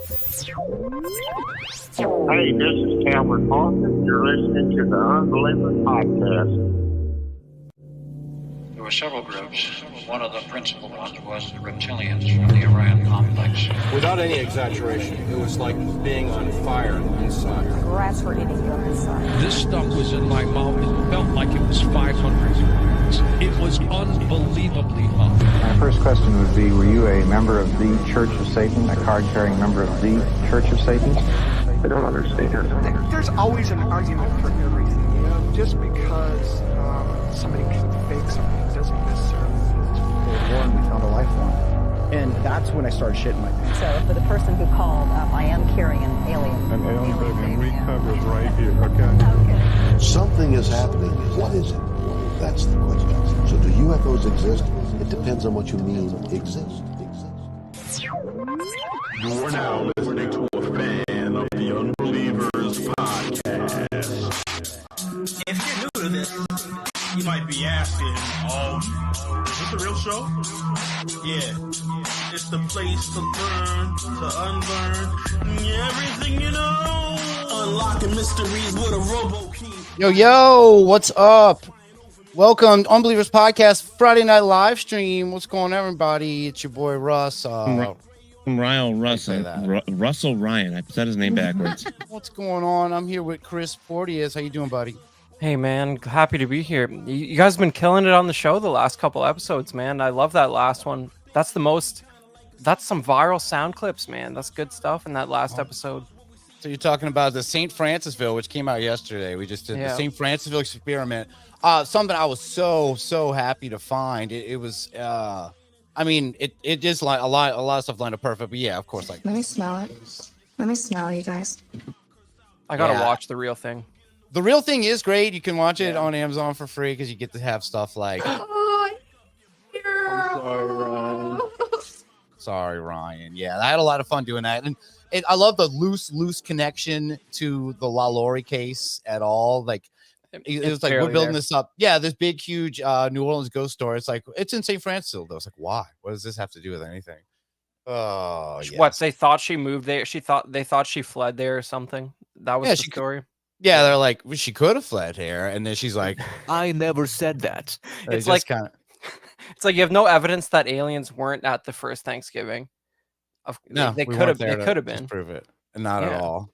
Hey, this is Cameron Parker. You're listening to the Unbelievers podcast. There were several groups. One of the principal ones was the reptilians from the Orion complex. Without any exaggeration, it was like being on fire inside. Rats were eating your inside. This stuff was in my mouth. It felt like it was 500 degrees. It was unbelievably hot. My first question would be, were you a member of the Church of Satan, a card-carrying member of the Church of Satan? I don't understand. There's always an argument for everything, you know? Just because somebody can fake something doesn't necessarily mean it's born, we found a life form. And that's when I started shitting my pants. So for the person who called, I am carrying an alien. An alien baby. We covered right here, okay? Okay. Something is happening. What is it? That's the question. So do UFOs exist? It depends on what you mean exist. You're now listening to a fan of the Unbelievers podcast. If you're new to this, you might be asking, is this a real show? Yeah. It's the place to learn, to unlearn everything you know. Unlocking mysteries with a robo key. Yo, what's up? Welcome to Unbelievers Podcast Friday Night Live Stream. What's going on, everybody? It's your boy Russ. Russell Ryan. I said his name backwards. What's going on? I'm here with Chris Porteous. How you doing, buddy? Hey, man. Happy to be here. You guys have been killing it on the show the last couple episodes, man. I love that last one. That's some viral sound clips, man. That's good stuff in that last episode. So you're talking about the St. Francisville, which came out yesterday. We just did the St. Francisville experiment. Something I was so happy to find. It was, it just like a lot of stuff lined up perfect. But yeah, of course, like. Let me smell it. Let me smell you guys. I gotta watch The Real Thing. The Real Thing is great. You can watch it on Amazon for free because you get to have stuff like. Oh, I'm sorry, Ryan. Sorry, Ryan. Yeah, I had a lot of fun doing that, and I love the loose connection to the LaLaurie case at all. Like. It was like, we're building this up. Yeah, this big, huge New Orleans ghost story. It's like, it's in St. Francisville, though. It's like, why? What does this have to do with anything? Oh, yes. What, they thought she moved there? They thought she fled there or something? That was the story? Yeah, they're like, well, she could have fled here. And then she's like, I never said that. It's like, it's like you have no evidence that aliens weren't at the first Thanksgiving. No, they could have been. Prove it. Not at all.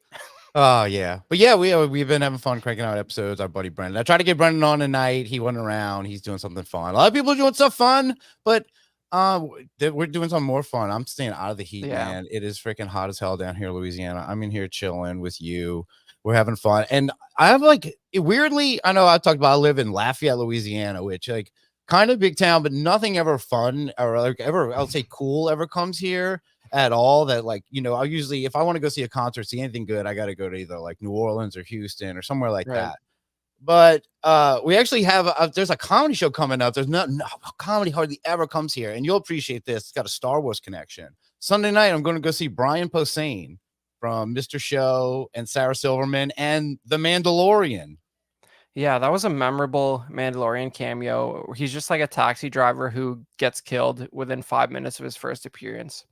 Oh, yeah. But yeah, we've been having fun cranking out episodes. Our buddy Brendan. I tried to get Brendan on tonight. He wasn't around. He's doing something fun. A lot of people are doing stuff fun, but we're doing something more fun. I'm staying out of the heat, man. It is freaking hot as hell down here in Louisiana. I'm in here chilling with you. We're having fun. And I have weirdly, I know I talked about I live in Lafayette, Louisiana, which kind of big town, but nothing ever fun or I'll say cool ever comes here at all. That I usually, if I want to go see a concert, see anything good, I got to go to either like New Orleans or Houston or somewhere like that. But we actually have there's a comedy show coming up. There's no comedy hardly ever comes here, and you'll appreciate this. It's got a Star Wars connection. Sunday night, I'm going to go see Brian Posehn from Mr. Show and Sarah Silverman and The Mandalorian. Yeah, that was a memorable Mandalorian cameo. He's just like a taxi driver who gets killed within 5 minutes of his first appearance.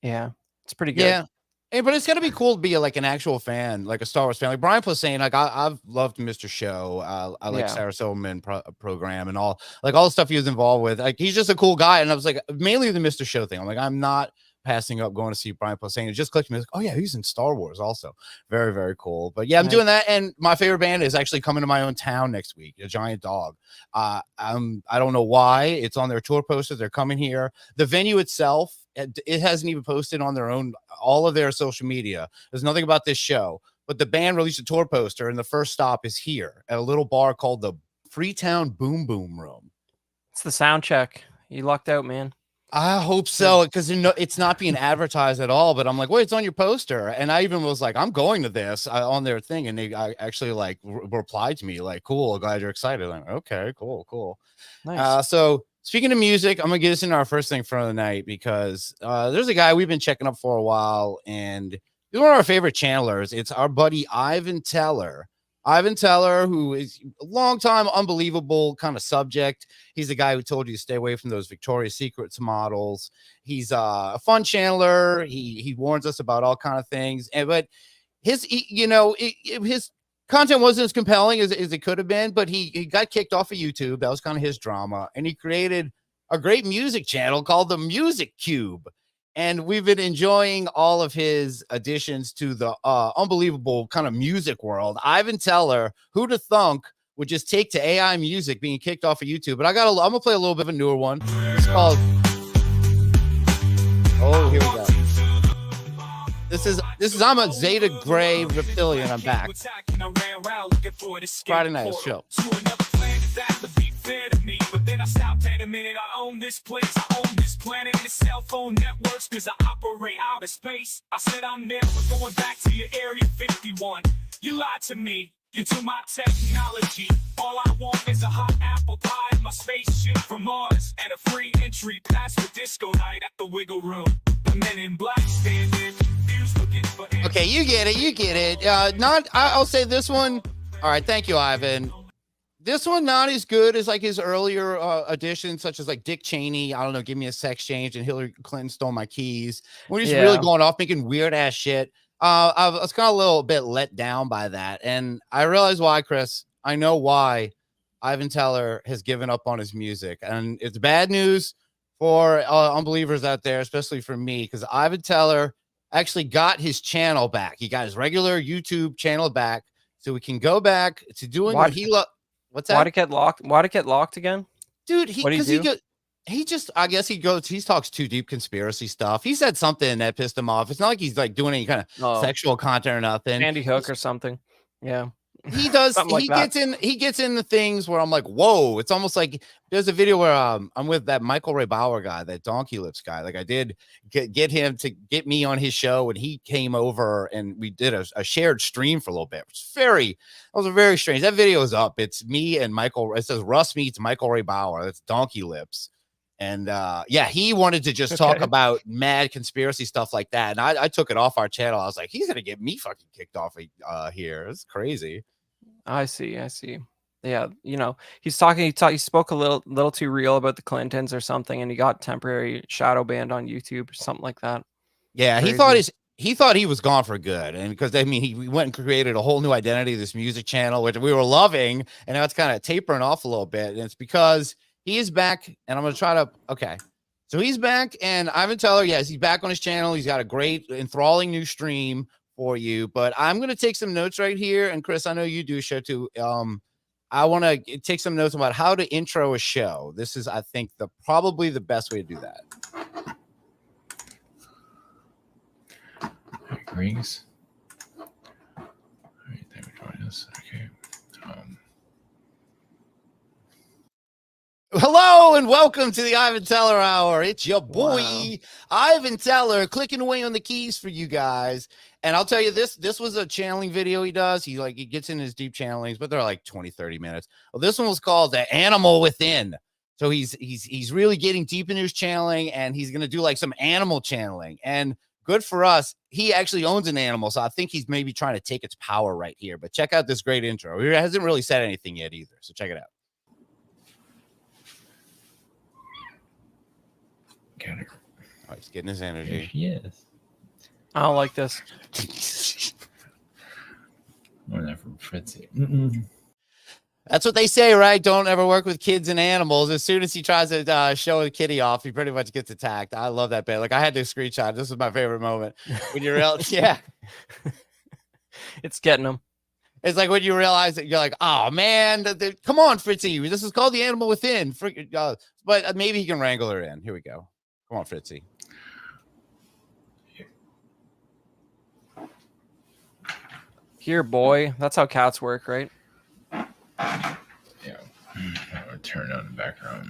Yeah, it's pretty good. Yeah, hey, but it's got to be cool to be like an actual fan, like a Star Wars fan. Like Brian Posehn, I've loved Mr. Show. I like Sarah Silverman program and all the stuff he was involved with. Like he's just a cool guy, and I was like mainly the Mr. Show thing. I'm like, I'm not passing up going to see Brian Posehn. It just clicked me. Like, oh yeah, he's in Star Wars also. Very, very cool. But yeah, I'm doing that, and my favorite band is actually coming to my own town next week. A Giant Dog. I don't know why it's on their tour posters. They're coming here. The venue itself, it hasn't even posted on all of their social media. There's nothing about this show, but the band released a tour poster, and the first stop is here at a little bar called the Freetown Boom Boom Room. It's the sound check. You lucked out, man. I hope so, because it's not being advertised at all. But I'm like, wait, it's on your poster, and I even was like, I'm going to this on their thing, and they actually replied to me like, cool, glad you're excited. I'm like, okay, cool. Nice. So speaking of music, I'm gonna get us into our first thing for the night because there's a guy we've been checking up for a while, and he's one of our favorite channelers. It's our buddy Ivan Teller. Ivan Teller, who is a long time unbelievable kind of subject. He's the guy who told you to stay away from those Victoria's Secrets models. He's a fun channeler. He warns us about all kind of things. But his content wasn't as compelling as it could have been, but he got kicked off of YouTube. That was kind of his drama. And he created a great music channel called the Music Cube. And we've been enjoying all of his additions to the unbelievable kind of music world. Ivan Teller, who'd have thunk, would just take to AI music being kicked off of YouTube. But I'm going to play a little bit of a newer one. It's called... Oh, here we go. This is I'm a Zeta Gray reptilian. I'm back. Friday night show. But then I stopped in a minute. I own this place, I own this planet and the cell phone networks, cause I operate out of space. I said I'm never going back to your area 51. You lied to me, you took my technology. All I want is a hot apple pie in my spaceship from Mars and a free entry pass for disco night at the Wiggle Room. The men in black standing, looking for. Okay, you get it. I'll say this one. All right, thank you, Ivan. This one not as good as like his earlier additions, such as like Dick Cheney. I don't know, give me a sex change, and Hillary Clinton stole my keys. We're just really going off making weird ass shit. I was kind of a little bit let down by that, and I realized why, Chris. I know why Ivan Teller has given up on his music, and it's bad news for unbelievers out there, especially for me, because Ivan Teller actually got his channel back. He got his regular YouTube channel back, so we can go back to doing what he loved. What's that? Why'd it get locked? Why'd it get locked again? Dude, he talks too deep conspiracy stuff. He said something that pissed him off. It's not like he's like doing any kind of sexual content or nothing. Sandy Hook or something. Yeah. He does. He gets in the things where I'm like, whoa. It's almost like there's a video where I'm with that Michael Ray Bauer guy, that Donkey Lips guy. Like I did get him to get me on his show, and he came over and we did a shared stream for a little bit. That was very strange. That video is up. It's me and Michael. It says Russ meets Michael Ray Bauer. That's Donkey Lips. And he wanted to just talk about mad conspiracy stuff like that. And I took it off our channel. I was like, he's gonna get me fucking kicked off here. It's crazy. I see. Yeah, he spoke a little too real about the Clintons or something, and he got temporary shadow banned on YouTube or something like that. Yeah, crazy. he thought he was gone for good, and because he went and created a whole new identity, this music channel, which we were loving, and now it's kind of tapering off a little bit, and it's because he is back, and I'm gonna try to so he's back, and Ivan Teller, yes, he's back on his channel. He's got a great, enthralling new stream for you, but I'm going to take some notes right here. And Chris, I know you do a show too. I want to take some notes about how to intro a show. This is, I think, probably the best way to do that. All right, greetings. All right, thank you for joining us. Okay. Hello and welcome to the Ivan Teller Hour. It's your boy, Ivan Teller, clicking away on the keys for you guys. And I'll tell you this was a channeling video he does. He gets in his deep channelings, but they're like 20, 30 minutes. Well, this one was called The Animal Within. So he's really getting deep into his channeling, and he's going to do like some animal channeling. And good for us, he actually owns an animal. So I think he's maybe trying to take its power right here. But check out this great intro. He hasn't really said anything yet either. So check it out. Got her. Oh, he's getting his energy. Yes. I don't like this. Learn that from Fritzy. That's what they say, right? Don't ever work with kids and animals. As soon as he tries to show a kitty off, he pretty much gets attacked. I love that bit. Like I had to screenshot. This was my favorite moment when you realize, it's getting him. It's like when you realize that you're like, oh man, come on, Fritzy. This is called The Animal Within. But maybe he can wrangle her in. Here we go. Come on, Fritzy. Here, boy. That's how cats work, right? Yeah. I'll turn on the background.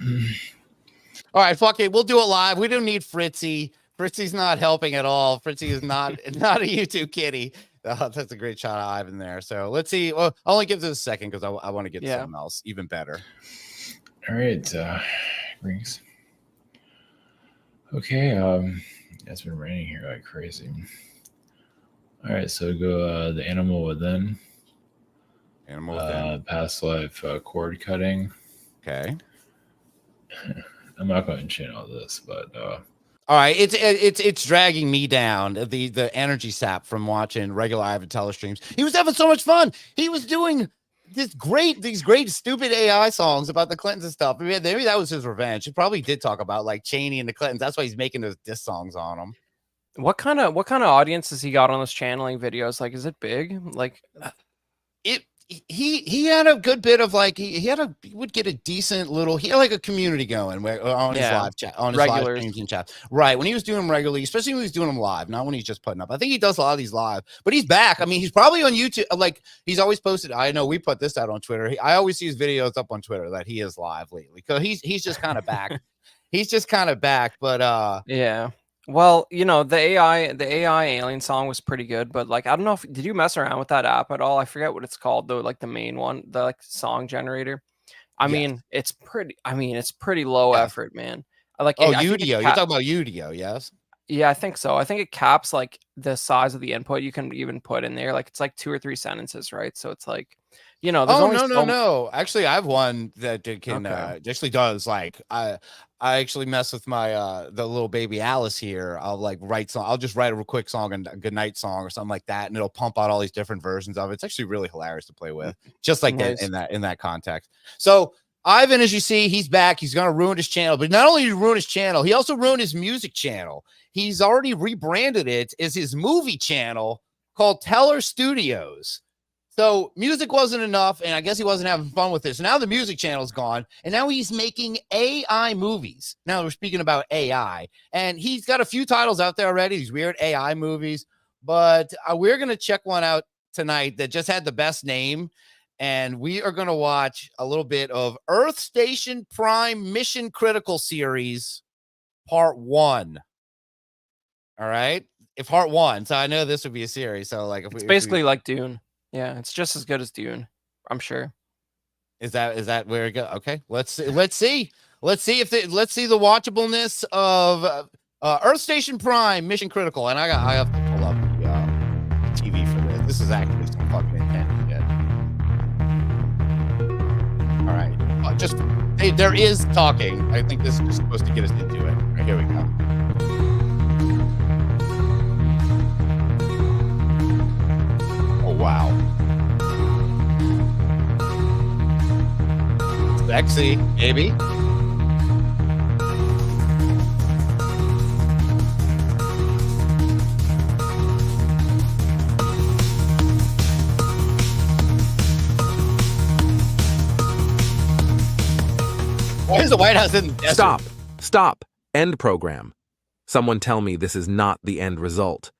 All right, fuck it. We'll do it live. We don't need Fritzy. Fritzy's not helping at all. Fritzy is not a YouTube kitty. Oh, that's a great shot of Ivan there. So let's see. Well, I'll only give this a second because I want to get something else even better. All right. Rings. Okay. It's been raining here like crazy. All right. So go The Animal Within. Animal within. Past life cord cutting. Okay. I'm not going to chain all this, but all right, it's dragging me down, the energy sap from watching regular Ivan Teller streams. He was having so much fun. He was doing these great stupid AI songs about the Clintons and stuff. Maybe that was his revenge. He probably did talk about like Cheney and the Clintons. That's why he's making those diss songs on them. What kind of audience has he got on those channeling videos? Like, is it big? Like, he had a good bit of like he would get a decent little, he had like a community going on his live chat, on his live streams and chat. Right, when he was doing them regularly, especially when he was doing them live, not when he's just putting up. I think he does a lot of these live, but he's back. I mean, he's probably on YouTube. Like, he's always posted. I know we put this out on Twitter. I always see his videos up on Twitter that he is live lately, because he's just kind of back. He's just kind of back, but yeah. Well, you know, the AI alien song was pretty good, but like, I don't know if, did you mess around with that app at all? I forget what it's called though, like the main one, the like song generator. I mean, it's pretty low effort, man. Like, Udio. You're talking about Udio, yes? Yeah, I think so. I think it caps like the size of the input you can even put in there. Like, it's like 2 or 3 sentences, right? So it's like, you know, there's no. Actually, I have one that can actually does like I actually mess with my the little baby Alice here. I'll like I'll just write a quick song and a good night song or something like that, and it'll pump out all these different versions of it. It's actually really hilarious to play with, just like nice. in that context. So Ivan, as you see, he's back. He's gonna ruin his channel, but not only did he ruin his channel, he also ruined his music channel. He's already rebranded it as his movie channel called Teller Studios. So music wasn't enough, and I guess he wasn't having fun with this. So now the music channel's gone, and now he's making AI movies. Now we're speaking about AI, and he's got a few titles out there already, these weird AI movies, but we're going to check one out tonight that just had the best name, and we are going to watch a little bit of Earth Station Prime Mission Critical Series Part 1. All right? Part 1. So I know this would be a series. So like, it's basically like Dune. Yeah, it's just as good as Dune, I'm sure. Is that where it goes? Okay, let's see the watchableness of Earth Station Prime Mission Critical, and I have to pull up the TV for this. This is actually some fucking intense shit. All right, there is talking. I think this is supposed to get us into it. Right, here we go. Wow. Sexy, baby. Why is the White House in the desert? Stop. End program. Someone tell me this is not the end result.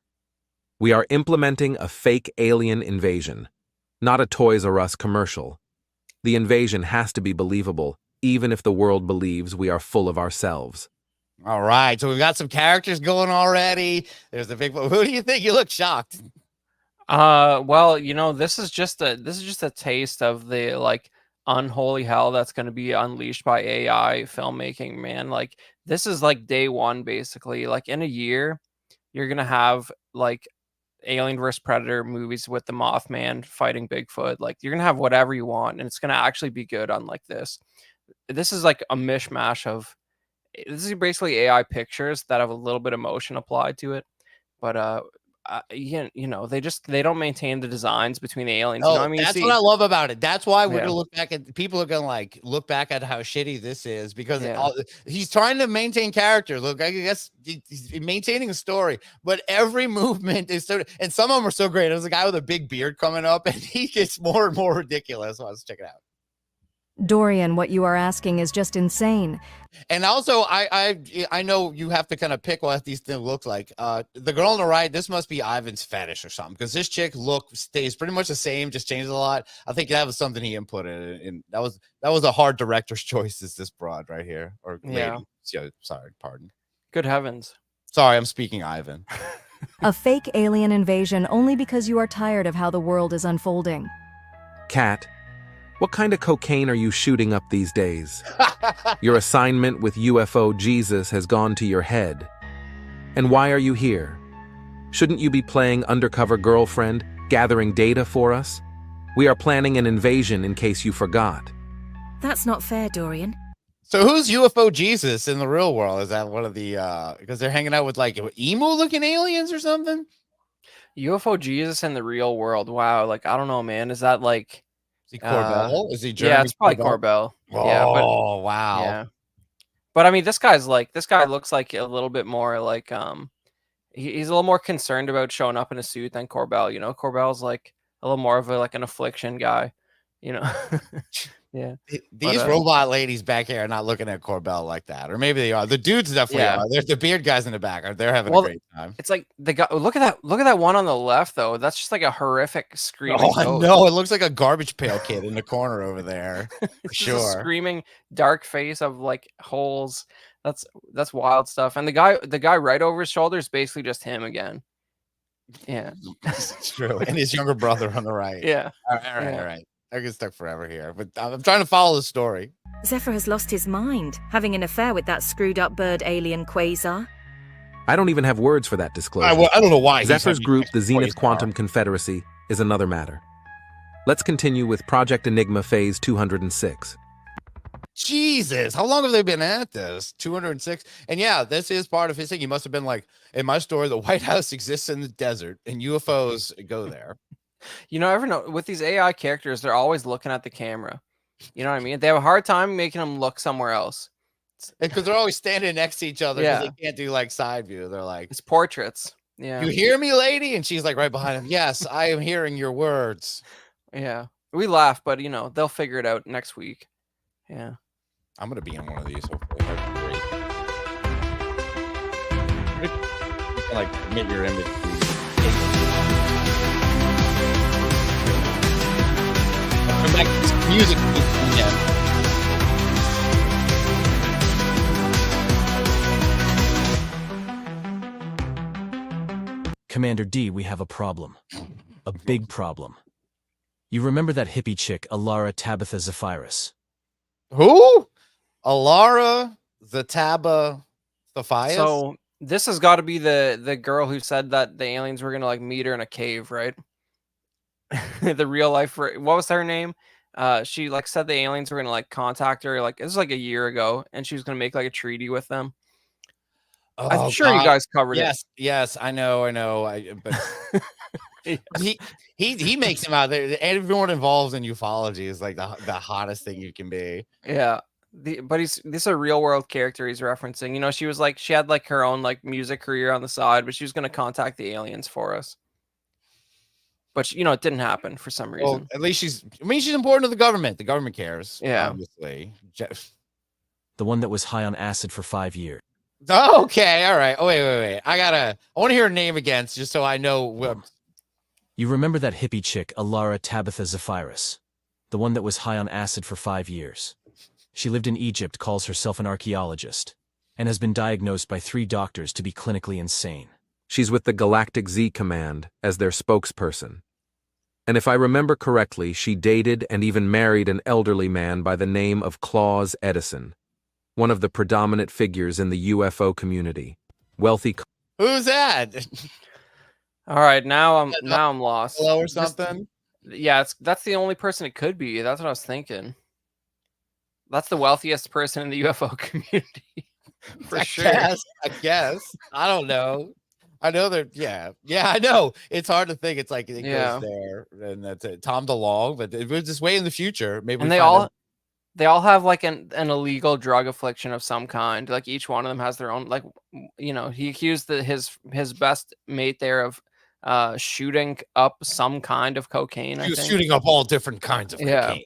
We are implementing a fake alien invasion, not a Toys R Us commercial. The invasion has to be believable, even if the world believes we are full of ourselves. All right, so we've got some characters going already. There's the big one. Who do you think? You look shocked. Well, you know, this is just a taste of the like unholy hell that's going to be unleashed by AI filmmaking, man. Like, this is like day one, basically. Like, in a year, you're going to have like Alien vs. Predator movies with the Mothman fighting Bigfoot. Like, you're gonna have whatever you want, and it's gonna actually be good. Unlike this is like a mishmash of, this is basically AI pictures that have a little bit of motion applied to it, but you know, they don't maintain the designs between the aliens. Oh, you know what I mean? That's what I love about it. That's why we're gonna look back at, people are gonna like look back at how shitty this is, because he's trying to maintain character. Look, I guess he's maintaining a story, but every movement is so, and some of them are so great. There's a guy with a big beard coming up, and he gets more and more ridiculous. So let's check it out. Dorian, what you are asking is just insane. And also, I know you have to kind of pick what these things look like. The girl on the right, this must be Ivan's fetish or something, because this chick stays pretty much the same, just changes a lot. I think that was something he inputted, and that was a hard director's choice. Is this broad right here, or lady? Yeah, sorry, pardon. Good heavens. Sorry, I'm speaking Ivan. A fake alien invasion only because you are tired of how the world is unfolding. Cat, what kind of cocaine are you shooting up these days? Your assignment with UFO Jesus has gone to your head. And why are you here? Shouldn't you be playing undercover girlfriend, gathering data for us? We are planning an invasion in case you forgot. That's not fair, Dorian. So who's UFO Jesus in the real world? Is that one of the because they're hanging out with like emo-looking aliens or something? UFO Jesus in the real world. Wow, like I don't know, man. Is that like Is he Corbell? Is he Jeremy? Yeah, it's probably Corbell. Oh, Yeah, wow. Yeah. But I mean, this guy looks like a little bit more like he's a little more concerned about showing up in a suit than Corbell. You know, Corbell's like a little more of like an affliction guy. You know. Yeah. These robot ladies back here are not looking at Corbell like that, or maybe they are. The dudes definitely are. There's the beard guys in the back. They're having a great time. It's like the guy. Look at that one on the left though. That's just like a horrific screaming. Oh, I know. It looks like a garbage pail kid in the corner over there. For sure. A screaming dark face of like holes. That's wild stuff. And the guy right over his shoulder is basically just him again. Yeah, it's true. And his younger brother on the right. Yeah. All right. I get stuck forever here, but I'm trying to follow the story. Zephyr has lost his mind, having an affair with that screwed up bird alien Quasar. I don't even have words for that disclosure. I don't know why. Zephyr's group, the Zenith Quantum Confederacy, is another matter. Let's continue with Project Enigma Phase 206. Jesus, how long have they been at this? 206. And yeah, this is part of his thing. He must have been like, in my story, the White House exists in the desert and UFOs go there. You know, ever know with these AI characters, they're always looking at the camera. You know what I mean? They have a hard time making them look somewhere else. Because they're always standing next to each other. Yeah. They can't do like side view. They're like, it's portraits. Yeah. You hear me, lady? And she's like right behind him. Yes, I am hearing your words. Yeah. We laugh, but you know, they'll figure it out next week. Yeah. I'm going to be in one of these. Hopefully. That'd be great. Like, admit your image. Come back to this music again. Commander D, we have a problem. A big problem. You remember that hippie chick, Alara Tabitha Zephyrus? Who? Alara Tabitha Zephyrus? So this has got to be the girl who said that the aliens were going to like meet her in a cave, right? The real life, what was her name? She like said the aliens were gonna like contact her, like it was like a year ago, and she was gonna make like a treaty with them. Oh, I'm sure you guys covered it. Yes, I know. But he makes him out there. Everyone involved in ufology is like the hottest thing you can be. Yeah. But this is a real world character he's referencing. You know, she was like she had like her own like music career on the side, but she was gonna contact the aliens for us. But you know, it didn't happen for some reason. Well, at least she's important to the government. The government cares. Yeah, obviously. The one that was high on acid for 5 years. Oh, okay, all right. Oh, wait. I want to hear her name again, just so I know. You remember that hippie chick, Alara Tabitha Zephyrus, the one that was high on acid for 5 years. She lived in Egypt, calls herself an archaeologist, and has been diagnosed by 3 doctors to be clinically insane. She's with the Galactic Z Command as their spokesperson. And if I remember correctly, she dated and even married an elderly man by the name of Claus Edison, one of the predominant figures in the UFO community. Wealthy. Who's that? All right, now I'm lost. Hello or something? That's the only person it could be. That's what I was thinking. That's the wealthiest person in the UFO community. For sure. I guess. I don't know. I know they're I know. It's hard to think. It's like it goes there, and that's it. Tom DeLonge, but it was just way in the future. Maybe and they all have like an illegal drug affliction of some kind. Like each one of them has their own. Like you know, he accused his best mate there of shooting up some kind of cocaine. He was shooting up all different kinds of cocaine.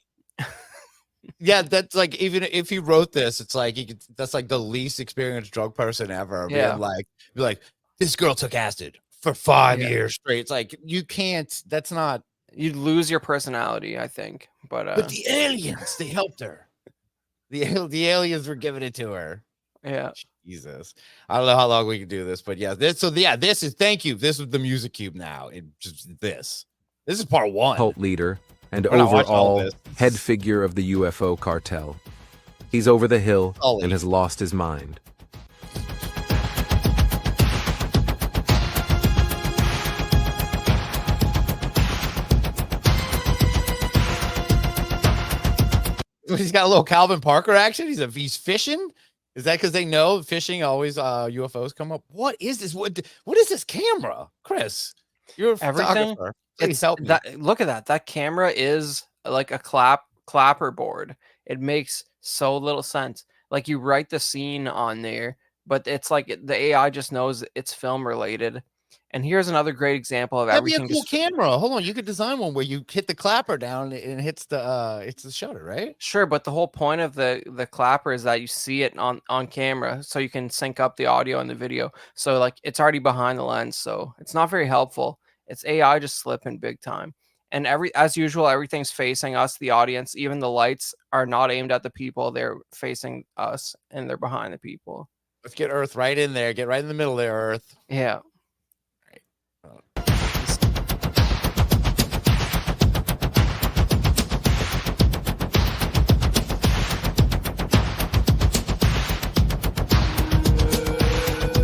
Yeah, that's like even if he wrote this, it's like that's like the least experienced drug person ever. Yeah, be like. This girl took acid for 5 years straight. It's like you can't. That's not. You'd lose your personality, I think. But the aliens, they helped her. The aliens were giving it to her. Yeah. Jesus, I don't know how long we can do this, but this is. Thank you. This is the music cube now. This is part 1. Cult leader and overall head figure of the UFO cartel. He's over the hill and has lost his mind. He's got a little Calvin Parker action. He's fishing. Is that because they know fishing always UFOs come up? What is this? What is this camera, Chris? You're a Everything. photographer. Please help me. Look at that. That camera is like a clapper board. It makes so little sense. Like you write the scene on there, but it's like the AI just knows it's film related. And here's another great example of That'd be everything. a cool camera. Hold on, you could design one where you hit the clapper down and it hits the shutter, right? Sure, but the whole point of the clapper is that you see it on camera, so you can sync up the audio and the video. So like it's already behind the lens, so it's not very helpful. It's AI just slipping big time. And as usual, everything's facing us, the audience. Even the lights are not aimed at the people; they're facing us, and they're behind the people. Let's get Earth right in there. Get right in the middle there, Earth. Yeah.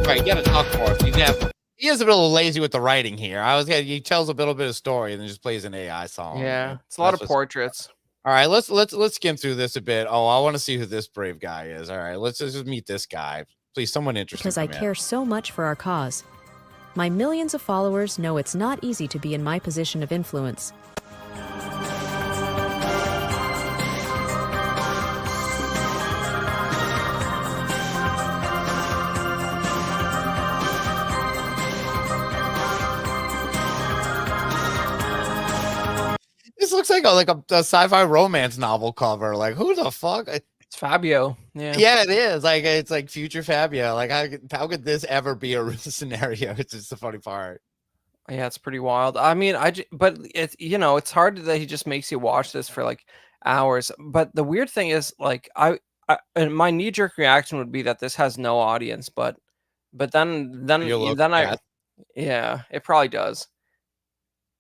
Right, you gotta talk for us. He is a little lazy with the writing here. He tells a little bit of story and then just plays an AI song. Yeah, it's a lot of portraits. All right, let's skim through this a bit. Oh, I want to see who this brave guy is. All right, let's just meet this guy. Please, someone interesting. Because I care so much for our cause. My millions of followers know it's not easy to be in my position of influence. This looks like a sci-fi romance novel cover. Like, who the fuck? It's Fabio. Yeah, it is. Like, it's like future Fabio. Like, how could this ever be a real scenario? It's just the funny part. Yeah, it's pretty wild. I mean, but it's it's hard that he just makes you watch this for like hours. But the weird thing is, like, and my knee-jerk reaction would be that this has no audience. But then yeah, it probably does.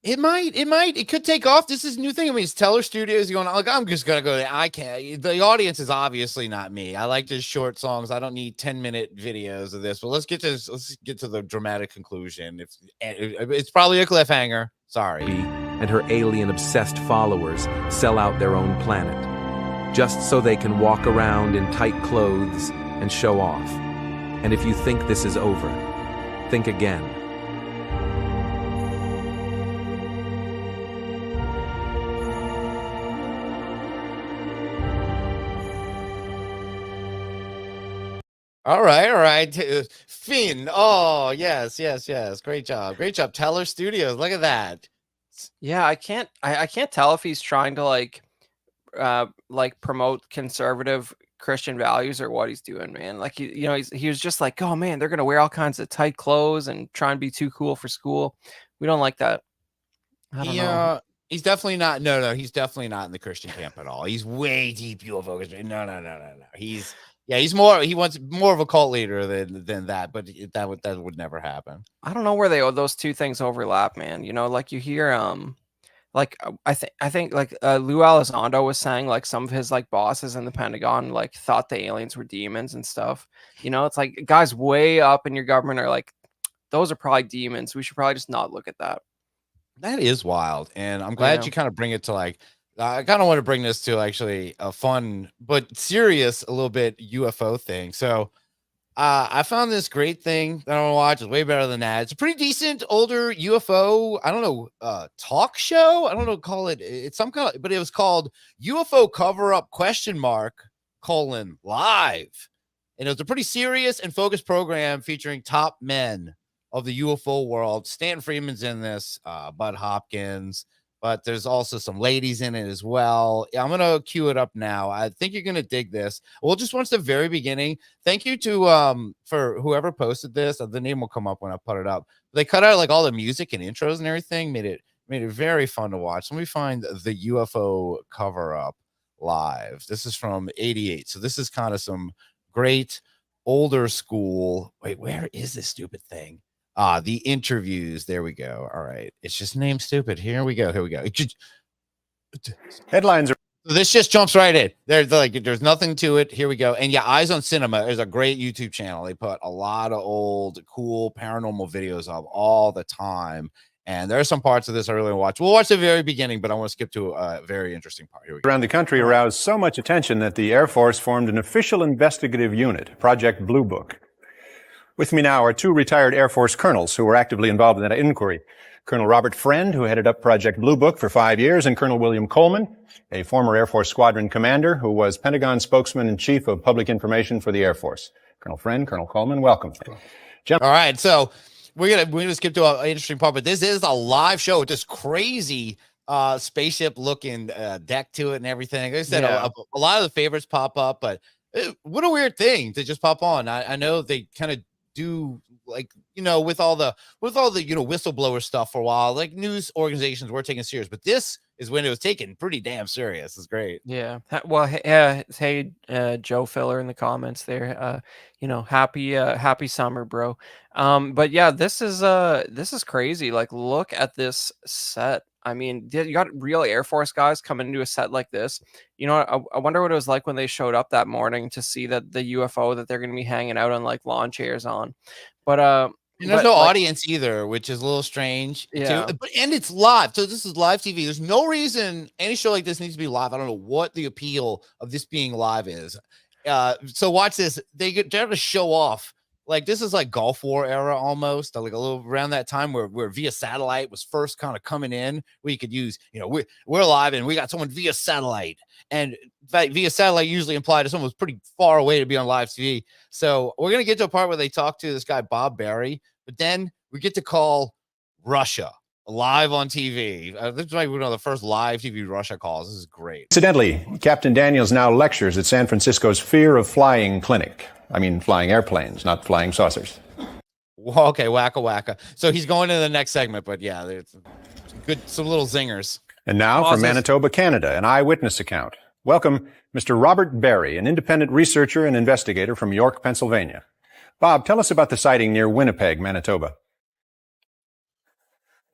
It could take off. This is a new thing. I mean, it's Teller Studios going, like, I'm just gonna go there. I can't. The audience is obviously not me. I like just short songs. I don't need 10-minute videos of this. But let's get to the dramatic conclusion. It's probably a cliffhanger. Sorry. And her alien-obsessed followers sell out their own planet, just so they can walk around in tight clothes and show off. And if you think this is over, think again. All right. Finn. Oh, yes. Great job. Teller Studios. Look at that. Yeah, I can't tell if he's trying to like promote conservative Christian values or what he's doing, man. Like he was just like, oh man, they're gonna wear all kinds of tight clothes and try and be too cool for school. We don't like that. I don't know. He's definitely not. No, he's definitely not in the Christian camp at all. He's way deep UFO. No. He's more. He wants more of a cult leader than that. But that would never happen. I don't know where those two things overlap, man. Like you hear I think like Lou Elizondo was saying like some of his like bosses in the Pentagon like thought the aliens were demons and stuff. It's like guys way up in your government are like, those are probably demons. We should probably just not look at that. That is wild, and I'm glad you kind of bring it to like. I kind of want to bring this to actually a fun but serious a little bit UFO thing. So I found this great thing that I want to watch. It's way better than that. It's a pretty decent older UFO. I don't know, talk show. I don't know, call it. It's some kind of, but it was called UFO Cover Up ? Live. And it was a pretty serious and focused program featuring top men of the UFO world. Stan Freeman's in this, Bud Hopkins. But there's also some ladies in it as well. I'm going to cue it up now. I think you're going to dig this. We'll just watch the very beginning. Thank you to for whoever posted this. The name will come up when I put it up. They cut out like all the music and intros and everything. Made it very fun to watch. Let me find the UFO Cover Up Live. This is from '88. So this is kind of some great older school. Wait, where is this stupid thing? The interviews. There we go. All right. It's just named stupid. Here we go. Headlines are. This just jumps right in. There's nothing to it. Here we go. And yeah, Eyes on Cinema is a great YouTube channel. They put a lot of old, cool paranormal videos up all the time. And there are some parts of this I really want to watch. We'll watch the very beginning, but I want to skip to a very interesting part. Here we go. Around the country aroused so much attention that the Air Force formed an official investigative unit, Project Blue Book. With me now are two retired Air Force colonels who were actively involved in that inquiry. Colonel Robert Friend, who headed up Project Blue Book for 5 years, and Colonel William Coleman, a former Air Force squadron commander who was Pentagon spokesman and chief of public information for the Air Force. Colonel Friend, Colonel Coleman, welcome. All right, so we're gonna skip to an interesting part, but this is a live show with this crazy spaceship looking deck to it and everything. Like I said, a lot of the favorites pop up, but what a weird thing to just pop on. I know they kind of do, like, you know, with all the you know, whistleblower stuff for a while, like news organizations were taking serious, but this is when it was taken pretty damn serious. It's great. Yeah. Well, hey, Joe Filler in the comments there. You know, happy summer, bro. But yeah, this is crazy. Like, look at this set. I mean, you got real Air Force guys coming into a set like this. You know, I wonder what it was like when they showed up that morning to see that the UFO that they're going to be hanging out on, like, lawn chairs on. But and there's no audience either, which is a little strange. Yeah. Too. But and it's live, so this is live TV. There's no reason any show like this needs to be live. I don't know what the appeal of this being live is. So watch this. They're to show off. Like, this is like Gulf War era almost, like a little around that time where via satellite was first kind of coming in, where you could use, you know, we're live and we got someone via satellite. And via satellite usually implied that someone was pretty far away to be on live TV. So we're going to get to a part where they talk to this guy, Bob Berry, but then we get to call Russia live on TV. This is like one of the first live TV Russia calls. This is great. Incidentally, Captain Daniels now lectures at San Francisco's Fear of Flying Clinic. I mean, flying airplanes, not flying saucers. Well, okay, wacka. So he's going to the next segment, but yeah, there's some little zingers. And now from Manitoba, Canada, an eyewitness account. Welcome, Mr. Robert Berry, an independent researcher and investigator from York, Pennsylvania. Bob, tell us about the sighting near Winnipeg, Manitoba.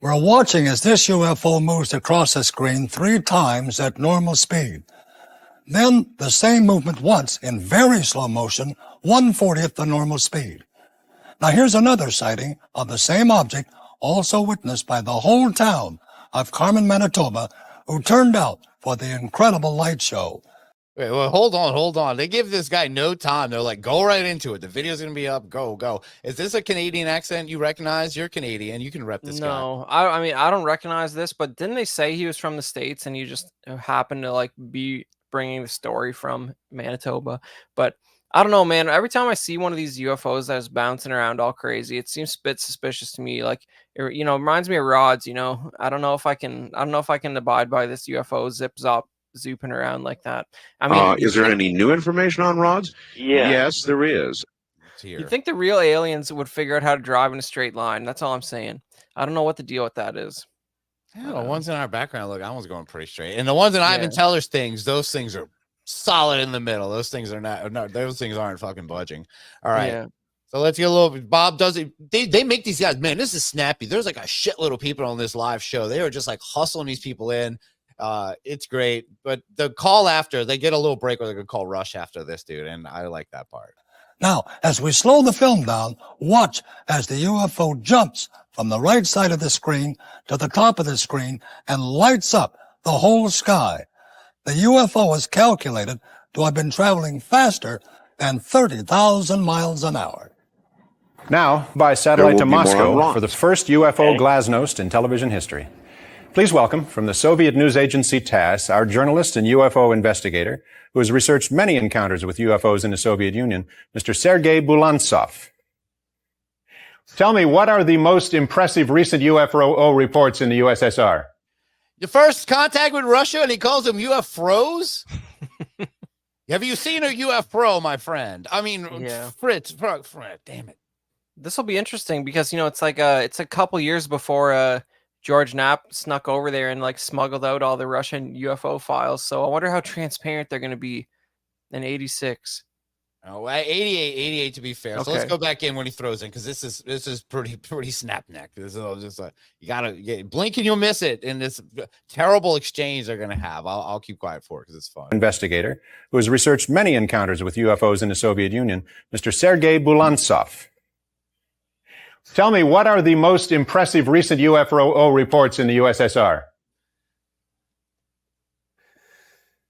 We're watching as this UFO moves across the screen 3 times at normal speed. Then the same movement once in very slow motion, 1/40th the normal speed. Now here's another sighting of the same object, also witnessed by the whole town of Carmen, Manitoba, who turned out for the incredible light show. Wait, well, hold on. They give this guy no time. They're like, go right into it. The video's going to be up. Go. Is this a Canadian accent you recognize? You're Canadian. You can rep this guy. No, I mean, I don't recognize this, but didn't they say he was from the States and you just happened to, like, be bringing the story from Manitoba? But I don't know, man. Every time I see one of these UFOs that's bouncing around all crazy, it seems a bit suspicious to me. Like, you know, it reminds me of rods. You know, I don't know if I can abide by this UFO zooping around like that. I mean, is there any new information on rods? Yeah. Yes, there is. You think the real aliens would figure out how to drive in a straight line? That's all I'm saying. I don't know what the deal with that is. Yeah, the ones in our background, look, that one's going pretty straight. And the ones in Ivan Teller's things, those things are solid in the middle. Those things are not, those things aren't fucking budging. All right. Yeah. So let's get a little bit. Bob does it. They make these guys, man, this is snappy. There's like a shitload of people on this live show. They were just like hustling these people in. It's great. But the call after, they get a little break where they're going to call Rush after this, dude. And I like that part. Now, as we slow the film down, watch as the UFO jumps from the right side of the screen to the top of the screen and lights up the whole sky. The UFO is calculated to have been traveling faster than 30,000 miles an hour. Now, by satellite to Moscow for the first UFO glasnost in television history. Please welcome, from the Soviet news agency TASS, our journalist and UFO investigator, who has researched many encounters with UFOs in the Soviet Union, Mr. Sergei Bulantsov. Tell me, what are the most impressive recent UFO reports in the USSR? Your first contact with Russia, and he calls them UFOs? Have you seen a UFO, my friend? I mean, Fritz, damn it. This will be interesting because, you know, it's like it's a couple years before George Knapp snuck over there and, like, smuggled out all the Russian UFO files. So I wonder how transparent they're going to be in 86. Oh, 88 to be fair. Okay. So let's go back in when he throws in, because this is pretty snap neck. This is just you gotta blink and you'll miss it in this terrible exchange they're gonna have. I'll keep quiet for it because it's fun. Investigator who has researched many encounters with UFOs in the Soviet Union, Mr. Sergei Bulantsov. Tell me, what are the most impressive recent UFO reports in the USSR?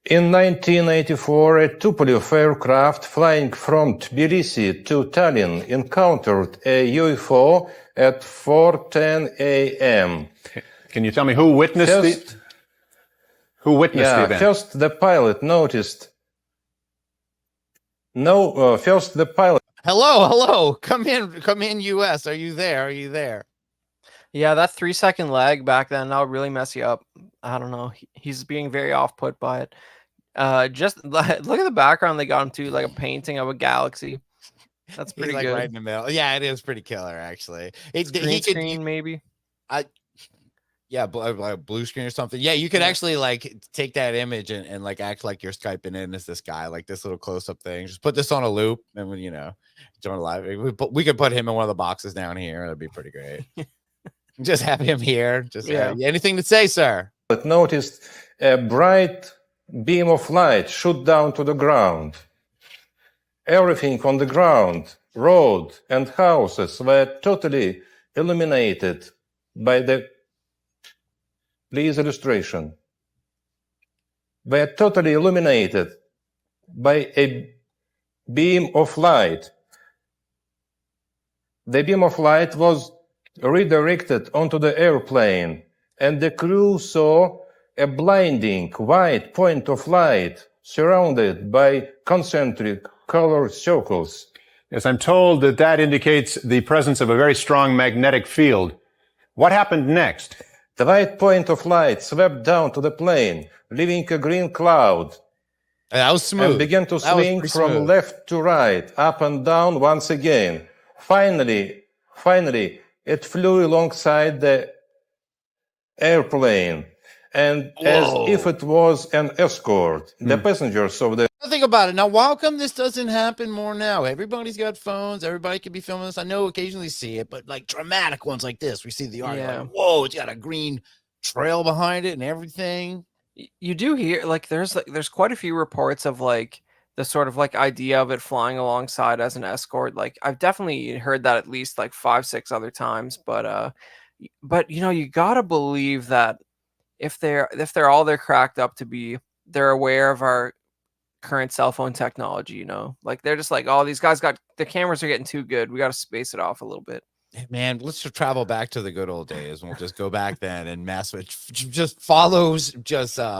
In 1984, a Tupolev aircraft flying from Tbilisi to Tallinn encountered a UFO at 4:10 a.m. Can you tell me who witnessed the event? First, the pilot noticed. First the pilot. Hello. Come in, US. Are you there? Yeah, that 3-second lag back then, that'll really mess you up. I don't know. He's being very off-put by it. Just look at the background they got him to, like a painting of a galaxy. That's pretty He's like good. right in the middle. Yeah, it is pretty killer, actually. Green screen, maybe. Blue screen or something. Yeah, you could actually like take that image and like act like you're Skyping in as this guy, like this little close-up thing. Just put this on a loop, and when join live, we could put him in one of the boxes down here. That'd be pretty great. Just have him here. Just anything to say, sir? It noticed a bright beam of light shoot down to the ground. Everything on the ground, road and houses were totally illuminated by the. Please illustration. Were totally illuminated by a beam of light. The beam of light was redirected onto the airplane, and the crew saw a blinding white point of light surrounded by concentric colored circles. Yes, I'm told that indicates the presence of a very strong magnetic field. What happened next? The white point of light swept down to the plane, leaving a green cloud. That was smooth. And began to swing from left to right, up and down once again. Finally, it flew alongside the airplane. And as if it was an escort, the passengers of the... Think about it. Now, how come this doesn't happen more now? Everybody's got phones. Everybody could be filming this. I know occasionally see it, but like dramatic ones like this, we see the art. Like, whoa, it's got a green trail behind it and everything. You do hear there's quite a few reports of like the sort of like idea of it flying alongside as an escort. Like I've definitely heard that at least like 5-6 other times, but you gotta believe that if they're all they're cracked up to be, they're aware of our current cell phone technology, like they're just like, oh, these guys got the cameras are getting too good, we got to space it off a little bit. Man, let's just travel back to the good old days. We'll just go back then and mess with, just follows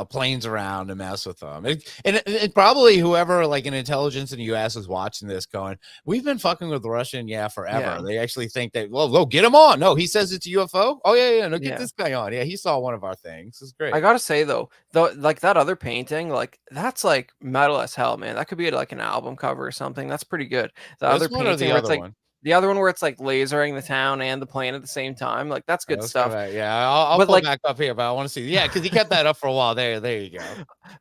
planes around and mess with them. And probably whoever like in intelligence in the U.S. is watching this going, we've been fucking with Russian, forever. Yeah. They actually think that, well, get him on. No, he says it's a UFO. Oh, yeah. No, get this guy on. Yeah, he saw one of our things. It's great. I got to say, though, like that other painting, like that's like metal as hell, man. That could be like an album cover or something. That's pretty good. The other painting where it's like, the other one where it's like lasering the town and the plane at the same time, like that's good stuff. I'll pull back up here, but I want to see. Yeah, because he kept that up for a while. There you go.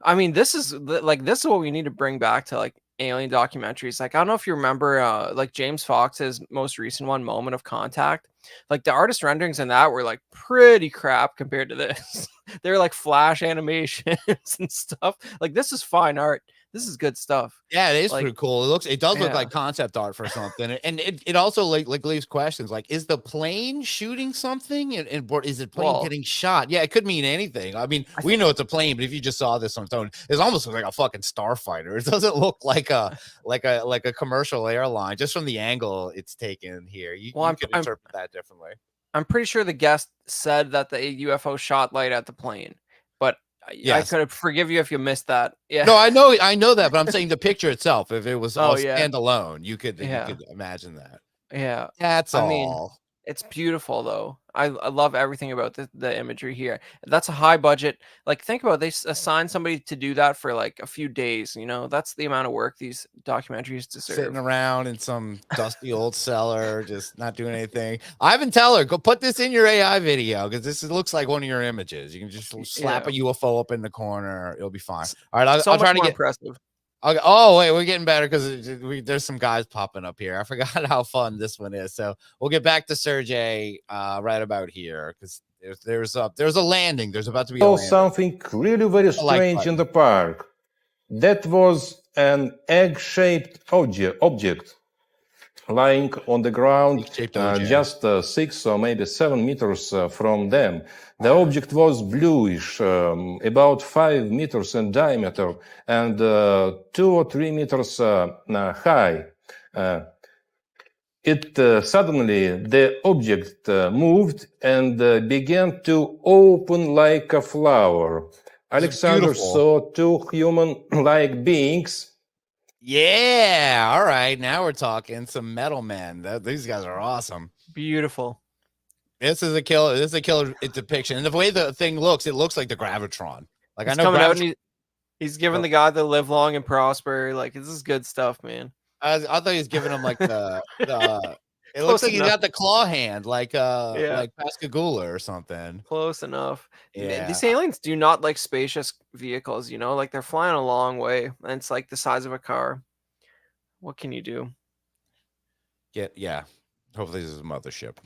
I mean, this is what we need to bring back to like alien documentaries. Like I don't know if you remember, like James Fox's most recent one, Moment of Contact. Like the artist renderings in that were like pretty crap compared to this. They're like flash animations and stuff. Like this is fine art. This is good stuff. Yeah, it is pretty cool. It does look like concept art for something, and it also like leaves questions like, is the plane shooting something, and is it plane getting shot? Yeah, it could mean anything. I mean, we know it's a plane, but if you just saw this on its own, it almost looks like a fucking starfighter. It doesn't look like a commercial airline just from the angle it's taken here. You could interpret that differently. I'm pretty sure the guest said that the UFO shot light at the plane, but I could forgive you if you missed that. Yeah. No, I know that, but I'm saying the picture itself, if it was standalone, you could imagine that. Yeah. That's all. I mean, it's beautiful though. I love everything about the imagery here. That's a high budget. Like think about it, they assign somebody to do that for like a few days, that's the amount of work these documentaries deserve. Sitting around in some dusty old cellar, just not doing anything. Ivan Teller, go put this in your AI video because it looks like one of your images. You can just slap a UFO up in the corner. It'll be fine. All right, I'll try to get impressive. Okay. Oh, wait, we're getting better because there's some guys popping up here. I forgot how fun this one is. So we'll get back to Sergey right about here because there's a landing. There's about to be a landing. Something really very strange in the park. That was an egg-shaped object. lying on the ground OJ. just 6 or maybe 7 meters from them. The object was bluish, about 5 meters in diameter and 2 or 3 meters high. Suddenly the object moved and began to open like a flower. Alexander saw two human-like beings. Yeah, all right. Now we're talking some metal men. These guys are awesome. Beautiful. This is a killer. This is a killer depiction, and the way the thing looks, it looks like the Gravitron. Like He's I know coming out and he's giving the guy the live long and prosper. Like this is good stuff, man. I thought he was giving him like the it looks like he's got the claw hand, like Pascagoula or something. Close enough. Yeah. These aliens do not like spacious vehicles, you know, like they're flying a long way and it's like the size of a car. What can you do? Yeah. Hopefully this is a mothership.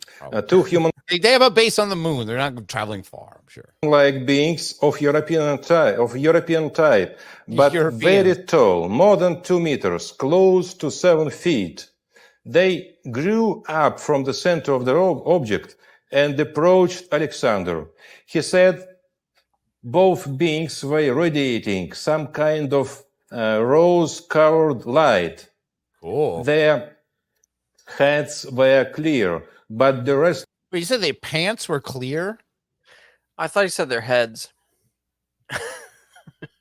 Two human they have a base on the moon. They're not traveling far, I'm sure. Like beings of European type, but very tall, more than 2 meters, close to 7 feet. They grew up from the center of the object and approached Alexander. He said both beings were radiating some kind of rose-colored light. Cool. Their heads were clear, but the rest... But you said their pants were clear? I thought you said their heads.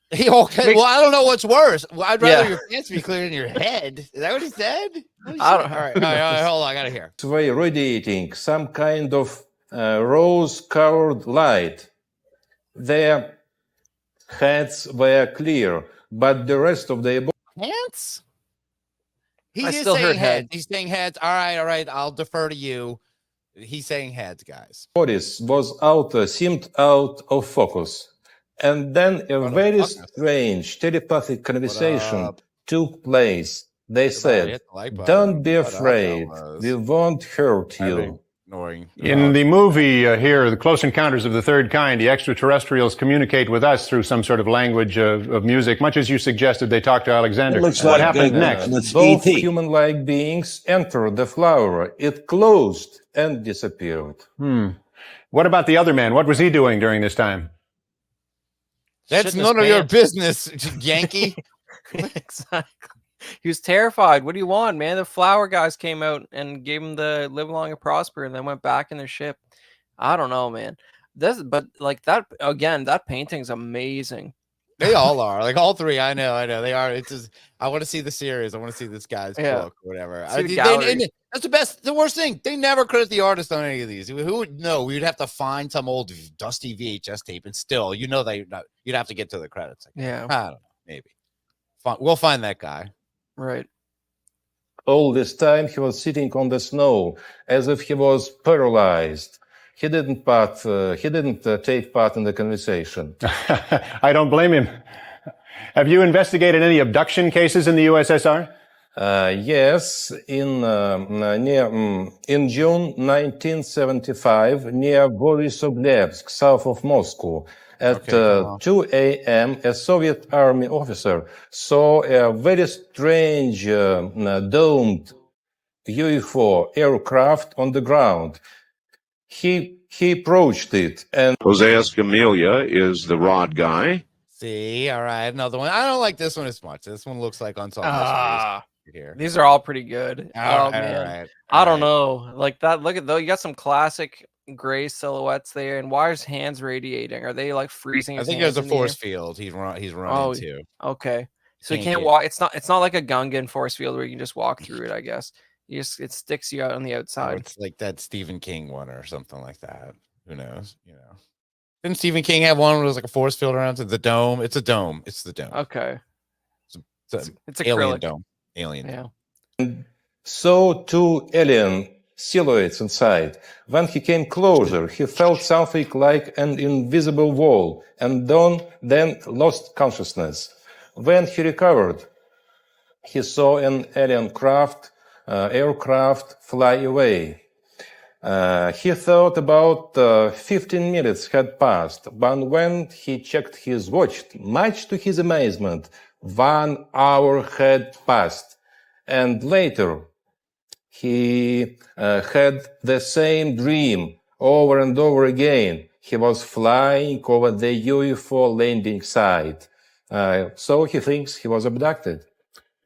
Okay, well, I don't know what's worse. Well, I'd rather your pants be clear than your head. Is that what he said? I don't, all right, hold on, I gotta hear. Were radiating some kind of rose-colored light. Their heads were clear, but the rest of their pants? He's I just still saying heard heads. head. He's saying heads. All right. I'll defer to you. He's saying heads, guys. bodies seemed out of focus. And then a very strange telepathic conversation took place. They said, "Don't be afraid. We won't hurt you." In the movie here, The Close Encounters of the Third Kind, the extraterrestrials communicate with us through some sort of language of music, much as you suggested they talk to Alexander. What happened next? Both human-like beings entered the flower. It closed and disappeared. What about the other man? What was he doing during this time? That's none of your business, Yankee. Exactly. He was terrified. What do you want, man? The flower guys came out and gave him the live long and prosper and then went back in their ship. I don't know, man. But like that again, that painting's amazing. They all are. Like all three. I know. They are. It's just I want to see the series. I want to see this guy's book or whatever. That's the best. The worst thing. They never credit the artist on any of these. Who would know? We'd have to find some old dusty VHS tape, and still, you'd have to get to the credits. Yeah. I don't know. Maybe. We'll find that guy. Right. All this time he was sitting on the snow as if he was paralyzed. He didn't take part in the conversation. I don't blame him. Have you investigated any abduction cases in the USSR? Yes, in June 1975, near Borisovlevsk, south of Moscow, at 2 a.m., a Soviet army officer saw a very strange domed UFO aircraft on the ground. He approached it and... Jose Escamilla is the rod guy. See, all right, another one. I don't like this one as much. This one looks like Unsolved Mysteries. Here. These are all pretty good. All right. I don't know. Like that. Look at though. You got some classic gray silhouettes there. And why are his hands radiating? Are they like freezing? I think there's a force field. He's running into. Okay. So he can't walk. It's not like a Gungan force field where you can just walk through it. I guess it sticks you out on the outside. It's like that Stephen King one or something like that. Who knows? Didn't Stephen King have one where it was like a force field around the dome? It's a dome. It's the dome. Okay. It's alien dome. Alien. Yeah. Saw two alien silhouettes inside. When he came closer, he felt something like an invisible wall and then lost consciousness. When he recovered, he saw an alien aircraft fly away. He thought about 15 minutes had passed, but when he checked his watch, much to his amazement, 1 hour had passed. And later, he had the same dream over and over again. He was flying over the UFO landing site. So he thinks he was abducted.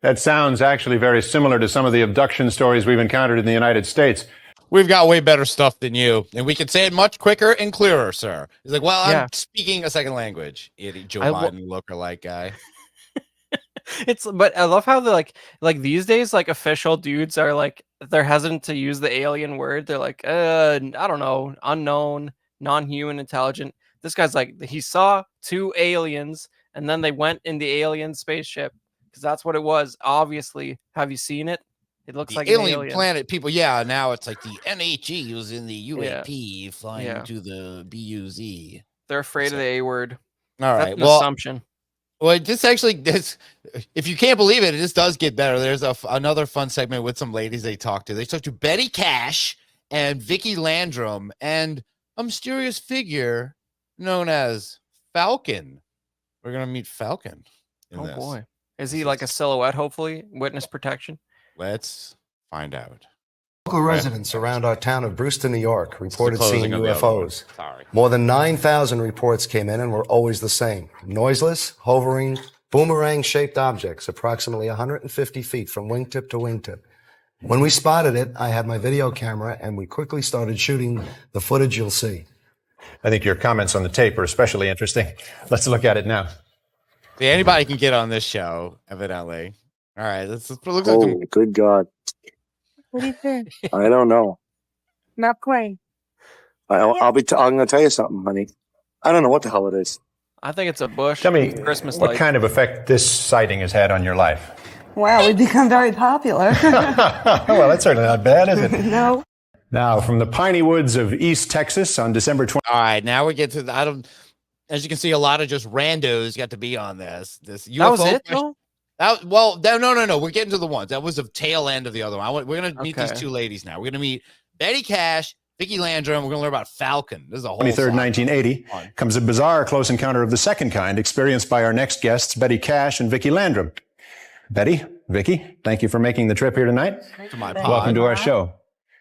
That sounds actually very similar to some of the abduction stories we've encountered in the United States. We've got way better stuff than you, and we can say it much quicker and clearer, sir. He's like, well, Yeah. I'm speaking a second language. Idiot Joe I lo- Biden lookalike guy. But I love how they're like these days, like official dudes are like they're hesitant to use the alien word. They're like, I don't know, unknown, non-human, intelligent. This guy's like, he saw 2 aliens, and then they went in the alien spaceship because that's what it was. Obviously, have you seen it? It looks The like an alien alien planet people. Yeah, now it's like the NHE was in the UAP flying to the BUZ. They're afraid of the A word. All That's right. an Well, assumption. Well, this actually, if you can't believe it, it just does get better. There's another fun segment with some ladies they talk to. They talk to Betty Cash and Vicky Landrum and a mysterious figure known as Falcon. We're going to meet Falcon. Oh, boy. Is he like a silhouette, hopefully? Witness protection? Let's find out. Local residents around our town of Brewster, New York, reported closing seeing of the other one. UFOs. Sorry. More than 9,000 reports came in and were always the same. Noiseless, hovering, boomerang-shaped objects approximately 150 feet from wingtip to wingtip. When we spotted it, I had my video camera and we quickly started shooting the footage you'll see. I think your comments on the tape are especially interesting. Let's look at it now. See, anybody can get on this show, evidently. All right, let's look Oh, like good God. What do you think? I don't know. Not quite. I'm going to tell you something, honey. I don't know what the hell it is. I think it's a bush. Tell me, Christmas what light. kind of effect this sighting has had on your life? Well, we've become very popular. Well, that's certainly not bad, is it? No. Now, from the piney woods of East Texas on December 20th. All right, now we get to the, as you can see, a lot of just randos got to be on this. UFO That was it, question- though? No. We're getting to the ones. That was the tail end of the other one. We're going to meet these Okay. 2 ladies now. We're going to meet Betty Cash, Vicky Landrum. We're going to learn about Falcon. This is a whole 23rd, song. 1980, comes a bizarre close encounter of the second kind experienced by our next guests, Betty Cash and Vicky Landrum. Betty, Vicky, thank you for making the trip here tonight. To my Welcome to our show.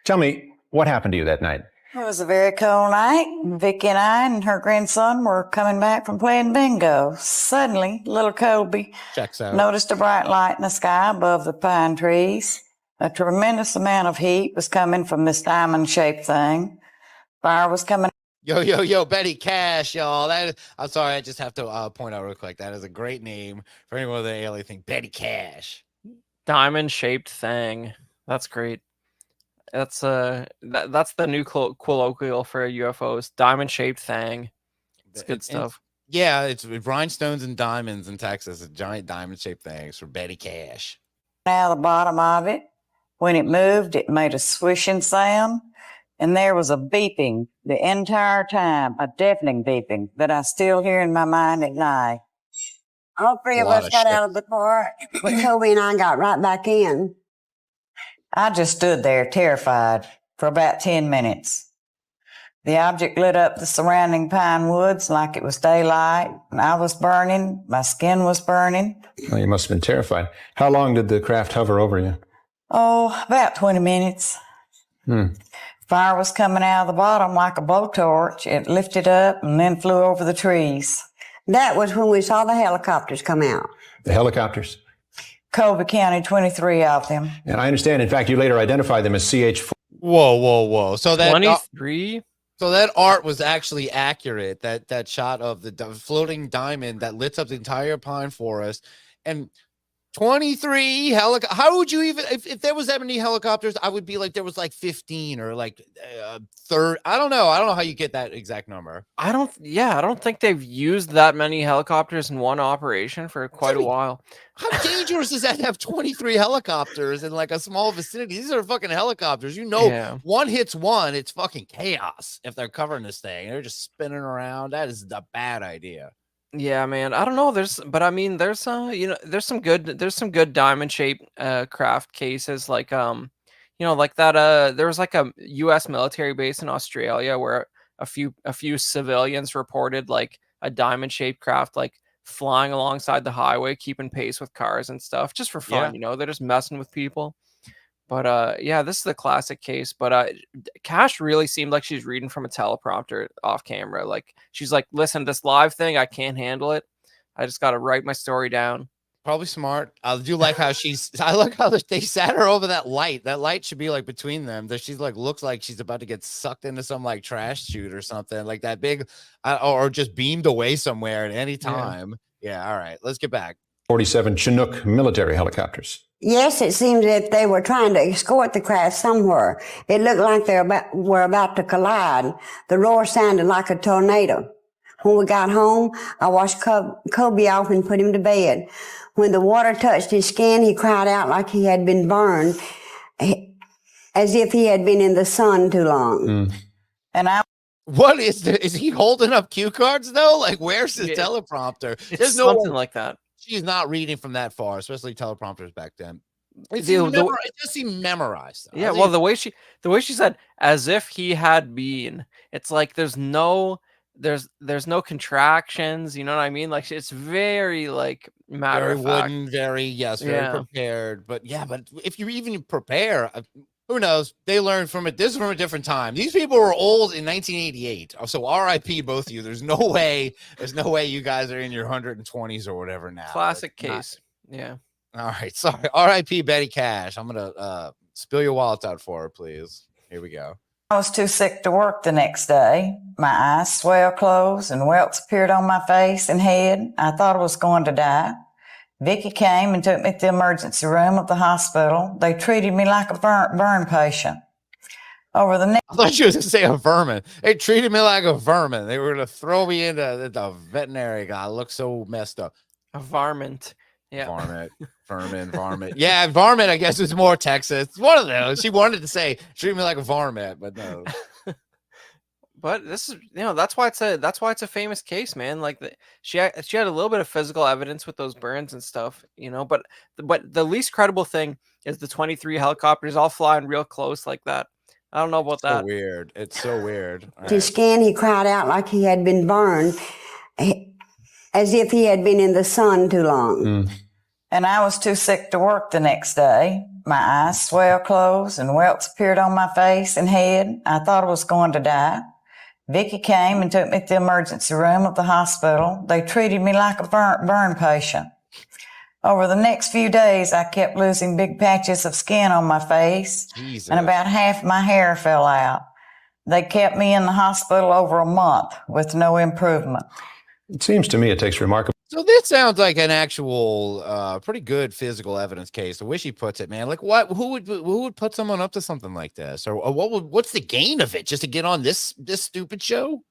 Tell me, what happened to you that night? It was a very cold night. Vicky and I and her grandson were coming back from playing bingo. Suddenly, little Colby Checks out. noticed a bright light in the sky above the pine trees. A tremendous amount of heat was coming from this diamond-shaped thing. Fire was coming. Yo, Betty Cash, y'all. I'm sorry, I just have to point out real quick. That is a great name for anyone with an alien thing. Betty Cash. Diamond-shaped thing. That's great. That's that's the new colloquial for UFOs. Diamond-shaped thing. It's good stuff. Yeah, it's rhinestones and diamonds in Texas. A giant diamond-shaped things for Betty Cash. Out of the bottom of it. When it moved, it made a swishing sound, and there was a beeping the entire time, a deafening beeping that I still hear in my mind at night. All 3 of us got out of the car, but Toby and I got right back in. I just stood there terrified for about 10 minutes. The object lit up the surrounding pine woods like it was daylight. I was burning. My skin was burning. Well, you must have been terrified. How long did the craft hover over you? Oh, about 20 minutes. Fire was coming out of the bottom like a blowtorch. It lifted up and then flew over the trees. That was when we saw the helicopters come out. The helicopters? Colby County, 23 of them. And I understand, in fact, you later identified them as CH4. Whoa. So that 23? So that art was actually accurate. That shot of the floating diamond that lit up the entire pine forest, and 23 helicopters. How would you even, if there was that many helicopters, I would be like, there was like 15 or like third. I don't know how you get that exact number. I don't think they've used that many helicopters in one operation for quite a while. How dangerous is that to have 23 helicopters in like a small vicinity? These are fucking helicopters. One hits one, it's fucking chaos if they're covering this thing. They're just spinning around. That is a bad idea. Yeah, man. I don't know. There's some good diamond shaped craft cases like like that there was like a US military base in Australia where a few civilians reported like a diamond shaped craft like flying alongside the highway keeping pace with cars and stuff just for fun. They're just messing with people. But yeah, this is a classic case. But Cash really seemed like she's reading from a teleprompter off camera. Like she's like, listen, this live thing, I can't handle it. I just got to write my story down. Probably smart. I do like how I like how they sat her over that light. That light should be like between them. That she's like looks like she's about to get sucked into some like trash chute or something like that big, or just beamed away somewhere at any time. Yeah. All right. Let's get back. 47 Chinook military helicopters. Yes, it seemed as if they were trying to escort the craft somewhere. It looked like they were about to collide. The roar sounded like a tornado. When we got home, I washed Kobe off and put him to bed. When the water touched his skin, he cried out like he had been burned, as if he had been in the sun too long. And what is he holding up cue cards though? Like, where's his teleprompter? There's something like that. She's not reading from that far, especially teleprompters back then. It does seem memorized. Though. Yeah, well, the way she said, as if he had been, it's like there's no contractions. You know what I mean? Like it's very like matter of fact. Wooden, very prepared. But if you even prepare, who knows? They learned from it. This is from a different time. These people were old in 1988. So R.I.P. both of you. There's no way you guys are in your 120s or whatever now. Classic case. Yeah. All right. Sorry. R.I.P. Betty Cash. I'm gonna spill your wallets out for her, please. Here we go. I was too sick to work the next day. My eyes swelled closed and welts appeared on my face and head. I thought I was going to die. Vicky came and took me to the emergency room of the hospital. They treated me like a burn patient. Over the next... I thought you was going to say a vermin. They treated me like a vermin. They were going to throw me into the veterinary guy. I look so messed up. A varmint. Yeah. Varmint. Yeah, varmint, I guess, is more Texas. It's one of those. She wanted to say, treat me like a varmint, but no. But this is, that's why it's a famous case, man. Like she had a little bit of physical evidence with those burns and stuff, but the least credible thing is the 23 helicopters all flying real close like that. I don't know about that. Weird. It's so weird. His skin, he cried out like he had been burned, as if he had been in the sun too long. And I was too sick to work the next day. My eyes swelled closed and welts appeared on my face and head. I thought I was going to die. Vicky came and took me to the emergency room of the hospital. They treated me like a burn patient. Over the next few days, I kept losing big patches of skin on my face, and about half my hair fell out. They kept me in the hospital over a month with no improvement. It seems to me it takes remarkable. So this sounds like an actual, pretty good physical evidence case. The way she puts it, man. Like, who would put someone up to something like this, or what's the gain of it? Just to get on this stupid show?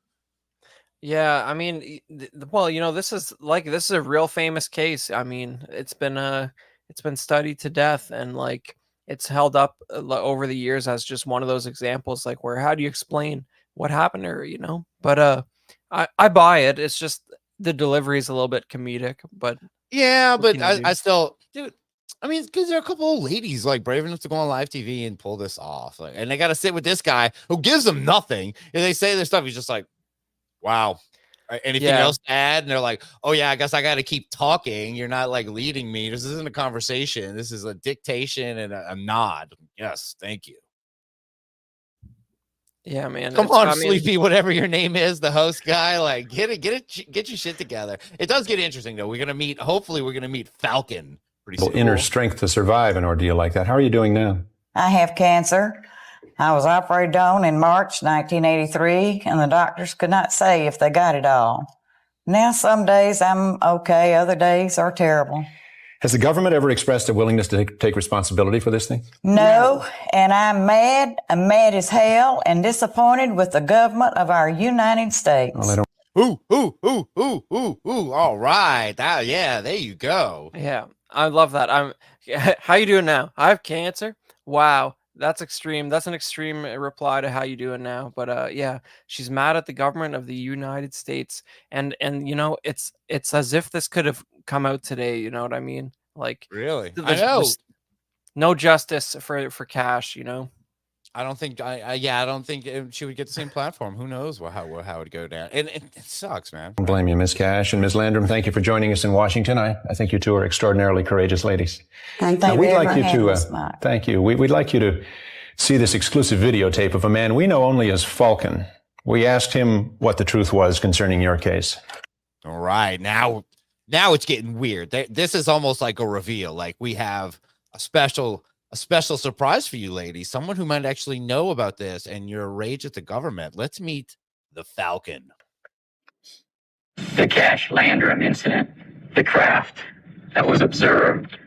Yeah, I mean, this is a real famous case. I mean, it's been studied to death, and like it's held up over the years as just one of those examples, like where how do you explain what happened to her, But I buy it. It's just the delivery is a little bit comedic, but yeah, but I still, dude. I mean, because there are a couple of ladies like brave enough to go on live TV and pull this off, and they got to sit with this guy who gives them nothing, and they say their stuff. He's just like, "Wow, anything else to add?" And they're like, "Oh yeah, I guess I got to keep talking. You're not like leading me. This isn't a conversation. This is a dictation and a nod. Yes, thank you." Yeah, man. Come on, Sleepy, whatever your name is, the host guy. Like, get your shit together. It does get interesting though. Hopefully, we're gonna meet Falcon pretty soon. Inner strength to survive an ordeal like that. How are you doing now? I have cancer. I was operated on in March 1983, and the doctors could not say if they got it all. Now, some days I'm okay, other days are terrible. Has the government ever expressed a willingness to take responsibility for this thing? No, and I'm mad as hell, and disappointed with the government of our United States. Well, I don't. Ooh. All right. Yeah, there you go. Yeah, I love that. How you doing now? I have cancer. Wow. That's extreme. That's an extreme reply to how you doing now. But yeah, she's mad at the government of the United States, and it's as if this could have come out today. You know what I mean? Like really, I know. No justice for Cash. I don't think she would get the same platform. Who knows how it would go down. And it sucks, man. Don't blame you, Ms. Cash and Ms. Landrum. Thank you for joining us in Washington. I think you two are extraordinarily courageous ladies. Thank Now, you. we'd like for you having to us, Mark. thank you. We'd like you to see this exclusive videotape of a man we know only as Falcon. We asked him what the truth was concerning your case. All right, now it's getting weird. This is almost like a reveal. Like we have a special surprise for you, ladies. Someone who might actually know about this and your rage at the government. Let's meet the Falcon. The Cash Landrum incident, the craft that was observed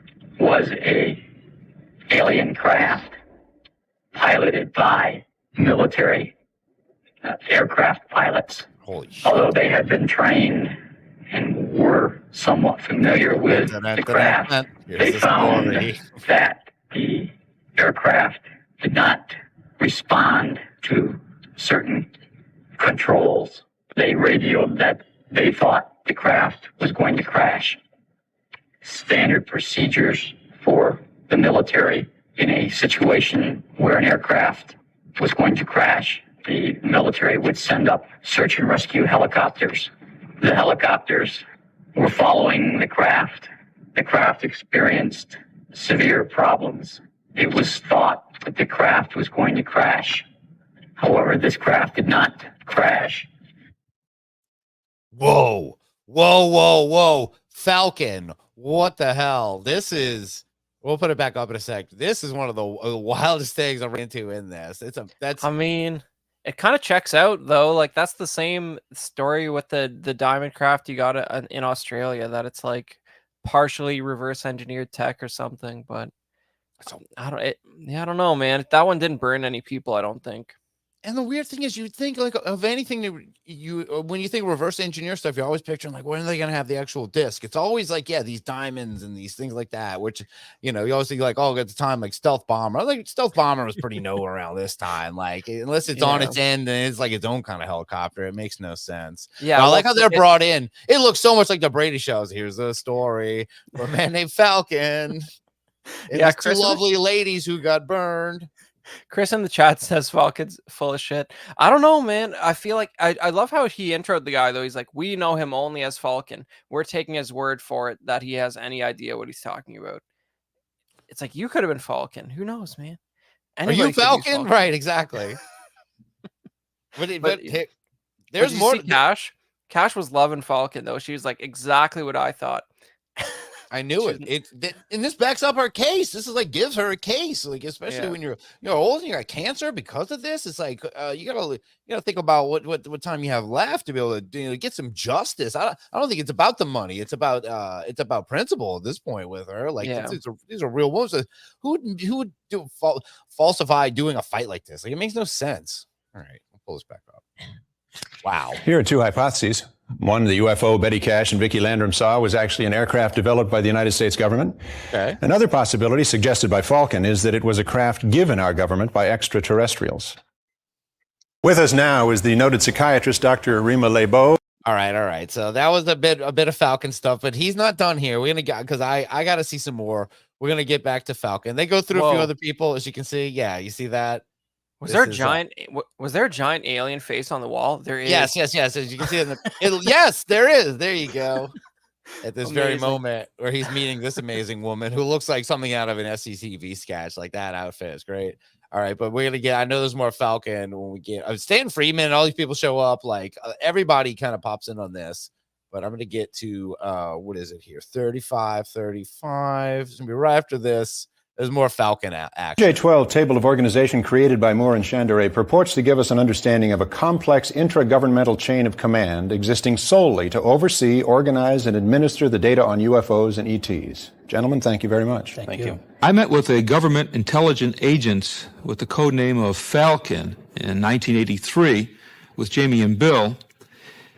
was a alien craft piloted by military aircraft pilots. Holy shit. Although they had been trained and were somewhat familiar with the craft, they found that the aircraft did not respond to certain controls. They radioed that they thought the craft was going to crash. Standard procedures for the military in a situation where an aircraft was going to crash, the military would send up search and rescue helicopters. The helicopters were following the craft. The craft experienced severe problems. It was thought that the craft was going to crash. However, this craft did not crash. Whoa. Falcon, what the hell? We'll put it back up in a sec. This is one of the wildest things I've run into in this. I mean, it kind of checks out though. Like that's the same story with the diamond craft you got in Australia, that it's like partially reverse engineered tech or something. But I don't know, man. That one didn't burn any people, I don't think. And the weird thing is, you think like of anything that when you think reverse engineer stuff, you're always picturing like, when are they going to have the actual disc? It's always like, yeah, these diamonds and these things like that, which, you always think like, oh, at the time, like stealth bomber. I think stealth bomber was pretty new around this time. Like, unless it's on its end and it's like its own kind of helicopter, it makes no sense. Yeah. But I like how they're brought in. It looks so much like the Brady shows. Here's a story for a man named Falcon. Yeah, two lovely ladies who got burned. Chris in the chat says Falcon's full of shit. I don't know, man. I feel like I love how he introed the guy, though. He's like, we know him only as Falcon. We're taking his word for it that he has any idea what he's talking about. It's like, you could have been Falcon. Who knows, man? Are you Falcon? Right, exactly. but there's more. Cash. Cash was loving Falcon, though. She was like, exactly what I thought. I knew it. And this backs up her case. This is like gives her a case, like especially when you're old and you got cancer because of this. It's like you gotta think about what time you have left to be able to get some justice. I don't think it's about the money. It's about principle at this point with her. Like these are real women. Who would falsify doing a fight like this? Like it makes no sense. All right, we'll pull this back up. Wow. Here are two hypotheses. One, the UFO Betty Cash and Vicki Landrum saw was actually an aircraft developed by the United States government. Okay. Another possibility suggested by Falcon is that it was a craft given our government by extraterrestrials. With us now is the noted psychiatrist, Dr. Rima Lebeau. All right. So that was a bit of Falcon stuff, but he's not done here. We're gonna because I got to see some more. We're gonna get back to Falcon. They go through a few other people, as you can see. Yeah, you see that. Was there a giant alien face on the wall? There is. Yes. As you can see, yes, there is. There you go. At this very moment where he's meeting this amazing woman who looks like something out of an SCTV sketch. Like that outfit is great. All right, but we're gonna get. I know there's more Falcon when we get. Stan Freeman and all these people show up. Like everybody kind of pops in on this. But I'm gonna get to what is it here? 35. It's gonna be right after this. There's more Falcon action. J12 Table of Organization created by Moore and Chandere purports to give us an understanding of a complex intragovernmental chain of command existing solely to oversee, organize, and administer the data on UFOs and ETs. Gentlemen, thank you very much. Thank you. I met with a government intelligence agent with the code name of Falcon in 1983 with Jamie and Bill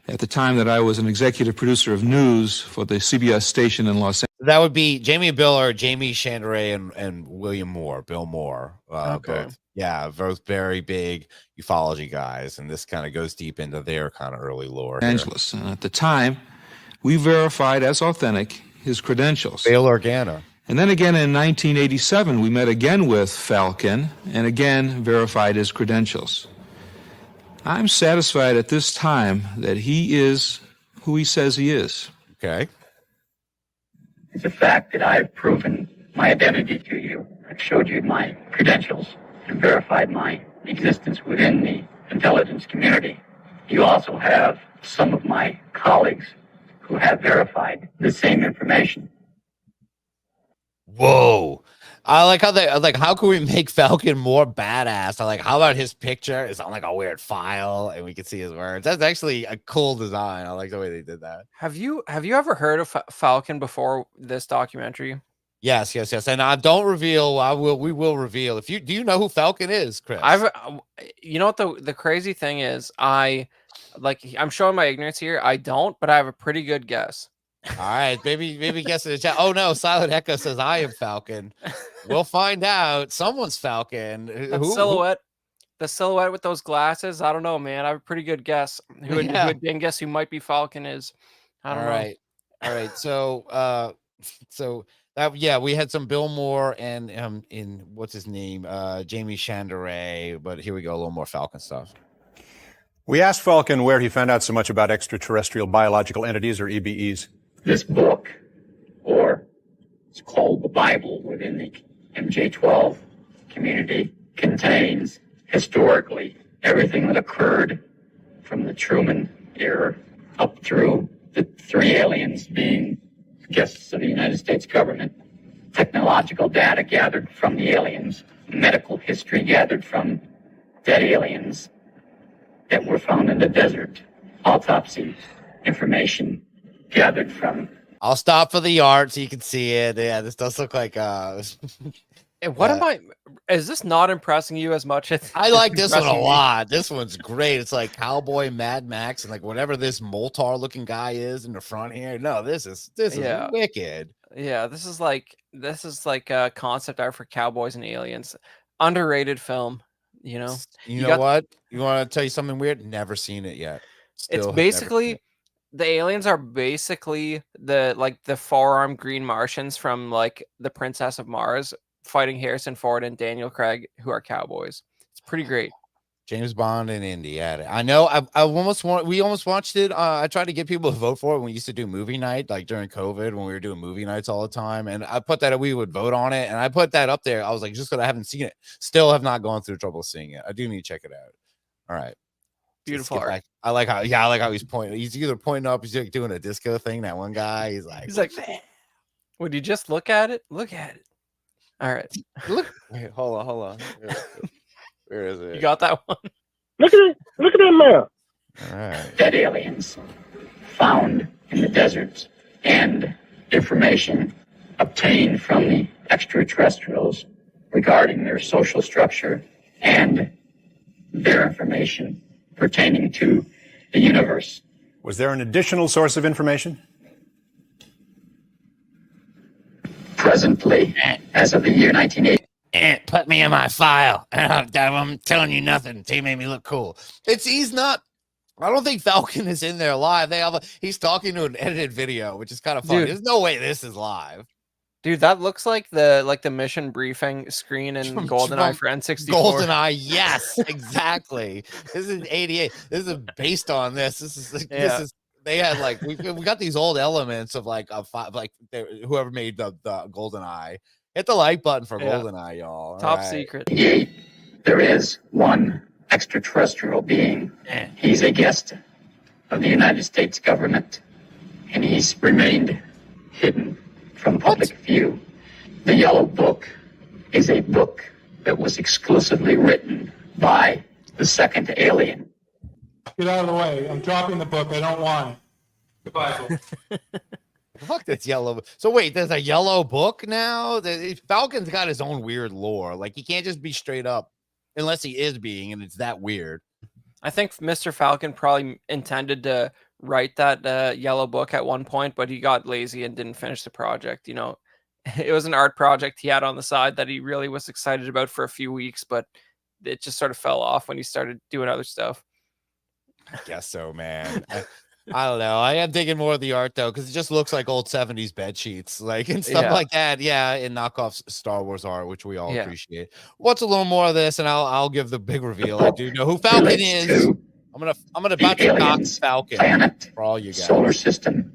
at the time that I was an executive producer of news for the CBS station in Los Angeles. That would be Jamie and Bill, or Jamie Chandere and William Moore, Bill Moore. Okay. Both very big ufology guys, and this kind of goes deep into their kind of early lore. And at the time, we verified as authentic his credentials. Bail Organa. And then again in 1987, we met again with Falcon and again verified his credentials. I'm satisfied at this time that he is who he says he is. Okay. It's a fact that I've proven my identity to you. I've showed you my credentials and verified my existence within the intelligence community. You also have some of my colleagues who have verified the same information. Whoa. I like how how can we make Falcon more badass? I like, how about his picture? It's on like a weird file and we can see his words. That's actually a cool design. I like the way they did that. Have you ever heard of Falcon before this documentary? Yes. And don't reveal. We will reveal. Do you know who Falcon is, Chris? You know what the crazy thing is? I'm showing my ignorance here. I don't, but I have a pretty good guess. All right, maybe guess in the chat. Oh no, Silent Echo says I am Falcon. We'll find out. Someone's Falcon. The silhouette with those glasses. I don't know, man. I have a pretty good guess. Who would guess who might be Falcon is? I don't know. All right. So we had some Bill Moore and in what's his name, Jamie Chandaray. But here we go, a little more Falcon stuff. We asked Falcon where he found out so much about extraterrestrial biological entities, or EBEs. This book, or it's called the Bible within the MJ12 community, contains historically everything that occurred from the Truman era up through the 3 aliens being guests of the United States government, technological data gathered from the aliens, medical history gathered from dead aliens that were found in the desert, autopsy information gathered from. I'll stop for the art so you can see it. Yeah, this does look like Is this not impressing you as much as I like this one a lot? This one's great. It's like Cowboy Mad Max and like whatever this Moltar looking guy is in the front here. No, this is wicked. Yeah, this is like a concept art for cowboys and aliens. Underrated film, you know. You know what? You want to tell you something weird? Never seen it yet. It's basically the aliens are basically the four-armed green Martians from like the Princess of Mars fighting Harrison Ford and Daniel Craig, who are cowboys. It's pretty great. James Bond and Indy at it. I know. We almost watched it. I tried to get people to vote for it when we used to do movie night, like during COVID when we were doing movie nights all the time. And I put that we would vote on it, and I put that up there. I was like, just because I haven't seen it, still have not gone through trouble seeing it. I do need to check it out. All right. Beautiful art. I like how he's pointing. He's either pointing up, he's like doing a disco thing. That one guy, he's like, would you just look at it? Look at it. All right. Wait, hold on. Where is it? You got that one? Look at that map. All right. Dead aliens found in the deserts and information obtained from the extraterrestrials regarding their social structure and their information pertaining to the universe. Was there an additional source of information? Presently, as of the year 1980. Put me in my file. I'm telling you nothing. He made me look cool. He's not. I don't think Falcon is in there live. He's talking to an edited video, which is kind of funny. Dude, there's no way this is live. Dude, that looks like the mission briefing screen in GoldenEye for N64. GoldenEye, yes, exactly. This is 88. This is based on this. This is. They had like we got these old elements of whoever made the GoldenEye. Hit the like button for GoldenEye, y'all. Top secret. There is one extraterrestrial being. He's a guest of the United States government, and he's remained hidden from public view. The Yellow Book is a book that was exclusively written by the second alien. Get out of the way. I'm dropping the book. I don't want it. Goodbye. Fuck this yellow. So wait, there's a yellow book now? Falcon's got his own weird lore. Like, he can't just be straight up unless he is being, and it's that weird. I think Mr. Falcon probably intended to write that yellow book at one point, but he got lazy and didn't finish the project. You know, it was an art project he had on the side that he really was excited about for a few weeks, but it just sort of fell off when he started doing other stuff. I guess so, man. I don't know. I am digging more of the art though, because it just looks like old 70s bed sheets, like and stuff Yeah. like that. Yeah, and knockoff Star Wars art, which we all Yeah. appreciate. What's a little more of this, and I'll give the big reveal. I do know who Falcon Relates is. to I'm gonna about to dox aliens, Falcon planet, for all you guys. solar system,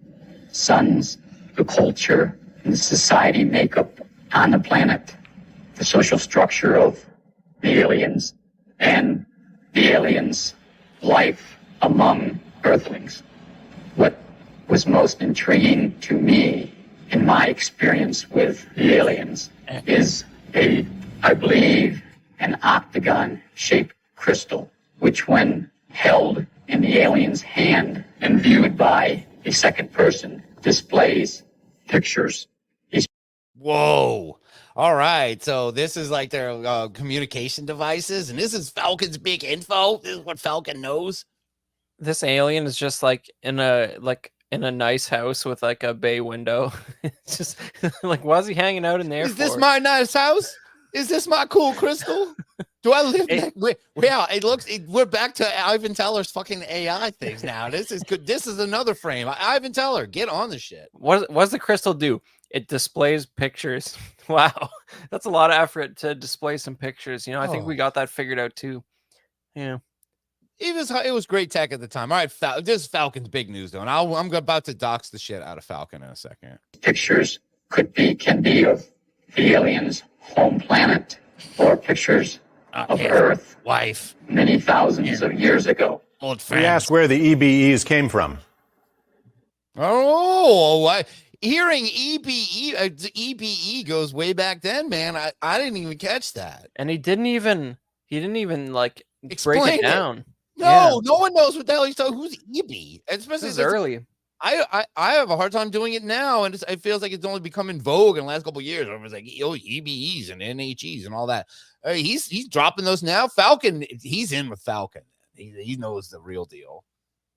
suns, the culture, and the society makeup on the planet, the social structure of the aliens, and the aliens' life among Earthlings. What was most intriguing to me in my experience with the aliens is I believe, an octagon-shaped crystal, which when held in the alien's hand and viewed by a second person, displays pictures. Whoa. All right. So this is like their communication devices, and this is Falcon's big info. This is what Falcon knows. This alien is just like in a nice house with like a bay window. It's just like, why is he hanging out in there? Is this my nice house? Is this my cool crystal? Do I live next? Yeah, it looks. We're back to Ivan Teller's fucking AI things now. This is good. This is another frame. Ivan Teller, get on the shit. What does the crystal do? It displays pictures. Wow, that's a lot of effort to display some pictures. You know, I think we got that figured out too. Yeah. It was great tech at the time. All right, this is Falcon's big news though, and I'm about to dox the shit out of Falcon in a second. Pictures can be of the aliens' home planet, or pictures of Earth, wife, many thousands of years ago. Old We asked where the EBEs came from. Oh, hearing EBE goes way back then, man. I didn't even catch that, and he didn't even like explain break it down. No, no one knows what the hell he's talking. Who's EB? Especially this is early. I have a hard time doing it now, and it feels like it's only become in vogue in the last couple of years. Everyone's like, oh, EBEs and NHEs and all that. He's dropping those now. Falcon, he's in with Falcon. He knows the real deal.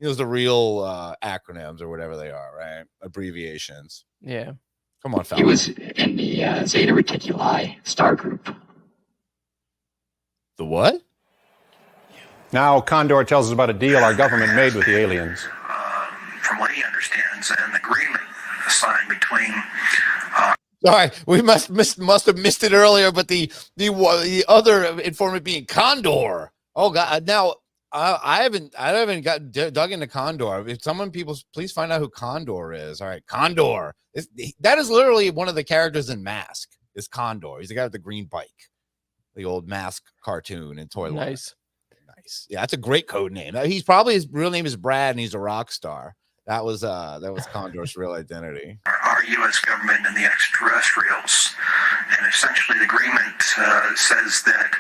He knows the real acronyms or whatever they are, right? Abbreviations. Yeah. Come on, Falcon. He was in the Zeta Reticuli star group. The what? Now Condor tells us about a deal our government made with the aliens. From what he understands, an agreement signed between. Sorry, we must have missed it earlier, but the other informant being Condor. Oh God! Now I haven't got dug into Condor. If people please find out who Condor is. All right, Condor. That is literally one of the characters in Mask. Is Condor? He's the guy with the green bike, the old Mask cartoon in Toy Line. Nice. Yeah, that's a great code name. He's probably, his real name is Brad, and he's a rock star. That was Condor's real identity. Our U.S. government and the extraterrestrials, and essentially the agreement says that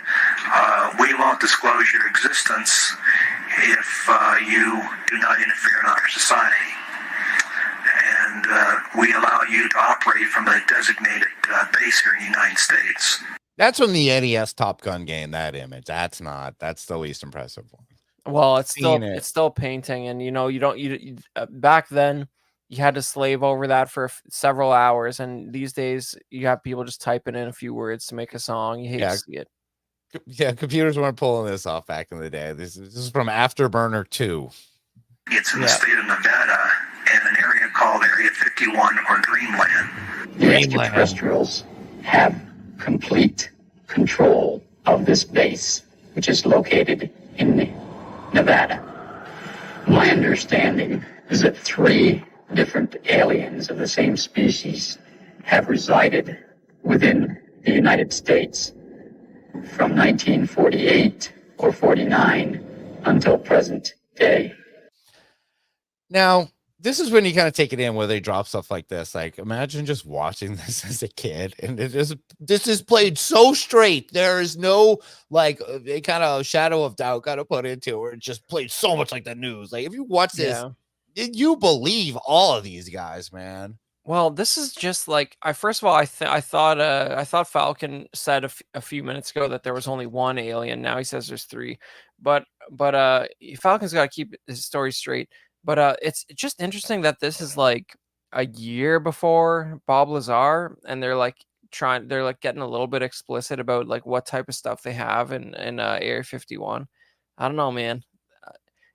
we won't disclose your existence if you do not interfere in our society, and we allow you to operate from a designated base here in the United States. That's from the NES Top Gun game. That image. That's the least impressive one. Well, it's still painting, and back then you had to slave over that for several hours, and these days you have people just typing in a few words to make a song. You hate to see it. Yeah, computers weren't pulling this off back in the day. This is from Afterburner 2. It's in the state of Nevada in an area called Area 51 or Dreamland. The extraterrestrials have complete control of this base, which is located in Nevada. My understanding is that 3 different aliens of the same species have resided within the United States from 1948 or 49 until present day. Now, this is when you kind of take it in where they drop stuff like this. Like, imagine just watching this as a kid, and this is played so straight. There is no a kind of shadow of doubt got to put into it. It just played so much like the news. Like, if you watch this, you believe all of these guys, man. Well, this is just like I thought Falcon said a few minutes ago that there was only one alien. Now he says there's 3, but Falcon's got to keep his story straight. But it's just interesting that this is like a year before Bob Lazar, and they're getting a little bit explicit about like what type of stuff they have in Area 51. I don't know, man.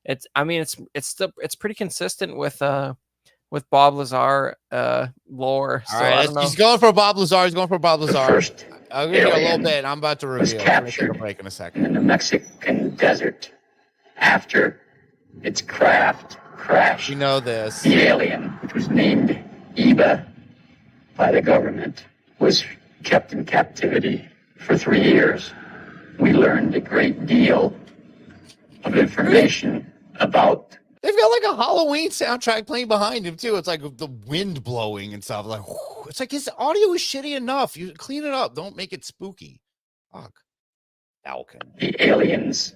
it's pretty consistent with Bob Lazar lore. All So right, I don't know. he's going for Bob Lazar. He's going for Bob Lazar. first I'll give you a little alien bit. I'm about to was reveal. We're gonna take a captured break in a second. in the Mexican desert after its craft crashed. We know this. The alien, which was named Eva by the government, was kept in captivity for 3 years. We learned a great deal of information about. They've got like a Halloween soundtrack playing behind him too. It's like the wind blowing and stuff. Like it's like his audio is shitty enough. You clean it up. Don't make it spooky. Fuck. Falcon. The aliens,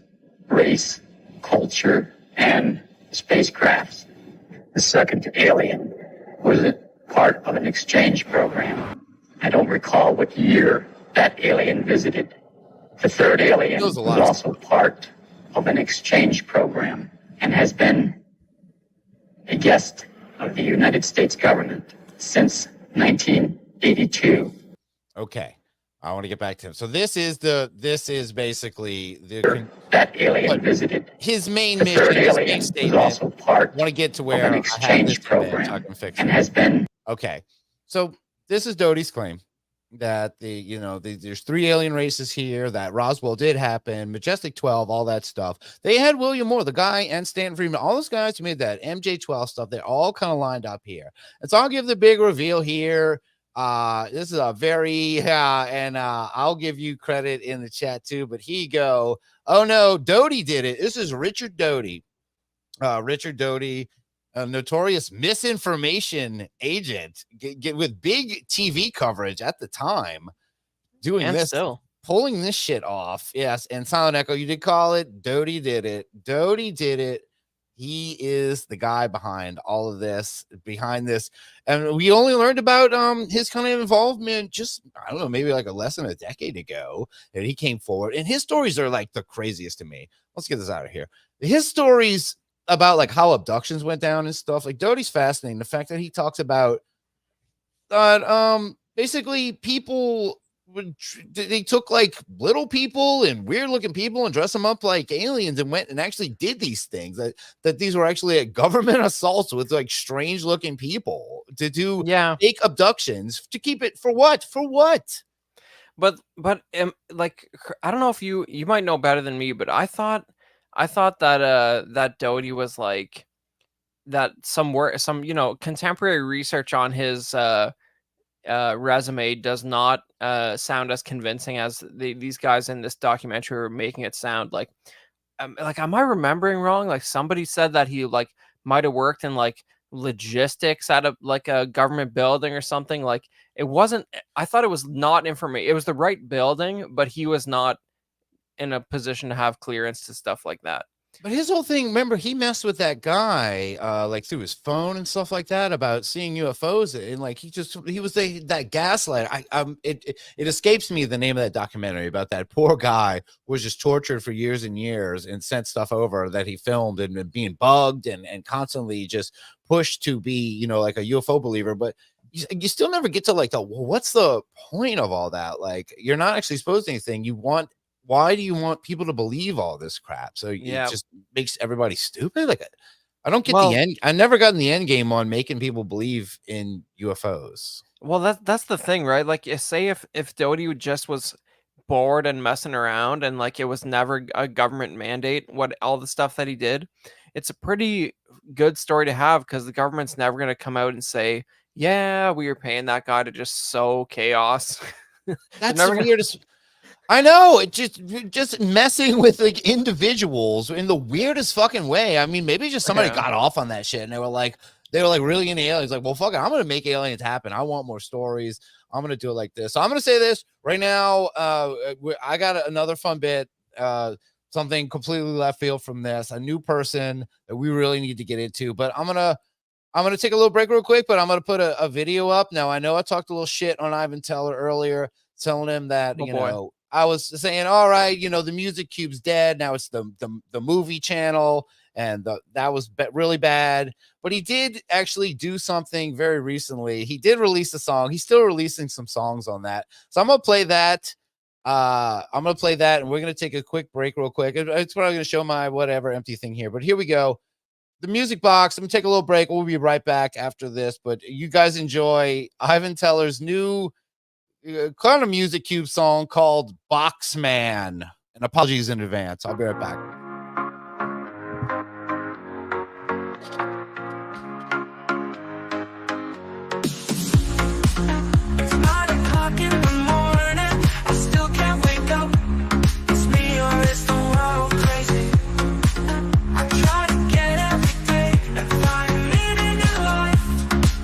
race, culture, and spacecrafts. The second alien was a part of an exchange program. I don't recall what year that alien visited. The third alien was also part of an exchange program and has been a guest of the United States government since 1982. Okay. I want to get back to him. So this is basically that alien visited. His main The mission, third his alien main was statement. also part I want to get to of where an I have exchange this program so I can fix and it. has been. Okay. So this is Doty's claim that there's 3 alien races here, that Roswell did happen, Majestic 12, all that stuff. They had William Moore, the guy, and Stanton Friedman, all those guys who made that MJ12 stuff. They're all kind of lined up here. And so I'll give the big reveal here. This is a very and I'll give you credit in the chat too, but here you go. Oh no, Doty did it. This is Richard Doty. Richard Doty, a notorious misinformation agent, get with big TV coverage at the time, doing And this, still. pulling this shit off. Yes, and Silent Echo, you did call it. Doty did it. Doty did it. He is the guy behind all of this, behind this. And we only learned about his kind of involvement just, I don't know, maybe like less than a decade ago that he came forward. And his stories are like the craziest to me. Let's get this out of here. His stories about like how abductions went down and stuff, like Doty's fascinating. The fact that he talks about that basically people they took like little people and weird looking people and dressed them up like aliens and went and actually did these things, that these were actually like government assaults with like strange looking people to do fake abductions to keep it for what But like, I don't know if you might know better than me, but I thought that that Doty was like that some contemporary research on his resume does not sound as convincing as these guys in this documentary are making it sound. Like am I remembering wrong? Like somebody said that he like might have worked in like logistics at a government building or something. Like it wasn't. I thought it was not information. It was the right building, but he was not in a position to have clearance to stuff like that. But his whole thing, remember, he messed with that guy like through his phone and stuff like that about seeing UFOs, and like he was that gaslight. It escapes me the name of that documentary about that poor guy who was just tortured for years and years and sent stuff over that he filmed and being bugged and constantly just pushed to be like a UFO believer. But you still never get to like what's the point of all that? Like you're not actually supposed to anything. Why do you want people to believe all this crap? So it just makes everybody stupid. Like I don't get the end. I never gotten the end game on making people believe in UFOs. Well, that's the thing, right? Like, say if Doty just was bored and messing around, and like it was never a government mandate, what all the stuff that he did, it's a pretty good story to have because the government's never going to come out and say, "Yeah, we were paying that guy to just sow chaos." That's the weirdest. I know, it just messing with like individuals in the weirdest fucking way. I mean, maybe just somebody got off on that shit and they were like really into aliens. Like, well, fuck it, I'm gonna make aliens happen. I want more stories. I'm gonna do it like this. So I'm gonna say this right now. I got another fun bit. Something completely left field from this. A new person that we really need to get into. But I'm gonna take a little break real quick. But I'm gonna put a video up now. I know I talked a little shit on Ivan Teller earlier, telling him that I was saying, all right, the music cube's dead. Now it's the movie channel. And that was really bad. But he did actually do something very recently. He did release a song. He's still releasing some songs on that. So I'm going to play that. I'm gonna play that, and we're gonna take a quick break real quick. It's probably gonna show my whatever empty thing here, but here we go. The music box. I'm gonna take a little break. We'll be right back after this. But you guys enjoy Ivan Teller's new kind of music cube song called Boxman. And apologies in advance. I'll be right back. It's 9 o'clock in the morning. I still can't wake up. It's me or is the world crazy? I try to get every day and find meaning in life.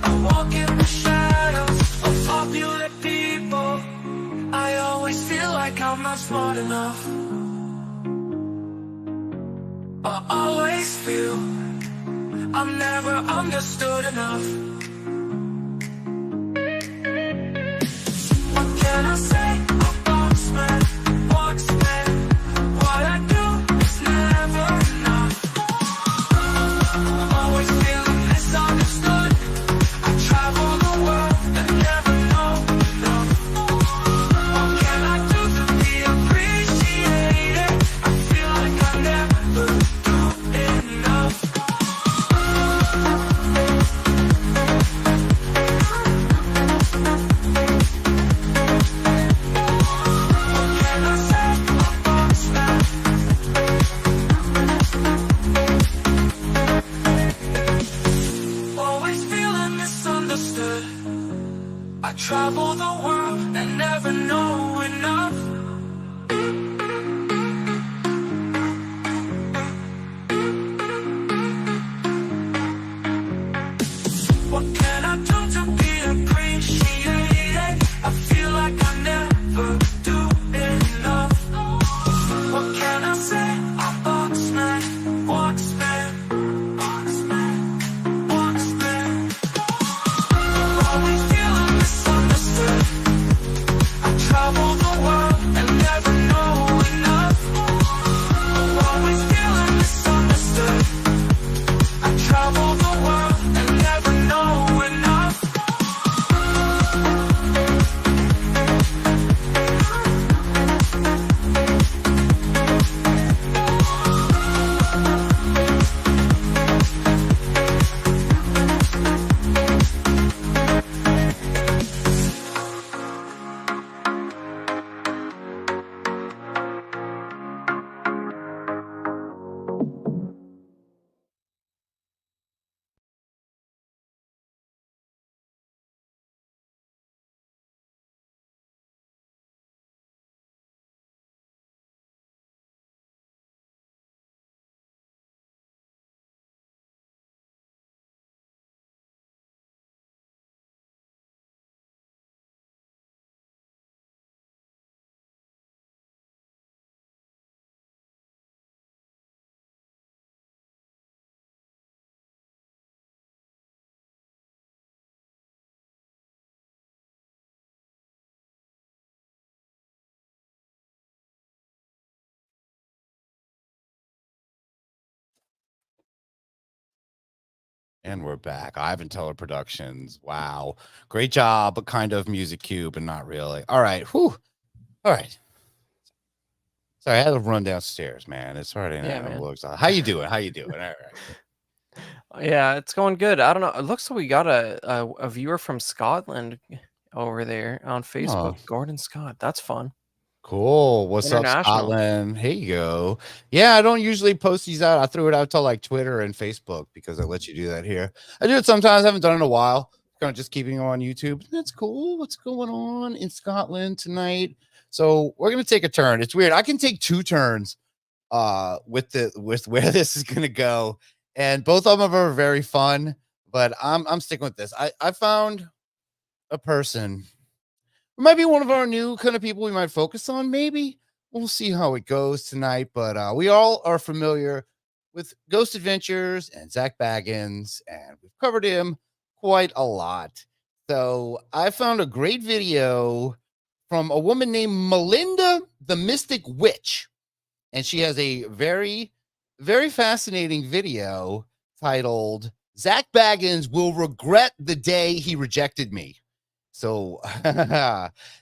I walk in the shadows of popular people. I always feel like I'm not smart enough. I always feel I'm never understood enough. What can I say? A boxman, boxman. What I do is never enough. Always feeling misunderstood. I travel the world and never know enough. What can I do to be appreciated? I feel like I never do enough. Always feeling misunderstood. I travel the world and never know enough. What can I do to be appreciated? I feel like I never do enough. What can I say? A boxman, boxman, boxman, boxman. Always feeling misunderstood. I travel the world and never know enough. Always feeling misunderstood. I travel the world and never know enough. And we're back. Ivan Teller Productions. Wow. Great job, but kind of music cube, but not really. All right. Whew. All right. Sorry, I had to run downstairs, man. It's Friday night. Yeah, man. I'm a little exhausted. How you doing? How you doing? All right. Yeah, it's going good. I don't know. It looks like we got a viewer from Scotland over there on Facebook. Oh. Gordon Scott. That's fun. Cool. What's up, International. Scotland? Here you go. Yeah, I don't usually post these out. I threw it out to like Twitter and Facebook because I let you do that here. I do it sometimes. I haven't done it in a while. Kind of just keeping them on YouTube. That's cool. What's going on in Scotland tonight? So we're gonna take a turn. It's weird. I can take two turns with where this is gonna go. And both of them are very fun, but I'm sticking with this. I found a person. It might be one of our new kind of people we might focus on, maybe. We'll see how it goes tonight. But we all are familiar with Ghost Adventures and Zak Bagans, and we've covered him quite a lot. So I found a great video from a woman named Melinda the Mystic Witch. And she has a very, very fascinating video titled Zak Bagans Will Regret the Day He Rejected Me. So,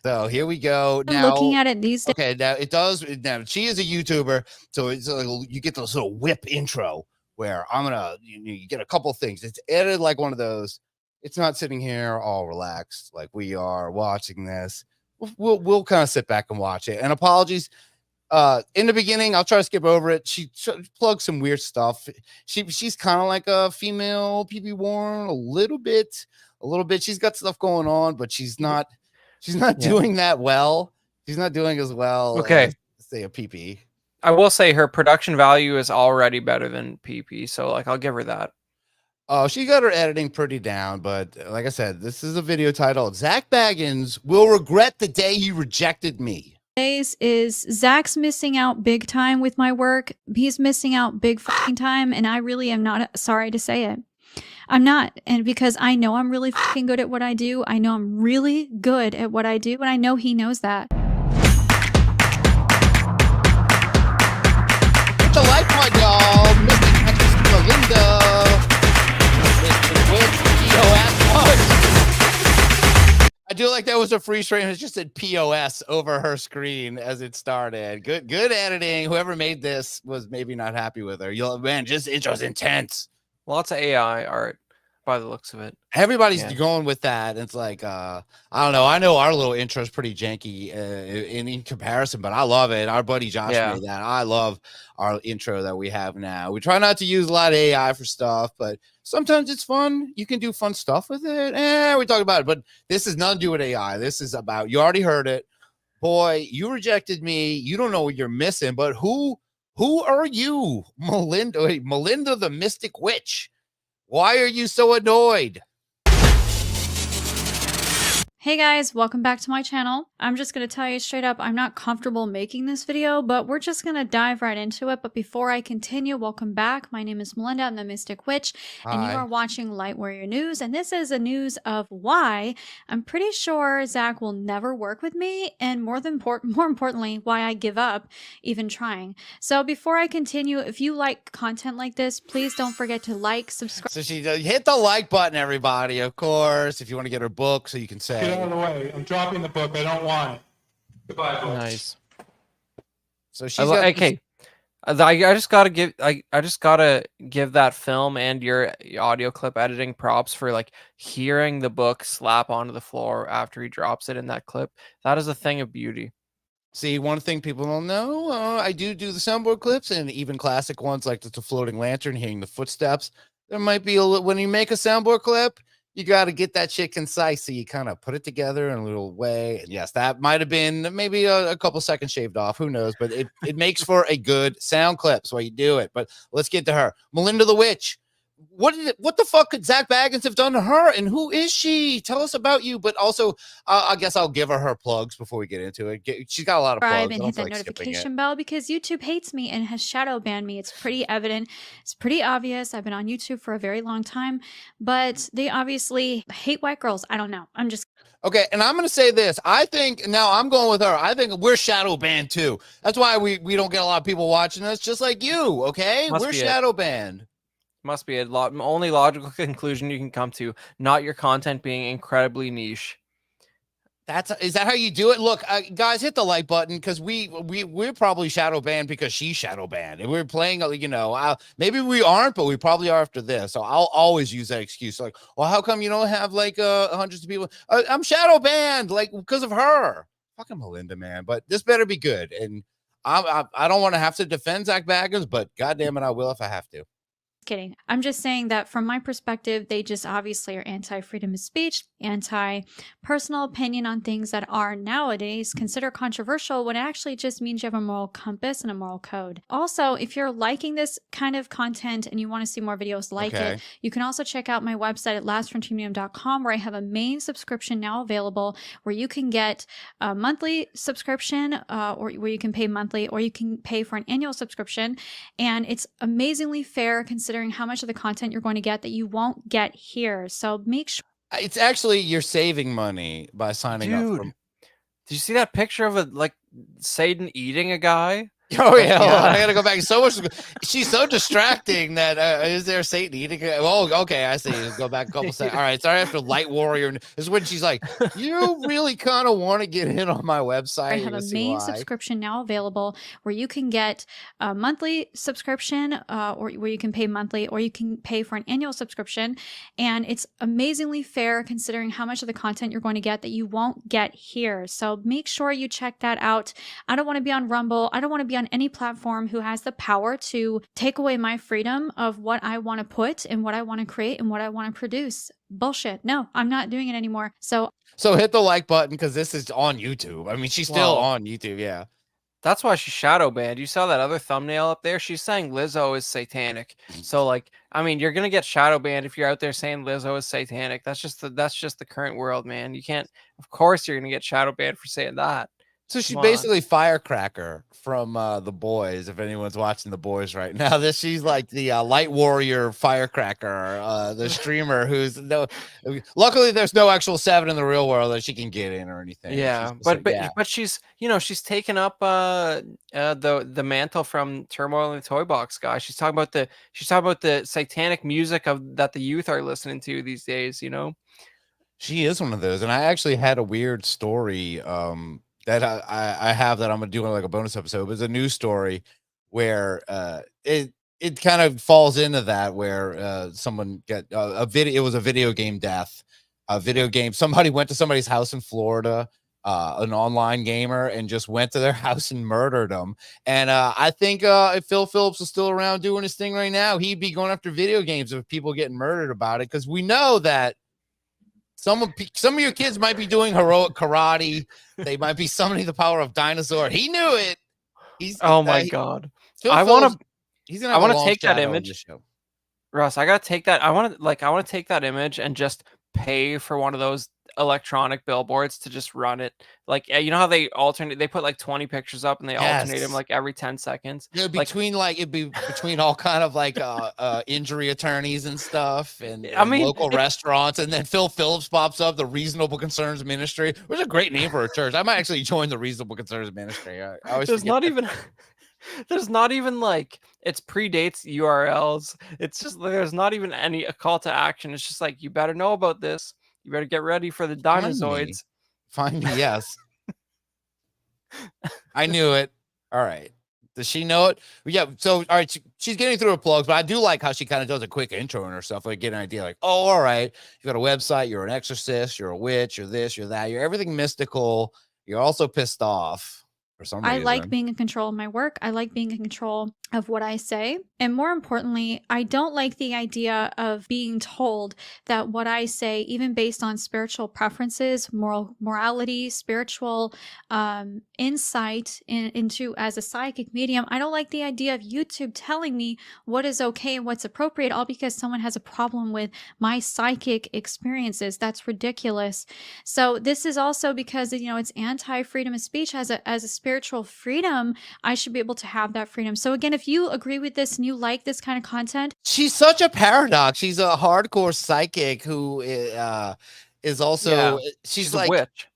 so here we go. I'm Now, looking at it these days. okay, now it does. Now she is a YouTuber, so it's you get this little whip intro where you get a couple things. It's edited like one of those. It's not sitting here all relaxed like we are watching this. We'll kind of sit back and watch it. And apologies. In the beginning, I'll try to skip over it. She plugs some weird stuff. She's kind of like a female PB Warren, a little bit. She's got stuff going on, but she's not doing that well. She's not doing as well. Okay. As, say a PP. I will say her production value is already better than PP, so like I'll give her that. Oh, she got her editing pretty down, but like I said, this is a video titled Zak Bagans will regret the day he rejected me. Is Zach's missing out big time with my work. He's missing out big fucking time, and I really am not sorry to say it. I'm not, and because I know I'm really fucking good at what I do. I know I'm really good at what I do, and I know he knows that. Hit the like button, y'all. Mr. Melinda. Mr. Witch, I do like that was a free stream. It just said POS over her screen as it started. Good editing. Whoever made this was maybe not happy with her. Man, just intro's intense. Lots of AI art by the looks of it. Everybody's going with that. It's like, I don't know. I know our little intro is pretty janky in comparison, but I love it. Our buddy Josh made that. I love our intro that we have now. We try not to use a lot of AI for stuff, but sometimes it's fun. You can do fun stuff with it. We talk about it, but this has nothing to do with AI. This is about, you already heard it. Boy, you rejected me. You don't know what you're missing, but who are you? Melinda the Mystic Witch. Why are you so annoyed? Hey guys, welcome back to my channel. I'm just going to tell you straight up, I'm not comfortable making this video, but we're just going to dive right into it. But before I continue, welcome back. My name is Melinda, I'm the Mystic Witch, and you are watching Light Warrior News. And this is a news of why I'm pretty sure Zach will never work with me, and more importantly, why I give up even trying. So before I continue, if you like content like this, please don't forget to like, subscribe. So she hit the like button, everybody, of course, if you want to get her book, so you can say. Get out of the way. I'm dropping the book. I don't want it. Goodbye, folks. Nice. So she's okay. I just gotta give that film and your audio clip editing props for like hearing the book slap onto the floor after he drops it in that clip. That is a thing of beauty. See, one thing people don't know, I do the soundboard clips, and even classic ones like the floating lantern, hearing the footsteps. There might be a little, when you make a soundboard clip, you got to get that shit concise, so you kind of put it together in a little way. And yes, that might have been maybe a couple seconds shaved off. Who knows? But it makes for a good sound clip. That's why you do it. But let's get to her. Melinda the Witch. What the fuck could Zak Bagans have done to her? And who is she? Tell us about you. But also, I guess I'll give her plugs before we get into it. She's got a lot of plugs. And hit that notification bell, because YouTube hates me and has shadow banned me. It's pretty evident. It's pretty obvious. I've been on YouTube for a very long time, but they obviously hate white girls. I don't know. I'm just okay. And I'm going to say this. I think now I'm going with her. I think we're shadow banned too. That's why we don't get a lot of people watching us, just like you. Okay, we're shadow banned. Must be only logical conclusion you can come to, not your content being incredibly niche. Is that how you do it? Look, guys, hit the like button, because we're probably shadow banned because she's shadow banned, and we're playing, maybe we aren't, but we probably are after this. So I'll always use that excuse, like, well, how come you don't have like hundreds of people? I'm shadow banned, like, because of her. Fucking Melinda, man. But this better be good, and I don't want to have to defend Zak Bagans, but goddamn it, I will if I have to. kidding. I'm just saying that from my perspective, they just obviously are anti-freedom of speech, anti-personal opinion on things that are nowadays considered controversial, when it actually just means you have a moral compass and a moral code. Also, if you're liking this kind of content and you want to see more videos like it, you can also check out my website at lastfrontiermedium.com, where I have a main subscription now available, where you can get a monthly subscription, or where you can pay monthly, or you can pay for an annual subscription. And it's amazingly fair considering how much of the content you're going to get that you won't get here. So make sure. It's actually, you're saving money by signing up. Did you see that picture of Satan eating a guy? Oh yeah, hold on. I gotta go back. So much. She's so distracting that is there Satan eating? Oh, okay. I see. Go back a couple seconds. All right. Sorry, after Light Warrior. This is when she's like, "You really kind of want to get in on my website." I have a main why. subscription now available where you can get a monthly subscription, or where you can pay monthly, or you can pay for an annual subscription. And it's amazingly fair considering how much of the content you're going to get that you won't get here. So make sure you check that out. I don't want to be on Rumble. I don't want to be on any platform who has the power to take away my freedom of what I want to put and what I want to create and what I want to produce. Bullshit. No, I'm not doing it anymore. So hit the like button because this is on YouTube. I mean, she's still on YouTube. Yeah. That's why she's shadow banned. You saw that other thumbnail up there? She's saying Lizzo is satanic. So like, I mean, you're gonna get shadow banned if you're out there saying Lizzo is satanic. That's just the current world, man. You can't. Of course, you're gonna get shadow banned for saying that. So she's basically Firecracker from The Boys. If anyone's watching The Boys right now, she's like the Light Warrior Firecracker, the streamer who's no. Luckily, there's no actual 7 in the real world that she can get in or anything. Yeah, but she's she's taken up the mantle from Turmoil in the Toy Box guy. She's talking about the satanic music that the youth are listening to these days. She is one of those, and I actually had a weird story. That I have that I'm gonna do like a bonus episode. It's a news story where it kind of falls into that where someone got a video. It was a video game death. A video game. Somebody went to somebody's house in Florida, an online gamer, and just went to their house and murdered them. And I think if Phil Phillips was still around doing his thing right now, he'd be going after video games of people getting murdered about it, because we know that. Some of your kids might be doing heroic karate. They might be summoning the power of dinosaur. He knew it. Oh my god! I want to take that image. Russ, I gotta take that. I want to take that image and just pay for one of those electronic billboards to just run it. Like, you know how they alternate? They put like 20 pictures up and they alternate them like every 10 seconds. Yeah, it'd be between all kind of like injury attorneys and stuff, and local restaurants, and then Phil Phillips pops up, the Reasonable Concerns Ministry, which is a great name for a church. I might actually join the Reasonable Concerns Ministry. I always There's not even like it predates URLs. It's just there's not even a call to action. It's just like, you better know about this. You better get ready for the dinosaurs. Find me, yes. I knew it. All right. Does she know it? Yeah. So, all right, she's getting through her plugs, but I do like how she kind of does a quick intro on herself, like get an idea, like, oh, all right, you got a website, you're an exorcist, you're a witch, you're this, you're that, you're everything mystical. You're also pissed off. For some reason. I like being in control of my work. I like being in control of what I say. And more importantly, I don't like the idea of being told that what I say, even based on spiritual preferences, morality, spiritual insight into as a psychic medium, I don't like the idea of YouTube telling me what is okay and what's appropriate, all because someone has a problem with my psychic experiences. That's ridiculous. So this is also because, it's anti-freedom of speech. As a spiritual freedom, I should be able to have that freedom. So again, if you agree with this and you like this kind of content, she's such a paradox. She's a hardcore psychic who is also she's like a witch.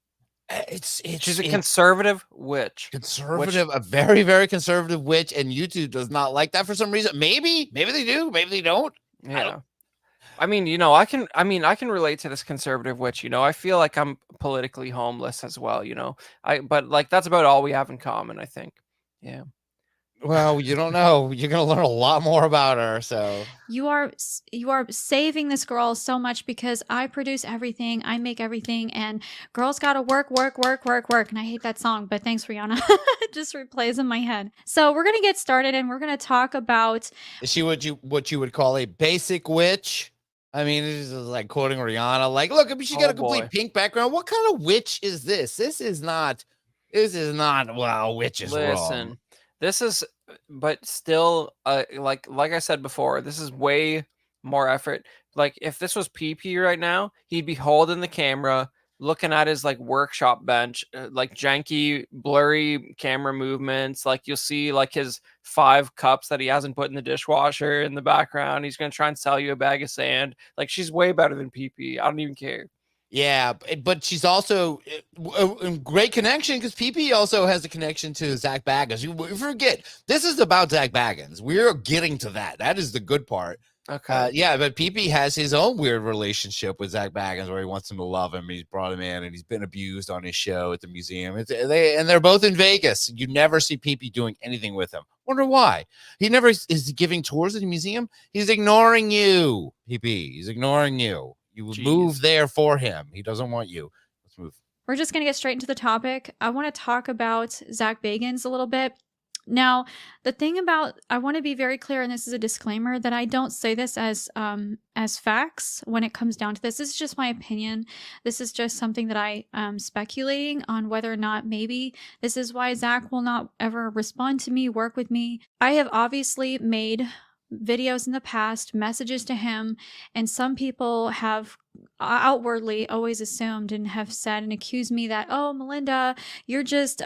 She's a conservative witch. A very, very conservative witch, and YouTube does not like that for some reason. Maybe they do, maybe they don't. Yeah. I mean, I can relate to this conservative witch. I feel like I'm politically homeless as well. But like that's about all we have in common, I think. Yeah. Well, you don't know. You're gonna learn a lot more about her. So you are saving this girl so much, because I produce everything, I make everything, and girls gotta work. And I hate that song, but thanks, Rihanna. It just replays in my head. So we're gonna get started, and we're gonna talk about. Is she what you would call a basic witch? I mean, this is like quoting Rihanna. Like, look, I mean, she's got a complete pink background. What kind of witch is this? This is not. Well, witch is wrong. This is, but still, like I said before, this is way more effort. Like if this was PP right now, he'd be holding the camera, looking at his like workshop bench, like janky, blurry camera movements. Like you'll see like his 5 cups that he hasn't put in the dishwasher in the background. He's gonna try and sell you a bag of sand. Like she's way better than PP. I don't even care. Yeah, but she's also a great connection because PP also has a connection to Zak Bagans. You forget, this is about Zak Bagans. We're getting to that. That is the good part. Okay. Yeah, but PP has his own weird relationship with Zak Bagans where he wants him to love him. He's brought him in and he's been abused on his show at the museum. And they're both in Vegas. You never see PP doing anything with him. Wonder why. He never is giving tours at the museum. He's ignoring you, PP. He's ignoring you. You move there for him. He doesn't want you. Let's move. We're just going to get straight into the topic. I want to talk about Zak Bagans a little bit. Now, the thing about, I want to be very clear, and this is a disclaimer, that I don't say this as facts when it comes down to this. This is just my opinion. This is just something that I am speculating on whether or not maybe this is why Zak will not ever respond to me, work with me. I have obviously made videos in the past, messages to him, and some people have outwardly always assumed and have said and accused me that, oh, Melinda, you're just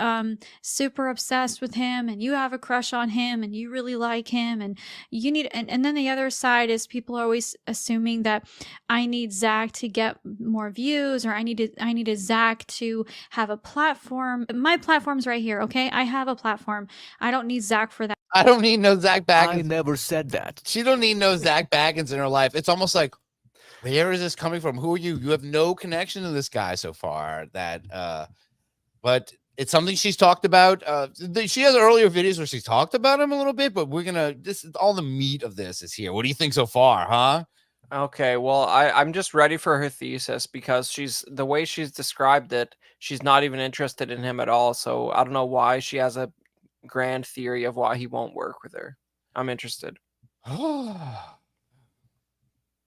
super obsessed with him and you have a crush on him and you really like him and you need, and then the other side is people are always assuming that I need Zak to get more views, or I needed Zak to have a platform. My platform's right here, okay? I have a platform. I don't need Zak for that. I don't need no Zak Bagans. I never said that. She don't need no Zak Bagans in her life. It's almost like, where is this coming from? Who are you? You have no connection to this guy so far. But it's something she's talked about. She has earlier videos where she's talked about him a little bit, but this is all the meat of this is here. What do you think so far, huh? Okay, well, I'm just ready for her thesis because the way she's described it, she's not even interested in him at all. So I don't know why she has a grand theory of why he won't work with her. I'm interested.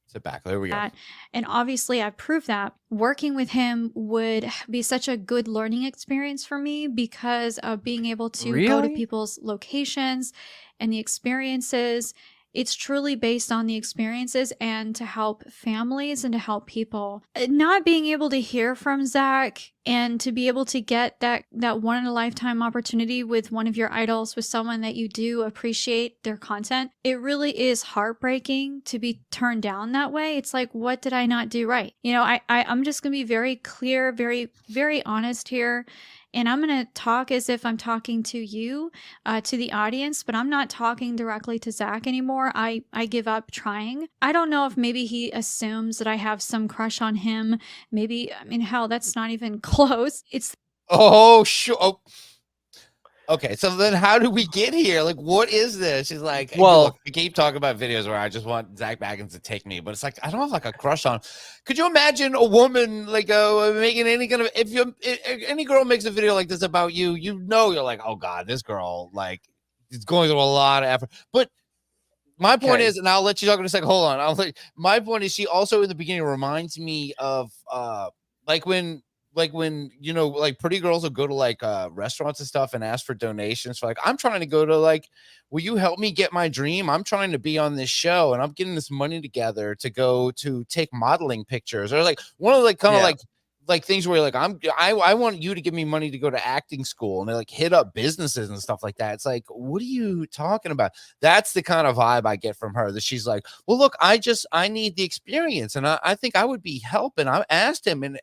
Sit back. There we go. And obviously, I proved that working with him would be such a good learning experience for me because of being able to go to people's locations and the experiences. It's truly based on the experiences and to help families and to help people. Not being able to hear from Zak and to be able to get that one in a lifetime opportunity with one of your idols, with someone that you do appreciate their content, it really is heartbreaking to be turned down that way. It's like, what did I not do right? You know, I'm just going to be very clear, very, very honest here. And I'm going to talk as if I'm talking to you, to the audience, but I'm not talking directly to Zak anymore. I give up trying. I don't know if maybe he assumes that I have some crush on him. Maybe, I mean, hell, that's not even close. It's... Oh, sure. Oh. Okay, so then how do we get here? Like, what is this? She's like, well, look, I keep talking about videos where I just want Zak Bagans to take me, but it's like, I don't have like a crush on. Could you imagine a woman like making any kind of, if any girl makes a video like this about you, you know, you're like, oh God, this girl, like, is going through a lot of effort. But my point is, and I'll let you talk in a second. Hold on. My point is, she also in the beginning reminds me of like when, you know, like pretty girls will go to like restaurants and stuff and ask for donations. For like, I'm trying to go to like, will you help me get my dream? I'm trying to be on this show and I'm getting this money together to go to take modeling pictures, or like one of like kind of like things where you're like, I want you to give me money to go to acting school, and they like hit up businesses and stuff like that. It's like, what are you talking about? That's the kind of vibe I get from her, that she's like, well, look, I need the experience, and I think I would be helping. I asked him, and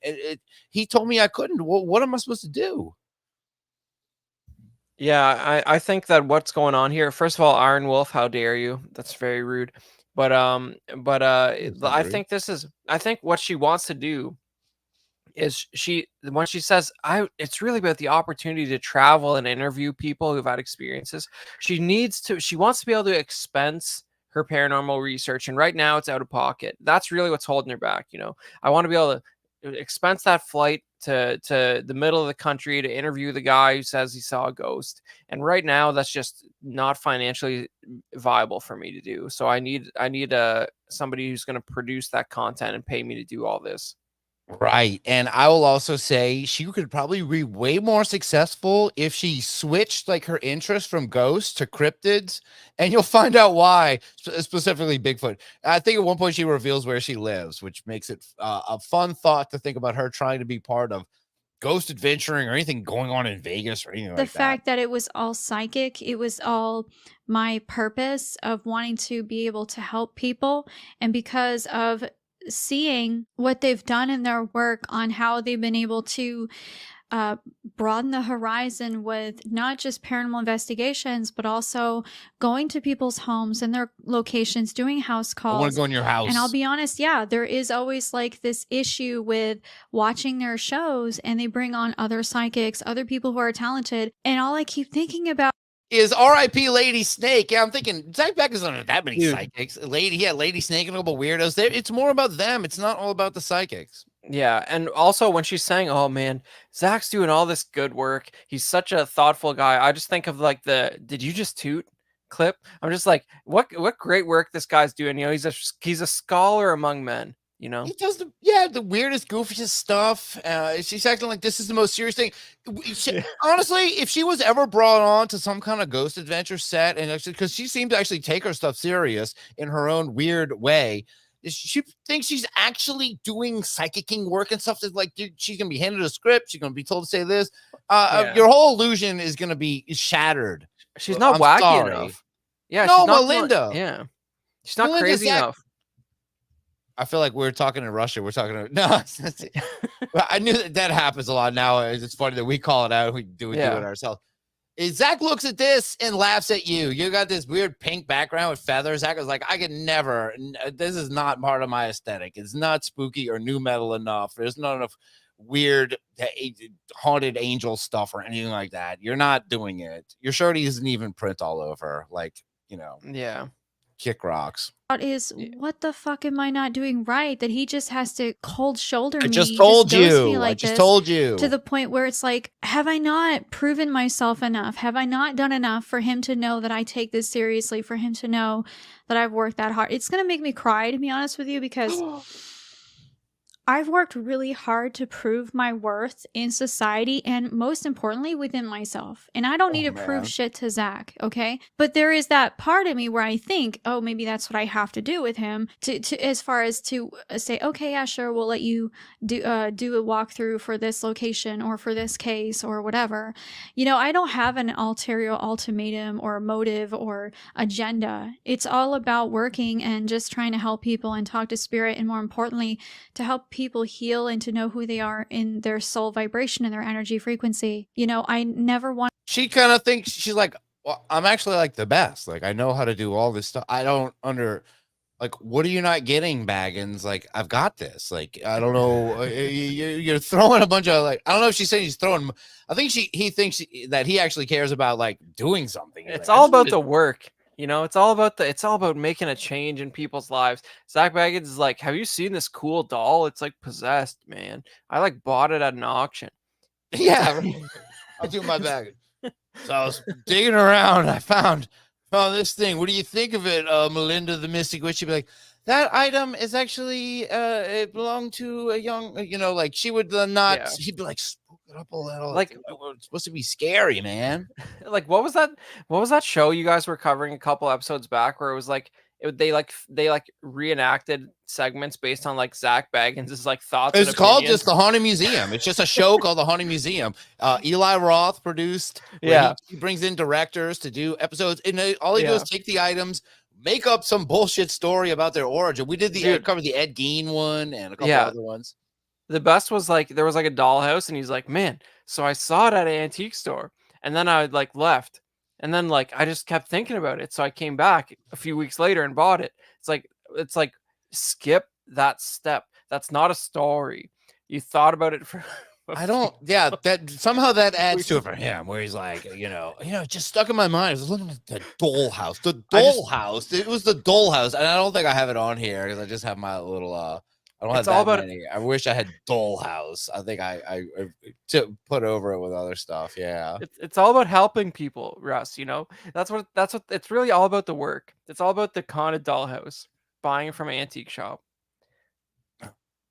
he told me I couldn't. Well, what am I supposed to do? Yeah, I think that what's going on here, first of all, Iron Wolf, how dare you? That's very rude. But I think what she wants to do is when she says it's really about the opportunity to travel and interview people who've had experiences. She wants to be able to expense her paranormal research, and right now it's out of pocket. That's really what's holding her back. You know, I want to be able to expense that flight to the middle of the country to interview the guy who says he saw a ghost, and right now that's just not financially viable for me to do. So I need somebody who's going to produce that content and pay me to do all this. Right. And I will also say she could probably be way more successful if she switched like her interest from ghosts to cryptids, and you'll find out why, specifically Bigfoot. I think at one point she reveals where she lives, which makes it a fun thought to think about her trying to be part of ghost adventuring or anything going on in Vegas or anything like that. The fact that it was all psychic, it was all my purpose of wanting to be able to help people. And because of seeing what they've done in their work on how they've been able to broaden the horizon with not just paranormal investigations, but also going to people's homes and their locations, doing house calls. I want to go in your house. And I'll be honest, yeah, there is always like this issue with watching their shows, and they bring on other psychics, other people who are talented. And all I keep thinking about is R.I.P. Lady Snake. Yeah, I'm thinking Zak Bagans doesn't have that many psychics. Lady Snake and a couple weirdos. It's more about them. It's not all about the psychics. Yeah, and also when she's saying, "Oh man, Zach's doing all this good work. He's such a thoughtful guy." I just think of like the "Did you just toot?" clip. I'm just like, what great work this guy's doing. You know, he's a scholar among men. You know, He does the weirdest, goofiest stuff. She's acting like this is the most serious thing. Honestly, if she was ever brought on to some kind of ghost adventure set, and actually, because she seemed to actually take her stuff serious in her own weird way, she thinks she's actually doing psychicking work and stuff. That's like, dude, she's gonna be handed a script. She's gonna be told to say this. Your whole illusion is gonna be shattered. she's not I'm wacky sorry. enough. Yeah, No, she's not Melinda. Yeah, she's not Melinda's crazy enough. I feel like we're talking in Russia. We're talking to, no. I knew that happens a lot now. It's funny that we call it out. We do it ourselves. Zach looks at this and laughs at you. You got this weird pink background with feathers. Zach was like, I could never. This is not part of my aesthetic. It's not spooky or new metal enough. There's not enough weird haunted angel stuff or anything like that. You're not doing it. Your shirt isn't even print all over. Like, Yeah. kick rocks. is what the fuck am I not doing right? That he just has to cold shoulder me. I just He told ghosts me you. I like just this, told you. to the point where it's like, have I not proven myself enough? Have I not done enough for him to know that I take this seriously? For him to know that I've worked that hard? It's gonna make me cry, to be honest with you, because I've worked really hard to prove my worth in society and most importantly within myself. And I don't need to prove shit to Zach, okay? But there is that part of me where I think, oh, maybe that's what I have to do with him to as far as to say, okay, yeah, sure, we'll let you do a walkthrough for this location or for this case or whatever. You know, I don't have an ulterior ultimatum or motive or agenda. It's all about working and just trying to help people and talk to spirit, and more importantly, to help people heal and to know who they are in their soul vibration and their energy frequency. You know, I never want. She kind of thinks she's like, well, I'm actually like the best. Like, I know how to do all this stuff. I don't like, what are you not getting, Baggins? Like, I've got this. Like, I don't know. You're throwing a bunch of, like, I don't know if she's saying he's throwing. I think he thinks that he actually cares about like doing something. It's all about the work. You know, it's all about making a change in people's lives. Zak Bagans is like, have you seen this cool doll? It's like possessed, man. I like bought it at an auction. Yeah, I'll do my bag. So I was digging around and I found this thing. What do you think of it, Melinda the Mystic Witch? She'd be like, that item is actually it belonged to a young, like she would not. Yeah. She'd be like, spook it up a little. Like, it's supposed to be scary, man. Like, what was that show you guys were covering a couple episodes back where it was like they reenacted segments based on like Zak Bagans' like thoughts? It's called just the Haunted Museum. It's just a show called the Haunted Museum. Eli Roth produced. Yeah, he brings in directors to do episodes, and all he does is take the items, make up some bullshit story about their origin. We did cover the Ed Gein one and a couple other ones. The best was like there was like a dollhouse, and he's like, man, so I saw it at an antique store, and then I like left, and then like I just kept thinking about it, so I came back a few weeks later and bought it. It's like skip that step. That's not a story. You thought about it for. I don't. Yeah, that somehow that adds to it for him, where he's like, it just stuck in my mind. I was looking at the dollhouse. The dollhouse. It was the dollhouse, and I don't think I have it on here because I just have my little. I don't have that many. I wish I had dollhouse. I think I to put over it with other stuff. Yeah, it's all about helping people, Russ. You know, that's what it's really all about. The work. It's all about the con of dollhouse, buying from an antique shop.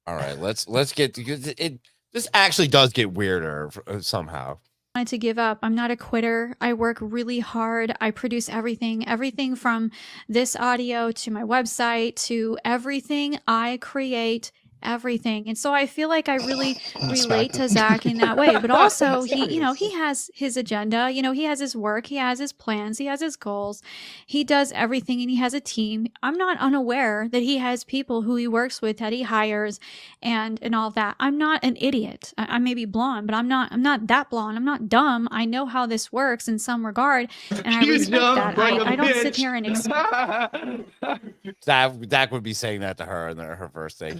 All right, let's get it. This actually does get weirder somehow. To give up. I'm not a quitter. I work really hard. I produce everything from this audio to my website to everything I create. everything. And so I feel like I really relate to Zach in that way. But also he, he has his agenda, he has his work, he has his plans, he has his goals. He does everything and he has a team. I'm not unaware that he has people who he works with, that he hires and all that. I'm not an idiot. I may be blonde, but I'm not that blonde. I'm not dumb. I know how this works in some regard. And I respect that. I don't sit here and Zach would be saying that to her in her first thing.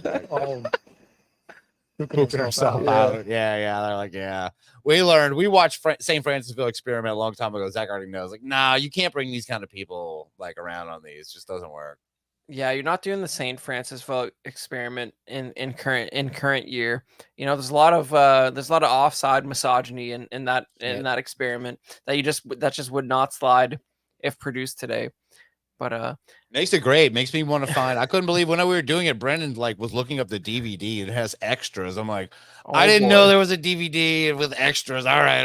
Pooping herself out. Yeah. They're like, yeah. We learned. We watched St. Francisville Experiment a long time ago. Zach already knows. Like, nah, you can't bring these kind of people like around on these. It just doesn't work. Yeah, you're not doing the St. Francisville Experiment in current year. There's a lot of offside misogyny in that experiment that just would not slide if produced today. But makes it great. Makes me want to find. I couldn't believe when we were doing it. Brendan was looking up the DVD. It has extras. I'm like, I didn't know there was a DVD with extras. All right.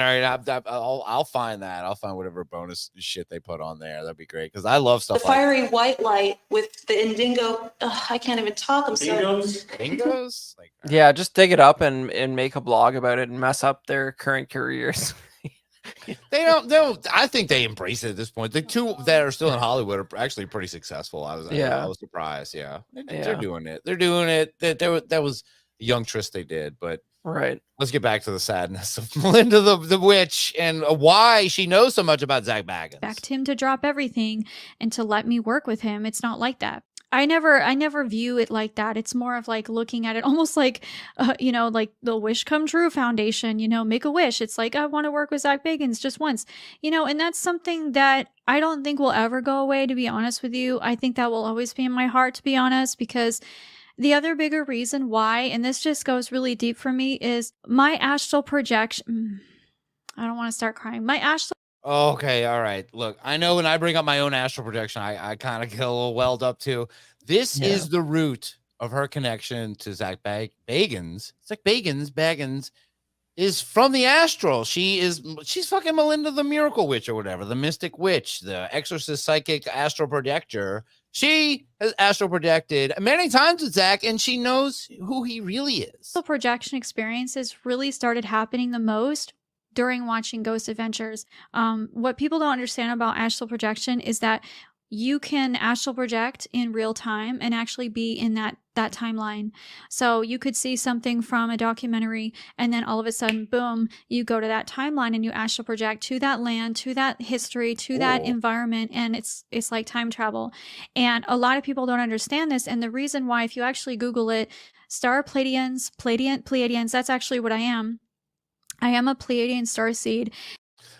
I'll find that. I'll find whatever bonus shit they put on there. That'd be great because I love stuff. The fiery white light with the indigo. I can't even talk. I'm sorry. Dingoes? Yeah, just dig it up and make a blog about it and mess up their current careers. They don't. I think they embrace it at this point. The two that are still in Hollywood are actually pretty successful. I was surprised. Yeah, they're doing it. They're doing it. That was a young tryst they did. But right, let's get back to the sadness of Melinda the witch and why she knows so much about Zak Bagans. Expect him to drop everything and to let me work with him. It's not like that. I never view it like that. It's more of like looking at it almost like, like the Wish Come True Foundation, make a wish. It's like, I want to work with Zak Bagans just once, and that's something that I don't think will ever go away, to be honest with you. I think that will always be in my heart, to be honest, because the other bigger reason why, and this just goes really deep for me, is my astral projection. I don't want to start crying. My astral. Okay, all right. Look, I know when I bring up my own astral projection, I kind of get a little welled up too. This is the root of her connection to Zak Bagans. Zak Bagans is from the astral. She's fucking Melinda the Miracle Witch or whatever, the Mystic Witch, the exorcist psychic astral projector. She has astral projected many times with Zach, and she knows who he really is. The projection experiences really started happening the most during watching Ghost Adventures. What people don't understand about astral projection is that you can astral project in real time and actually be in that timeline. So you could see something from a documentary and then all of a sudden, boom, you go to that timeline and you astral project to that land, to that history, to that environment. And it's like time travel. And a lot of people don't understand this. And the reason why, if you actually Google it, Star Pleiadians, that's actually what I am. I am a Pleiadian starseed.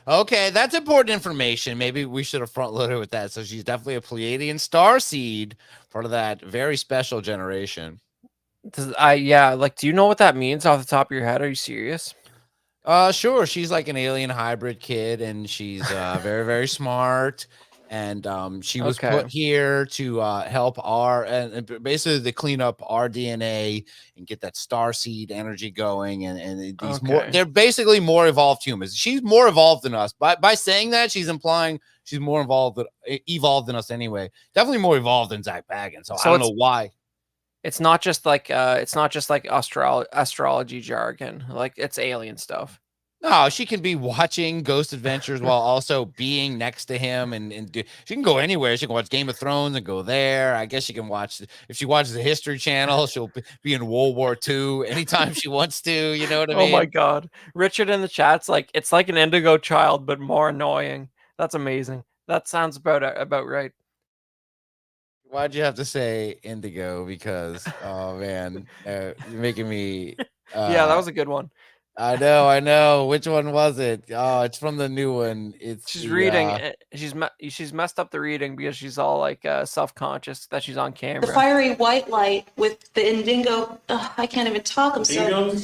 Okay, that's important information. Maybe we should have front loaded with that. So she's definitely a Pleiadian starseed, part of that very special generation. Do you know what that means off the top of your head? Are you serious? Sure. She's like an alien hybrid kid, and she's very, very smart. And she was put here to help and basically to clean up our DNA and get that star seed energy going. And these they're basically more evolved humans. She's more evolved than us. By saying that, she's implying she's more evolved than us anyway. Definitely more evolved than Zak Bagans. So I don't know why. It's not just like astrology jargon. Like, it's alien stuff. No, she can be watching Ghost Adventures while also being next to him, and she can go anywhere. She can watch Game of Thrones and go there. I guess she can watch, if she watches the History Channel, she'll be in World War II anytime she wants to. You know what I mean? Oh my God, Richard in the chat's like, it's like an indigo child, but more annoying. That's amazing. That sounds about right. Why'd you have to say indigo? Because oh man, you're making me. Yeah, that was a good one. I know. Which one was it? Oh, it's from the new one. She's reading. She's messed up the reading because she's all like self-conscious that she's on camera. The fiery white light with the indigo. I can't even talk. I'm sorry.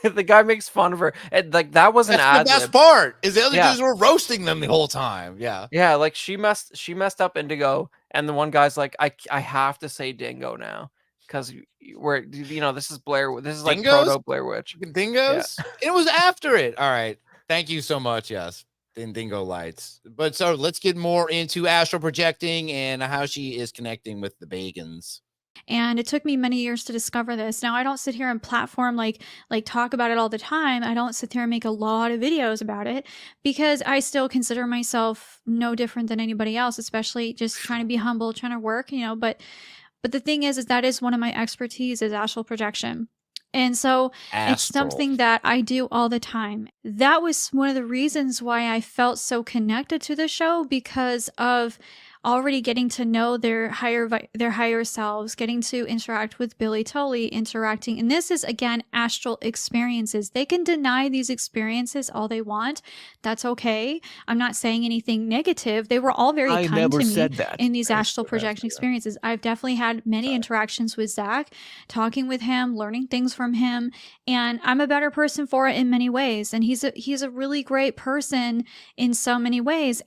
The guy makes fun of her. Like, that was an ad. The best part is the other dudes were roasting them the whole time. Yeah. Like, she messed up indigo, and the one guy's like, I have to say dingo now. Because this is Blair. This is like proto Blair Witch. Dingoes. Yeah. It was after it. All right. Thank you so much. Yes, dingo lights. But so let's get more into astral projecting and how she is connecting with the Bagans. And it took me many years to discover this. Now I don't sit here and platform like talk about it all the time. I don't sit there and make a lot of videos about it because I still consider myself no different than anybody else, especially just trying to be humble, trying to work, but the thing is that is one of my expertise is astral projection. And so it's something that I do all the time. That was one of the reasons why I felt so connected to the show, because of already getting to know their higher selves, getting to interact with Billy Tully, interacting. And this is, again, astral experiences. They can deny these experiences all they want. That's okay. I'm not saying anything negative. They were all very kind to me in these astral projection experiences. I've definitely had many interactions with Zak, talking with him, learning things from him, and I'm a better person for it in many ways. And he's a really great person in so many ways.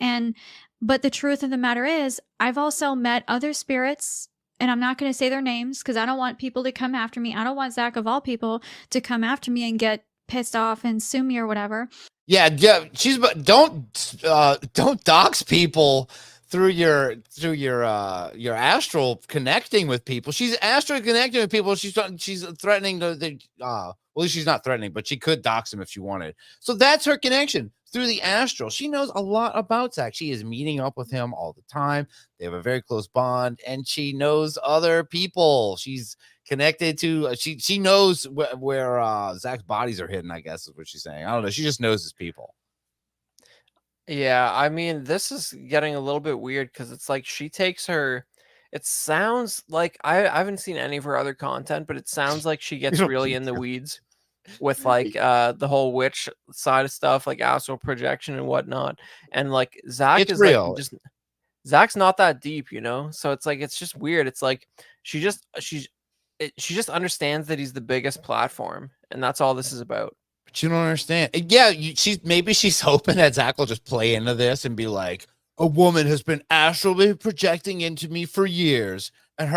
But the truth of the matter is, I've also met other spirits, and I'm not going to say their names because I don't want people to come after me. I don't want Zak, of all people, to come after me and get pissed off and sue me or whatever. Yeah. Don't dox people through your astral connecting with people. She's astral connecting with people. She's threatening well, she's not threatening, but she could dox him if she wanted. So that's her connection through the astral. She knows a lot about Zak. She is meeting up with him all the time. They have a very close bond, and she knows other people. She's connected to she knows where Zak's bodies are hidden, I guess is what she's saying. I don't know. She just knows his people. Yeah, I mean, this is getting a little bit weird because it's like she takes her. It sounds like I haven't seen any of her other content, but it sounds like she gets really in the weeds with like the whole witch side of stuff, like astral projection and whatnot. And like Zak is real. Like just Zak's not that deep, So it's like it's just weird. It's like she just understands that he's the biggest platform, and that's all this is about. But you don't understand. Yeah, she's hoping that Zak will just play into this and be like, a woman has been astrally projecting into me for years, and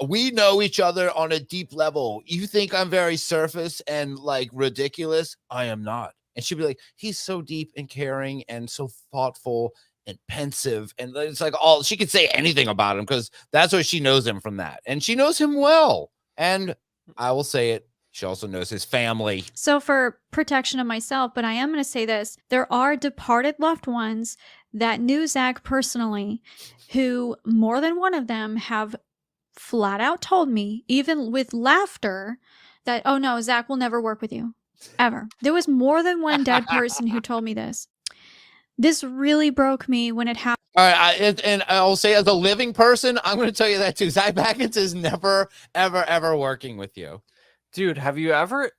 we know each other on a deep level. You think I'm very surface and like ridiculous? I am not. And she'd be like, he's so deep and caring and so thoughtful and pensive, and it's like all she could say anything about him because that's what she knows him from that, and she knows him well. And I will say it. She also knows his family. So for protection of myself, but I am going to say this, there are departed loved ones that knew Zak personally, who more than one of them have flat out told me, even with laughter, that, oh no, Zak will never work with you, ever. There was more than one dead person who told me this. This really broke me when it happened. All right, and I'll say, as a living person, I'm going to tell you that too. Zak Bagans is never, ever, ever working with you. Dude, have you ever,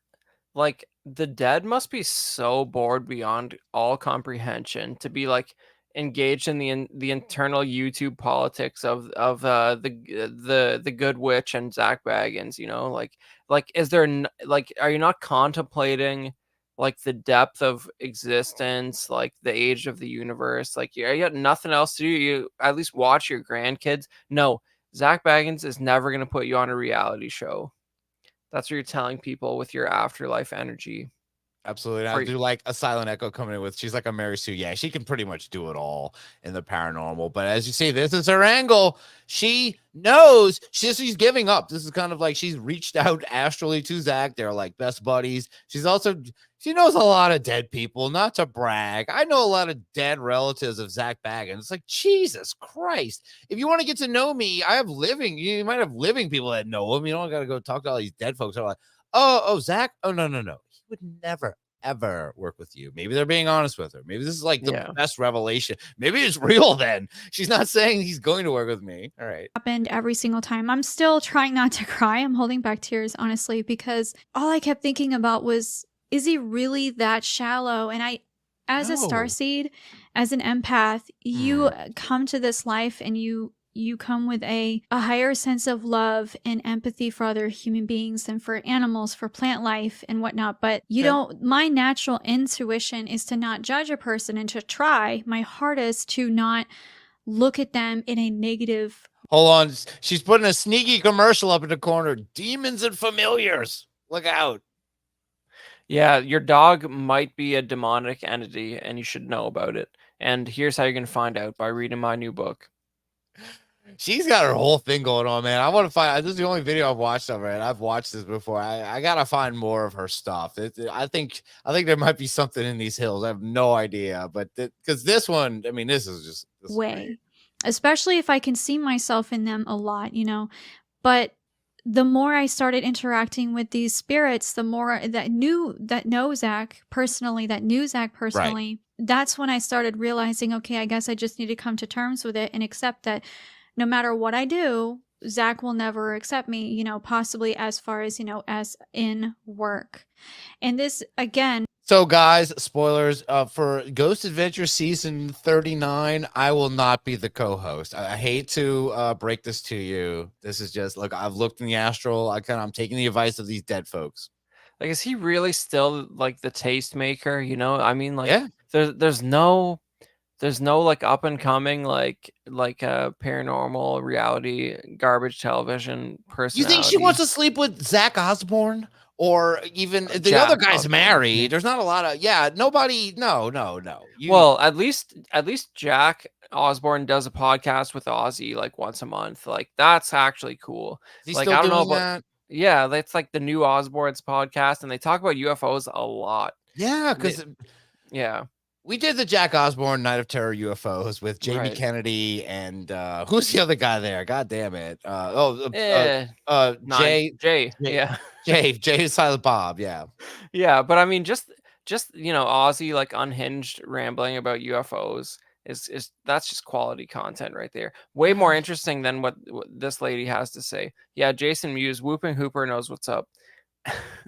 like, the dead must be so bored beyond all comprehension to be like engaged in the internal YouTube politics of the good witch and Zak Bagans, like is there like, are you not contemplating like the depth of existence, like the age of the universe? Like, you got nothing else to do. You at least watch your grandkids. No, Zak Bagans is never going to put you on a reality show. That's what you're telling people with your afterlife energy. Absolutely. I do like a Silent Echo coming in with, she's like a Mary Sue. Yeah, she can pretty much do it all in the paranormal. But as you see, this is her angle. She knows she's giving up. This is kind of like she's reached out astrally to Zak. They're like best buddies. She knows a lot of dead people, not to brag. I know a lot of dead relatives of Zak Bagans. It's like, Jesus Christ. If you want to get to know me, you might have living people that know him. You don't got to go talk to all these dead folks who are like, oh, Zak? Oh, no. He would never, ever work with you. Maybe they're being honest with her. Maybe this is like the best revelation. Maybe it's real then. She's not saying he's going to work with me. All right. Happened every single time. I'm still trying not to cry. I'm holding back tears, honestly, because all I kept thinking about was, is he really that shallow? And as a starseed, as an empath, you come to this life and you come with a higher sense of love and empathy for other human beings and for animals, for plant life and whatnot. But my natural intuition is to not judge a person and to try my hardest to not look at them in a negative. Hold on. She's putting a sneaky commercial up in the corner. Demons and familiars. Look out. Yeah, your dog might be a demonic entity and you should know about it. And here's how you're going to find out: by reading my new book. She's got her whole thing going on, man. I want to find. This is the only video I've watched of her, and I've watched this before. I gotta find more of her stuff. I think there might be something in these hills. I have no idea, but because this one, I mean, this is way, great. especially if I can see myself in them a lot, But the more I started interacting with these spirits, the more that knew Zak personally, that's when I started realizing, okay, I guess I just need to come to terms with it and accept that no matter what I do, Zak will never accept me, possibly as far as, as in work. And this, again. So, guys, spoilers for Ghost Adventure season 39. I will not be the co-host. I hate to break this to you. This is just, look, I've looked in the astral. I'm taking the advice of these dead folks. Like, is he really still like the tastemaker? I mean, like, yeah. There's no like up and coming like a paranormal reality garbage television person. You think she wants to sleep with Zak Osborne or even the other guy's married? There's not a lot of nobody. No. Well, at least Jack Osborne does a podcast with Ozzy like once a month. Like that's actually cool. Is he like still I don't know doing about that? Yeah, that's like the new Osborne's podcast, and they talk about UFOs a lot. Yeah, because we did the Jack Osborne Night of Terror UFOs with Jamie Kennedy and who's the other guy there? God damn it! Jay. Yeah, Jay Silent Bob. Yeah. But I mean, just Ozzy like unhinged rambling about UFOs is that's just quality content right there. Way more interesting than what this lady has to say. Yeah, Jason Mewes, Whooping Hooper knows what's up.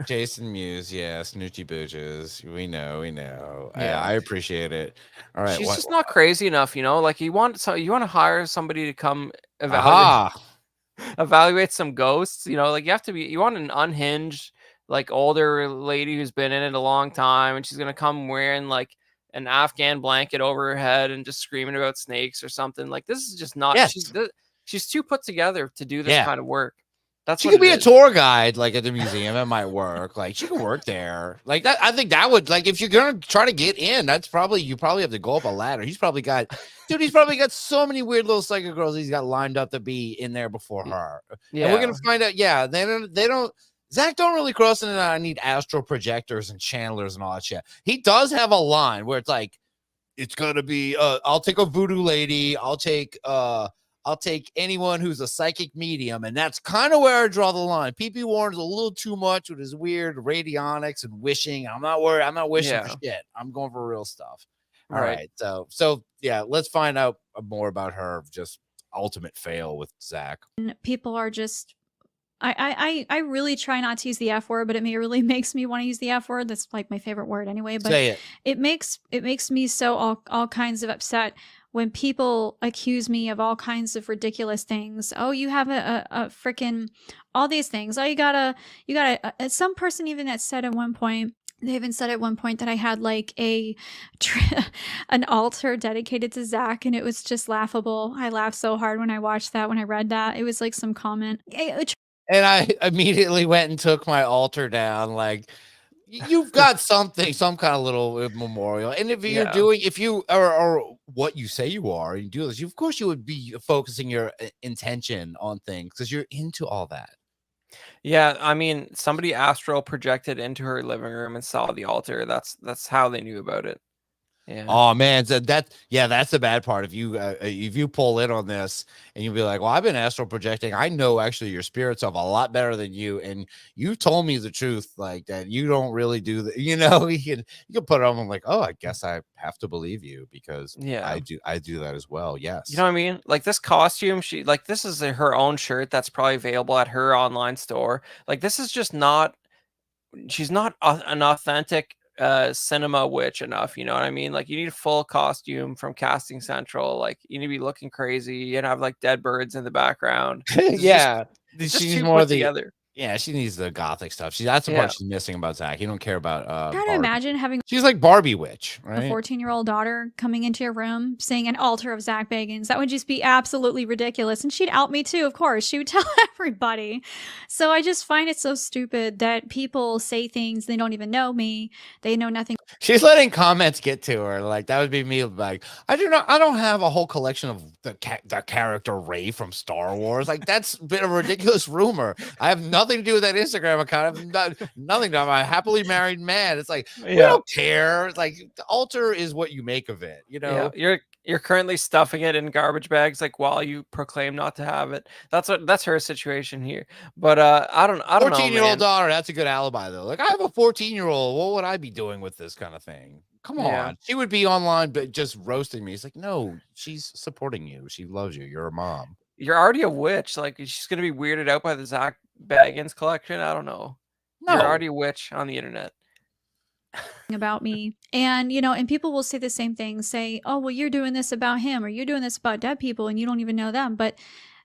Jason Mewes, Snoochie Booches. We know. Yeah. I appreciate it. All right, she's just not crazy enough, Like you want to hire somebody to come evaluate some ghosts, Like you want an unhinged, like older lady who's been in it a long time, and she's gonna come wearing like an Afghan blanket over her head and just screaming about snakes or something. Like this is just not. She's too put together to do this kind of work. She could be a tour guide, like at the museum. It might work. Like she could work there. Like that, I think that would, like, if you're gonna try to get in, you probably have to go up a ladder. He's probably got so many weird little psychic girls he's got lined up to be in there before her. Yeah, and we're gonna find out. Yeah, they don't. Zach don't really cross into that. I need astral projectors and channelers and all that shit. He does have a line where it's like, it's gonna be. I'll take a voodoo lady. I'll take anyone who's a psychic medium, and that's kind of where I draw the line. P.P. Warren's a little too much with his weird radionics and wishing. I'm not worried. I'm not wishing for shit. I'm going for real stuff. All right. So yeah, let's find out more about her just ultimate fail with Zach. People are just. I really try not to use the F word, but it really makes me want to use the F word. That's like my favorite word anyway. But say it. It makes me so all kinds of upset when people accuse me of all kinds of ridiculous things. Oh, you have a freaking all these things. Oh, you got some person even that said at one point. They even said at one point that I had like an altar dedicated to Zach, and it was just laughable. I laughed so hard when I watched that. When I read that, it was like some comment. And I immediately went and took my altar down. Like, you've got something, some kind of little memorial. And if you are what you say you are, and you do this, of course you would be focusing your intention on things because you're into all that. Yeah, I mean, somebody astral projected into her living room and saw the altar. That's how they knew about it. Yeah. Oh man, that's the bad part. If you pull in on this and you'll be like, well, I've been astral projecting. I know actually your spirit self a lot better than you, and you told me the truth, like that you don't really do that. You can put it on. I'm like, oh, I guess I have to believe you because I do that as well. Yes. You know what I mean? Like this costume, this is her own shirt that's probably available at her online store. Like this is just not. She's not an authentic cinema witch enough, you know what I mean? Like you need a full costume from Casting Central. Like you need to be looking crazy and have like dead birds in the background. Yeah, she's more together. Yeah, she needs the gothic stuff. That's the Yeah. part she's missing about Zach. You don't care about Try to Barbie. imagine having She's like Barbie witch, a right? 14-year-old daughter coming into your room saying an altar of Zak Bagans. That would just be absolutely ridiculous. And she'd out me too, of course. She would tell everybody. So I just find it so stupid that people say things, they don't even know me. They know nothing. She's letting comments get to her. Like that would be me. Like I don't have a whole collection of the character Rey from Star Wars. Like that's been a ridiculous rumor. I have nothing to do with that Instagram account. Nothing. I'm a happily married man. It's like we don't care. It's like the altar is what you make of it. You know. Yeah, you're currently stuffing it in garbage bags, like while you proclaim not to have it. That's her situation here. But I don't know. 14-year-old daughter. That's a good alibi though. Like I have a 14-year-old. What would I be doing with this kind of thing? Come on. She would be online, but just roasting me. It's like, no, she's supporting you. She loves you. You're a mom. You're already a witch. Like she's gonna be weirded out by the Zak Bagans collection. I don't know. No. You're already a witch on the internet. About me. And, and people will say the same thing, say, oh, well, you're doing this about him or you're doing this about dead people and you don't even know them. But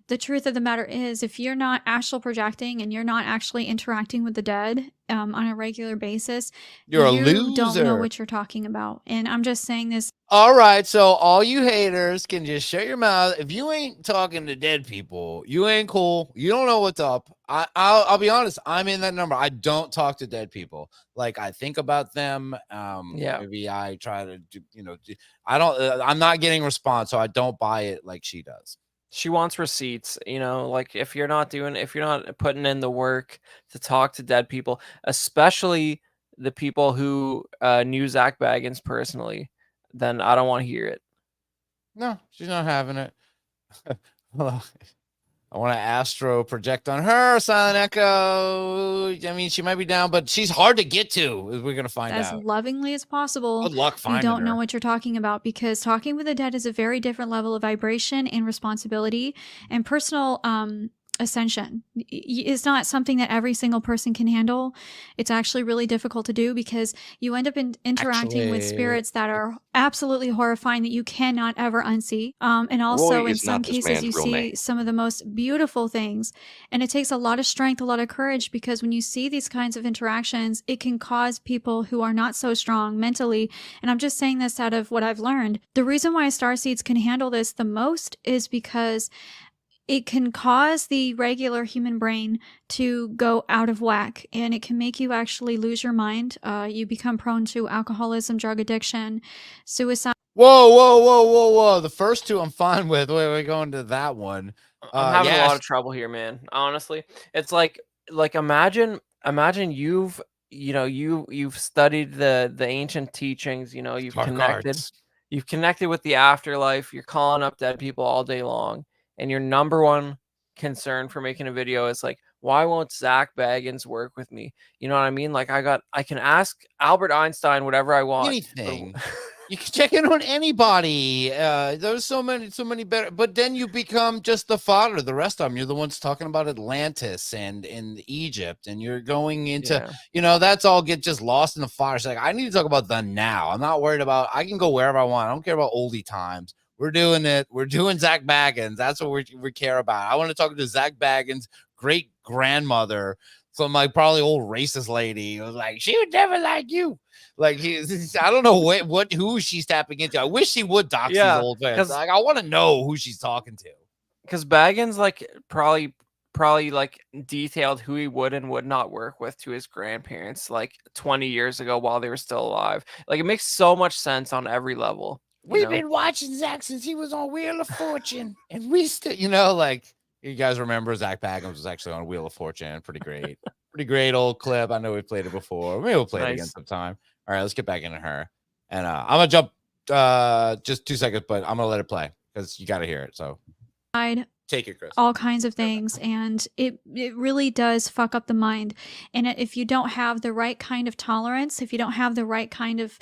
the truth of the matter is, if you're not astral projecting and you're not actually interacting with the dead on a regular basis, you're a you loser. don't know what you're talking about. And I'm just saying this. All right, so all you haters can just shut your mouth. If you ain't talking to dead people, you ain't cool. You don't know what's up. I'll be honest. I'm in that number. I don't talk to dead people. Like I think about them. Maybe I try to do. I don't. I'm not getting response, so I don't buy it like she does. She wants receipts, like if you're not putting in the work to talk to dead people, especially the people who knew Zak Bagans personally, then I don't want to hear it. No, she's not having it. I want to astro project on her, Silent Echo. I mean, she might be down, but she's hard to get to, as we're going to find as out. lovingly as possible. Good luck finding You don't know her. what you're talking about, because talking with the dead is a very different level of vibration and responsibility and personal ascension. It's not something that every single person can handle. It's actually really difficult to do because you end up interacting with spirits that are absolutely horrifying that you cannot ever unsee. And also Roy in is some not this cases you man's real see name. some of the most beautiful things. And it takes a lot of strength, a lot of courage, because when you see these kinds of interactions, it can cause people who are not so strong mentally. And I'm just saying this out of what I've learned. The reason why starseeds can handle this the most is because it can cause the regular human brain to go out of whack, and it can make you actually lose your mind. You become prone to alcoholism, drug addiction, suicide. Whoa. The first two I'm fine with. Wait, we're going to that one. I'm having a lot of trouble here, man. Honestly, it's like imagine you've studied the ancient teachings. You've connected with the afterlife. You're calling up dead people all day long. And your number one concern for making a video is like, why won't Zak Bagans work with me? You know what I mean? Like I can ask Albert Einstein whatever I want. Anything. You can check in on anybody. There's so many better. But then you become just the fodder. The rest of them, you're the ones talking about Atlantis and in Egypt, and you're going into, that's all get just lost in the fire. It's like, I need to talk about the now. I'm not worried about. I can go wherever I want. I don't care about oldie times. We're doing it. We're doing Zak Bagans. That's what we care about. I want to talk to Zak Bagans' great grandmother, some like probably old racist lady. It was like, she would never like you. Like I don't know who she's tapping into. I wish she would dox these old fans. Like I want to know who she's talking to. Because Bagans like probably like detailed who he would and would not work with to his grandparents like 20 years ago while they were still alive. Like it makes so much sense on every level. We've been watching Zach since he was on Wheel of Fortune, and we still, like you guys remember Zak Bagans was actually on Wheel of Fortune. Pretty great old clip. I know we played it before. Maybe we'll play it again sometime. All right, let's get back into her. And I'm gonna jump just 2 seconds, but I'm gonna let it play because you got to hear it. So take it, Chris. All kinds of things, and it really does fuck up the mind. And if you don't have the right kind of tolerance, if you don't have the right kind of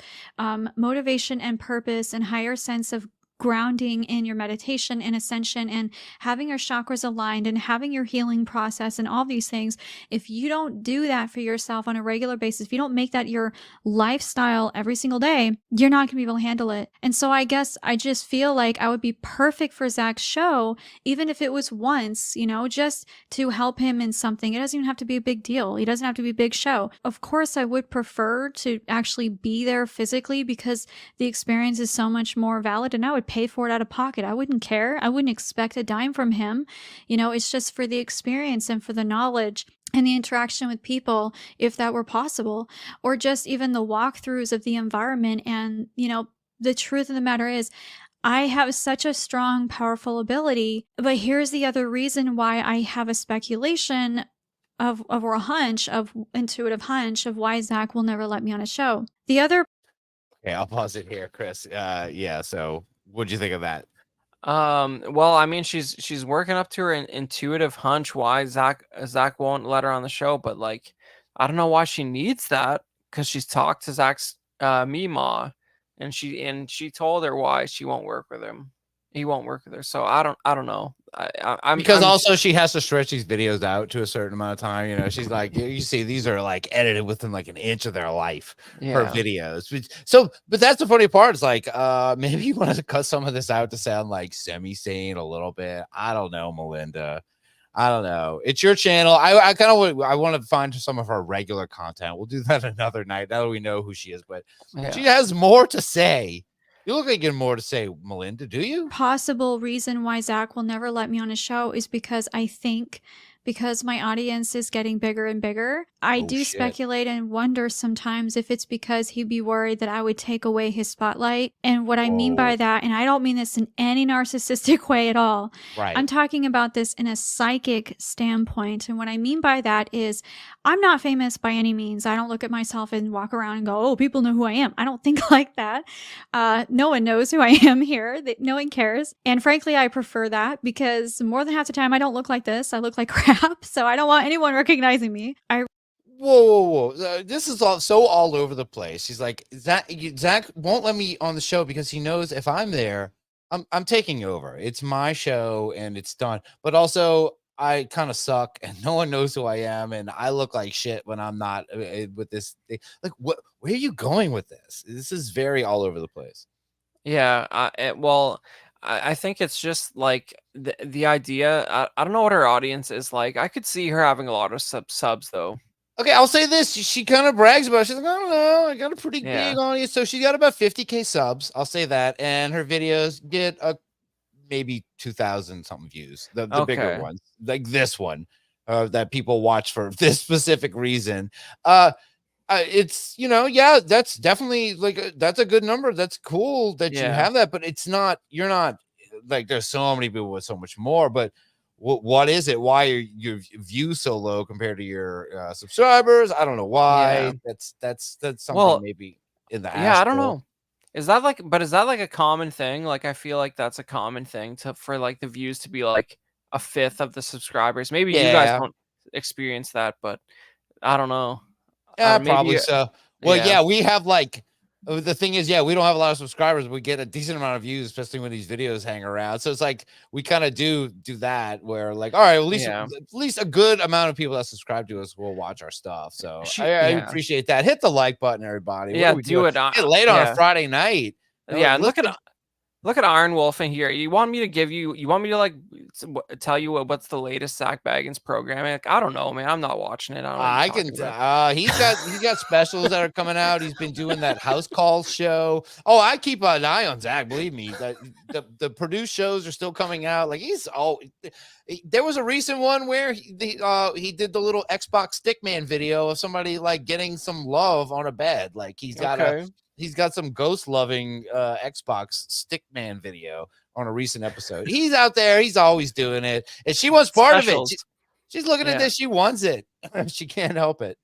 motivation and purpose and higher sense of grounding in your meditation and ascension and having your chakras aligned and having your healing process and all these things, if you don't do that for yourself on a regular basis, if you don't make that your lifestyle every single day, you're not going to be able to handle it. And so I guess I just feel like I would be perfect for Zak's show, even if it was once, you know, just to help him in something. It doesn't even have to be a big deal. It doesn't have to be a big show. Of course, I would prefer to actually be there physically because the experience is so much more valid, and I would pay for it out of pocket. I wouldn't care. I wouldn't expect a dime from him. You know, it's just for the experience and for the knowledge and the interaction with people, if that were possible, or just even the walkthroughs of the environment. And, you know, the truth of the matter is, I have such a strong, powerful ability, but here's the other reason why I have a speculation or a hunch of intuitive hunch of why Zak will never let me on a show. The other Okay, I'll pause it here, Chris. Yeah. So, what'd you think of that? Well, I mean, she's working up to her intuitive hunch why Zak won't let her on the show, but like, I don't know why she needs that, because she's talked to Zak's Meemaw, and she told her why she won't work with him. He won't work with her. So I don't know. I'm Also she has to stretch these videos out to a certain amount of time. You know, she's like, you see, these are like edited within like an inch of their life per videos. But that's the funny part. It's like, maybe you want to cut some of this out to sound like semi-sane a little bit. I don't know, Melinda. I don't know. It's your channel. I want to find some of her regular content. We'll do that another night now that we know who she is. But she has more to say. You look like you have more to say, Melinda, do you? Possible reason why Zak will never let me on a show is because I think because my audience is getting bigger and bigger, I do speculate and wonder sometimes if it's because he'd be worried that I would take away his spotlight. And what I mean by that, and I don't mean this in any narcissistic way at all. Right. I'm talking about this in a psychic standpoint. And what I mean by that is I'm not famous by any means. I don't look at myself and walk around and go, oh, people know who I am. I don't think like that. No one knows who I am here. No one cares. And frankly, I prefer that because more than half the time I don't look like this. I look like crap. So I don't want anyone recognizing me. Whoa. This is all over the place. She's like, Zak won't let me on the show because he knows if I'm there, I'm taking over. It's my show and it's done. But also, I kind of suck and no one knows who I am and I look like shit when I'm not with this thing. Like, where are you going with this? This is very all over the place. Yeah. I think it's just like the idea. I don't know what her audience is like. I could see her having a lot of subs though. Okay, I'll say this. She kind of brags about it. She's like, I don't know. I got a pretty big audience. So she got about 50K subs. I'll say that. And her videos get maybe 2,000 something views. The bigger ones, like this one, that people watch for this specific reason. It's, that's definitely like, that's a good number. That's cool that you have that, but you're not like, there's so many people with so much more, but what is it? Why are your views so low compared to your subscribers? I don't know why. That's something maybe in the I don't know. Is that like a common thing? Like, I feel like that's a common thing for like the views to be like a fifth of the subscribers. Maybe you guys don't experience that, but I don't know. Yeah, probably so. Well, we have like, the thing is, we don't have a lot of subscribers. We get a decent amount of views, especially when these videos hang around. So it's like, we kind of do that where like, all right, at least a good amount of people that subscribe to us will watch our stuff. So I appreciate that. Hit the like button, everybody. Yeah, do it. Get late on a Friday night. Yeah, and look at Iron Wolf in here. You want me to like tell you what's the latest Zak Bagans programming? Like, I don't know, man. I'm not watching it. I can. He's got specials that are coming out. He's been doing that House Calls show. Oh, I keep an eye on Zak. Believe me, the produced shows are still coming out. Like there was a recent one where he did the little Xbox Stickman video of somebody like getting some love on a bed. Like he's got some ghost loving Xbox Stickman video on a recent episode. He's out there. He's always doing it. And she wants part of it. She's looking at this. She wants it. She can't help it.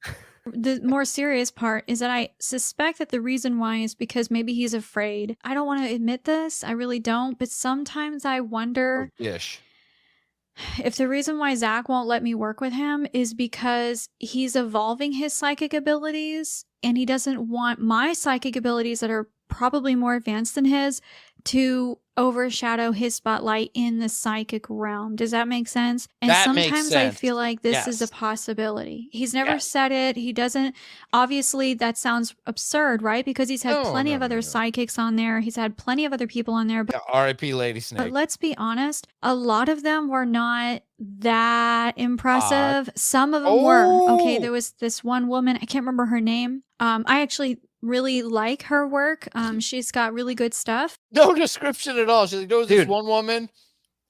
The more serious part is that I suspect that the reason why is because maybe he's afraid. I don't want to admit this. I really don't. But sometimes I wonder if the reason why Zak won't let me work with him is because he's evolving his psychic abilities and he doesn't want my psychic abilities that are probably more advanced than his to overshadow his spotlight in the psychic realm. Does that make sense? And That makes sometimes I sense. feel like this is a Yes. possibility. He's never Yes. said it. He doesn't. Obviously, that sounds absurd, right? Because he's had plenty of other psychics on there. He's had plenty of other people on there. But, Yeah, R.I.P. Lady but Snake. let's be honest, a lot of them were not that impressive. Some of them were. Okay, there was this one woman, I can't remember her name. I actually really like her work. She's got really good stuff. No description at all. She's like, there was this one woman.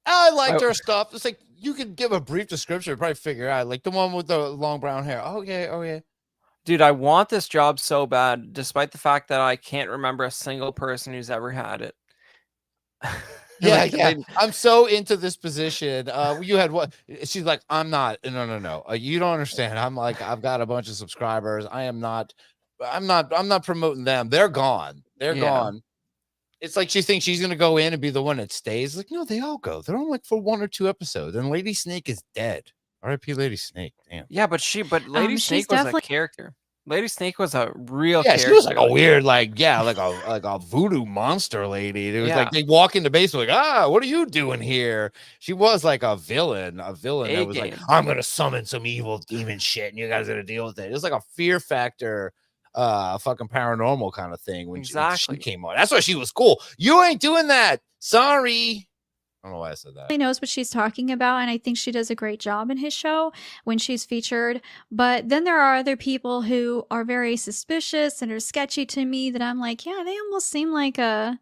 I liked her stuff. It's like, you could give a brief description, probably figure out. Like the one with the long brown hair. Okay, oh yeah. Dude, I want this job so bad, despite the fact that I can't remember a single person who's ever had it. Yeah, Like, yeah. I'm so into this position. You had what? She's like, I'm not. No. You don't understand. I'm like, I've got a bunch of subscribers. I'm not promoting them. They're gone. They're gone. It's like she thinks she's gonna go in and be the one that stays. Like, no, they all go. They're on like for 1 or 2 episodes, and Lady Snake is dead. R.I.P. Lady Snake. Damn. Yeah, but Lady she's Snake was definitely- a character. Lady Snake was a real Yeah, character. she was like a weird, like a voodoo monster lady. It was like they walk in the basement, like, what are you doing here? She was like a villain that was like, I'm gonna summon some evil demon shit, and you guys gotta deal with it. It was like a Fear Factor, fucking paranormal kind of thing when she came on. That's why she was cool. You ain't doing that. Sorry. I don't know why I said that. She knows what she's talking about, and I think she does a great job in his show when she's featured. But then there are other people who are very suspicious and are sketchy to me that I'm like, yeah, they almost seem like a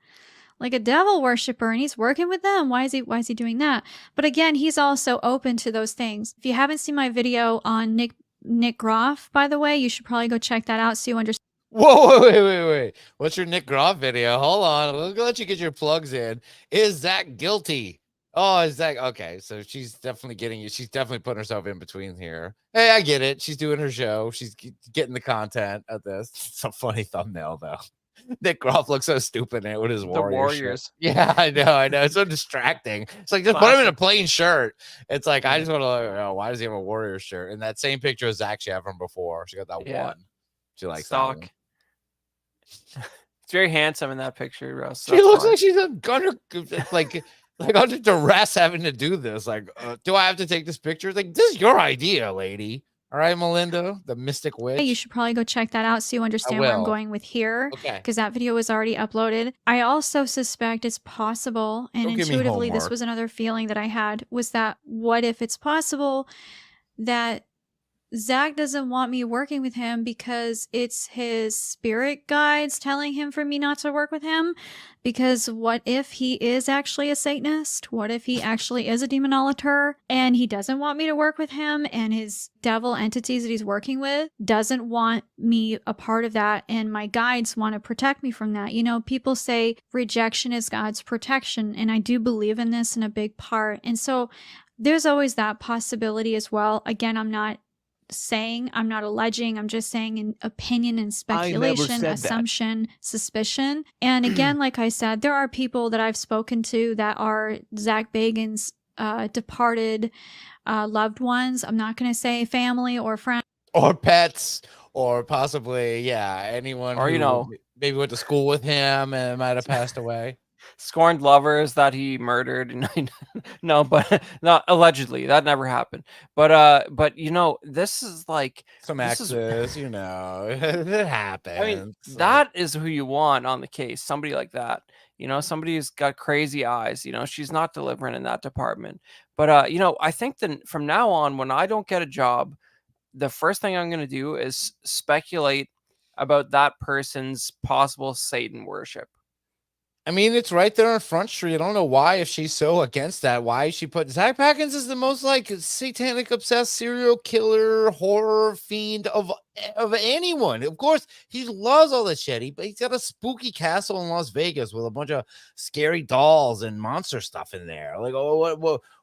devil worshiper, and he's working with them. Why is he doing that? But again, he's also open to those things. If you haven't seen my video on Nick Groff, by the way, you should probably go check that out so you understand. Whoa, wait. What's your Nick Groff video? Hold on. We'll let you get your plugs in. Is Zach guilty? Oh, is Zach okay? So she's definitely getting you. She's definitely putting herself in between here. Hey, I get it. She's doing her show. She's getting the content of this. It's a funny thumbnail, though. Nick Groff looks so stupid in it with his Warriors. Yeah, I know. It's so distracting. It's like, just put him in a plain shirt. It's like, I just want to why does he have a Warriors shirt? And that same picture of Zach she had from before. She got that one. She likes that one. It's very handsome in that picture, Russ. She looks like she's under like under duress having to do this. Like, do I have to take this picture? It's like, this is your idea, lady. All right, Melinda, the mystic witch. You should probably go check that out so you understand where I'm going with here. Okay. Because that video was already uploaded. I also suspect it's possible, and Don't give me intuitively this homework. was another feeling that I had, was that what if it's possible that Zach doesn't want me working with him because it's his spirit guides telling him for me not to work with him? Because what if he is actually a Satanist? What if he actually is a demonolator and he doesn't want me to work with him, and his devil entities that he's working with doesn't want me a part of that, and my guides want to protect me from that? You know, people say rejection is God's protection, and I do believe in this in a big part. And so there's always that possibility as well. Again, I'm not alleging, I'm just saying an opinion and speculation, assumption, suspicion. And again, like I said, there are people that I've spoken to that are Zak Bagans' departed loved ones. I'm not going to say family or friends. Or pets, or possibly, anyone Or, who maybe went to school with him and might have passed away. Scorned lovers that he murdered. No, but not allegedly. That never happened. But this is like Some this exes, is- it happens. I mean, that is who you want on the case. Somebody like that. Somebody who's got crazy eyes. She's not delivering in that department. But I think that from now on, when I don't get a job, the first thing I'm going to do is speculate about that person's possible Satan worship. I mean, it's right there on Front Street. I don't know why, if she's so against that, why she put Zak Bagans is the most like satanic obsessed serial killer horror fiend of anyone. Of course, he loves all that shit. He's got a spooky castle in Las Vegas with a bunch of scary dolls and monster stuff in there. Like,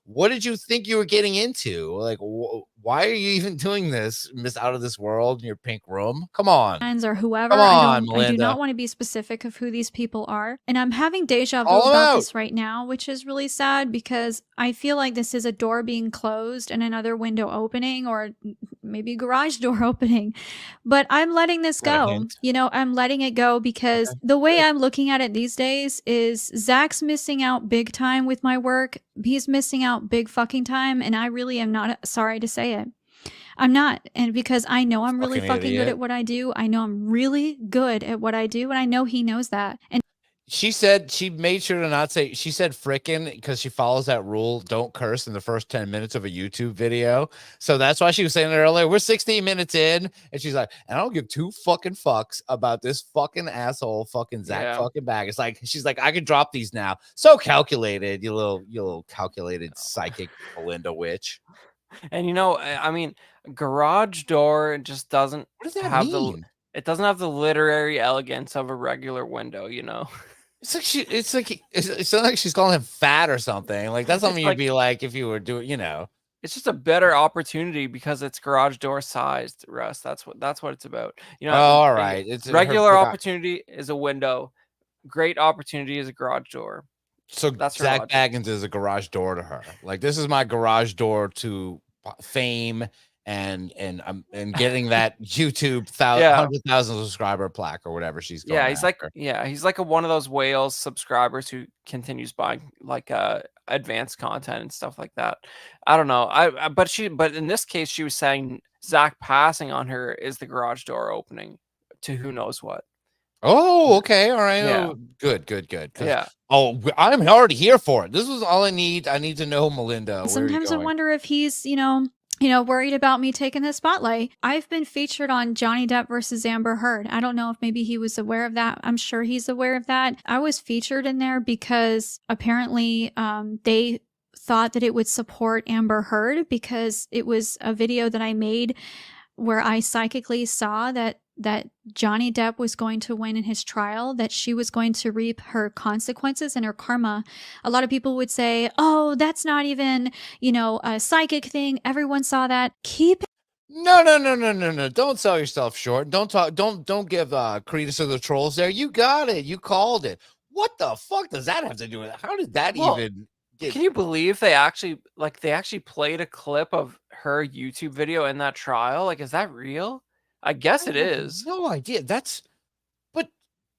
what did you think you were getting into? Like, why are you even doing this, Miss Out of This World, in your pink room? Come on. Or whoever. Come on, I do Melinda. not want to be specific of who these people are. And I'm having deja vu All about out. this right now, which is really sad because I feel like this is a door being closed and another window opening, or maybe a garage door opening. But I'm letting this Got a go. hint. You know, I'm letting it go because the way I'm looking at it these days is Zach's missing out big time with my work. He's missing out big fucking time. And I really am not sorry to say it. I'm not. And because I know I'm really fucking good idiot. at what I do. I know I'm really good at what I do. And I know he knows that. And She said she made sure to not say, she said frickin' because she follows that rule, don't curse in the first 10 minutes of a YouTube video. So that's why she was saying it earlier. We're 16 minutes in, and she's like, and I don't give two fucking fucks about this fucking asshole, fucking Zak fucking Bagans. It's like, she's like, I could drop these now. So calculated, you little calculated psychic Melinda witch. And you know, I mean, garage door just doesn't have mean? it doesn't have the literary elegance of a regular window, you know. It's not like she's calling him fat or something. Like that's something you'd be like if you were doing, you know. It's just a better opportunity because it's garage door sized, Russ. That's what it's about. You know, all right. It's regular opportunity is a window. Great opportunity is a garage door. So that's Zak Bagans is a garage door to her. Like this is my garage door to fame and getting that YouTube 100,000 subscriber plaque or whatever she's going after. He's like one of those whales subscribers who continues buying like advanced content and stuff like that. I don't know. But in this case she was saying Zach passing on her is the garage door opening to who knows what. Oh, okay. All right. Yeah. Oh, good. Yeah. Oh, I'm already here for it. This was all I need. I need to know, Melinda. Sometimes I wonder if he's, worried about me taking the spotlight. I've been featured on Johnny Depp versus Amber Heard. I don't know if maybe he was aware of that. I'm sure he's aware of that. I was featured in there because apparently they thought that it would support Amber Heard because it was a video that I made where I psychically saw that Johnny Depp was going to win in his trial, that she was going to reap her consequences and her karma. A lot of people would say, oh, that's not even, a psychic thing. Everyone saw that. Keep it. No. Don't sell yourself short. Don't give credence to the trolls there. You got it. You called it. What the fuck does that have to do with it? How did that even get... Can you believe they actually played a clip of her YouTube video in that trial? Like, is that real? I guess it is. No idea. But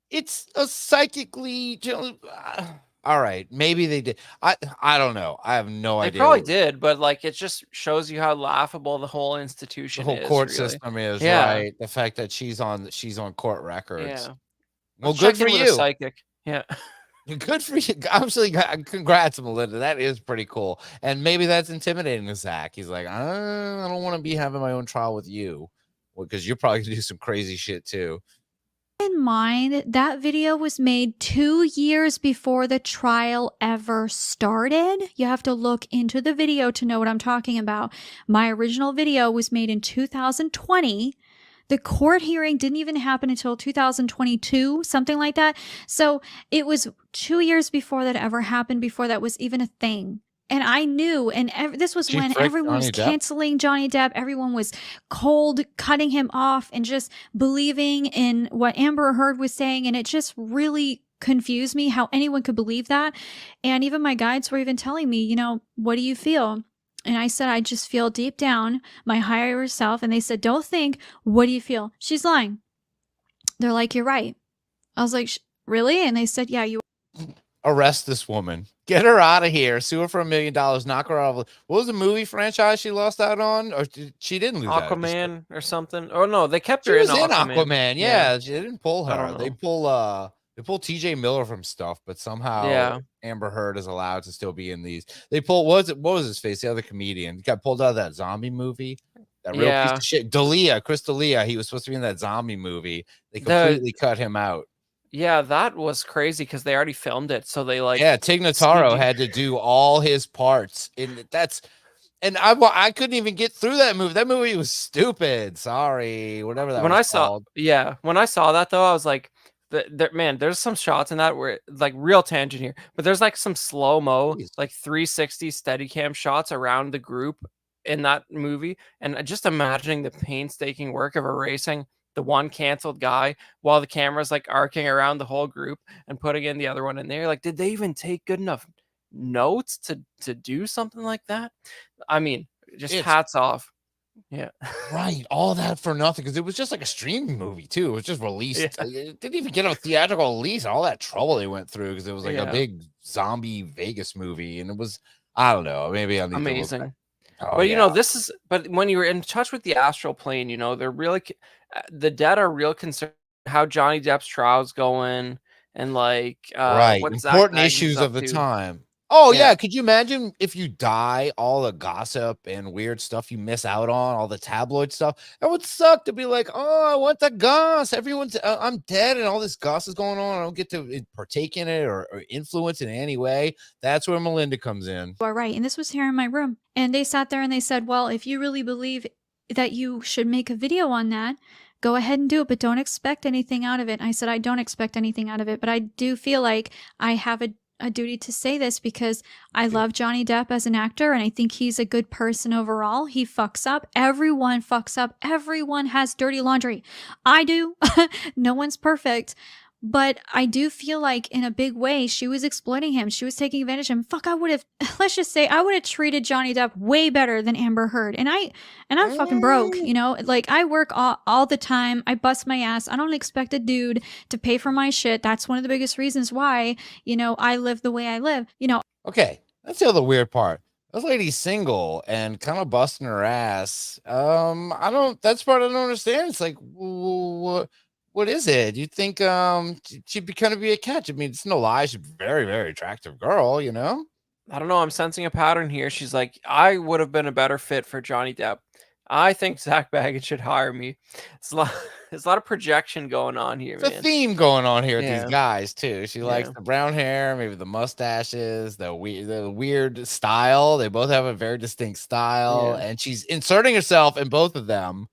it's a psychically. All right, maybe they did. I don't know. I have no idea. They probably did, but like it just shows you how laughable the whole institution, the whole court system is. Right. The fact that she's on court records. Yeah. Well, good for you. Psychic. Yeah. Good for you. Absolutely. Congrats, Melinda. That is pretty cool. And maybe that's intimidating to Zach. He's like, I don't want to be having my own trial with you. Because you're probably gonna do some crazy shit too. In mind, that video was made 2 years before the trial ever started. You have to look into the video to know what I'm talking about. My original video was made in 2020. The court hearing didn't even happen until 2022, something like that. So it was 2 years before that ever happened, before that was even a thing. And I knew, and this was when everyone was canceling Johnny Depp. Everyone was cold, cutting him off, and just believing in what Amber Heard was saying. And it just really confused me how anyone could believe that. And even my guides were even telling me, what do you feel? And I said, I just feel deep down my higher self. And they said, don't think, what do you feel? She's lying. They're like, you're right. I was like, really? And they said, yeah, you. Arrest this woman. Get her out of here. Sue her for $1 million. Knock her off. What was the movie franchise she lost out on? Or she didn't lose Aquaman or something? Oh no, they kept her in Aquaman. Yeah, they didn't pull her. They pull TJ Miller from stuff, but somehow Amber Heard is allowed to still be in these. They pull what was his face? The other comedian got pulled out of that zombie movie. That real piece of shit. Chris D'Elia. He was supposed to be in that zombie movie. They completely cut him out. Yeah, that was crazy because they already filmed it. So they Tig Notaro had to do all his parts and I couldn't even get through that movie. That movie was stupid. Sorry, whatever that was called. When I saw that though, I was like, man, there's some shots in that where like real tangent here, but there's like some slow-mo, like 360 Steadicam shots around the group in that movie, and just imagining the painstaking work of erasing the one canceled guy while the camera's like arcing around the whole group and putting in the other one in there. Like, did they even take good enough notes to do something like that? I mean, hats off. Yeah. Right. All that for nothing because it was just like a streaming movie too. It was just released. Yeah. It didn't even get a theatrical release. All that trouble they went through because it was like a Yeah. big zombie Vegas movie, and it was I don't know. Maybe I need to look Amazing. back. Oh, But you know, yeah. this is. But when you were in touch with the astral plane, you know, they're really the dead are real concerned how Johnny Depp's trial's going and like Right. what Zak Important Bagans issues is of up the to. time. Oh, Yeah. yeah. Could you imagine if you die, all the gossip and weird stuff you miss out on, all the tabloid stuff? That would suck to be like, oh, I want the goss. Everyone's, I'm dead and all this goss is going on. I don't get to partake in it or influence in any way. That's where Melinda comes in. You are right. And this was here in my room. And they sat there and they said, well, if you really believe that you should make a video on that, go ahead and do it, but don't expect anything out of it. I said, I don't expect anything out of it, but I do feel like I have a duty to say this because I love Johnny Depp as an actor and I think he's a good person overall. He fucks up. Everyone fucks up. Everyone has dirty laundry. I do. No one's perfect. But I do feel like in a big way, she was exploiting him. She was taking advantage of him. Fuck, I would have, let's just say, I would have treated Johnny Depp way better than Amber Heard. And I'm fucking broke, you know? Like, I work all the time. I bust my ass. I don't expect a dude to pay for my shit. That's one of the biggest reasons why, you know, I live the way I live. You know, Okay. That's the other weird part. This lady's single and kind of busting her ass. That's part I don't understand. It's like, what is it? You think she'd be kind of be a catch? I mean, it's no lie. She's a very, very attractive girl, you know? I don't know. I'm sensing a pattern here. She's like, I would have been a better fit for Johnny Depp. I think Zak Bagans should hire me. There's a lot of projection going on here, It's man. a theme going on here with Yeah. these guys too. She likes Yeah. the brown hair, maybe the mustaches, the weird style. They both have a very distinct style, Yeah. and she's inserting herself in both of them.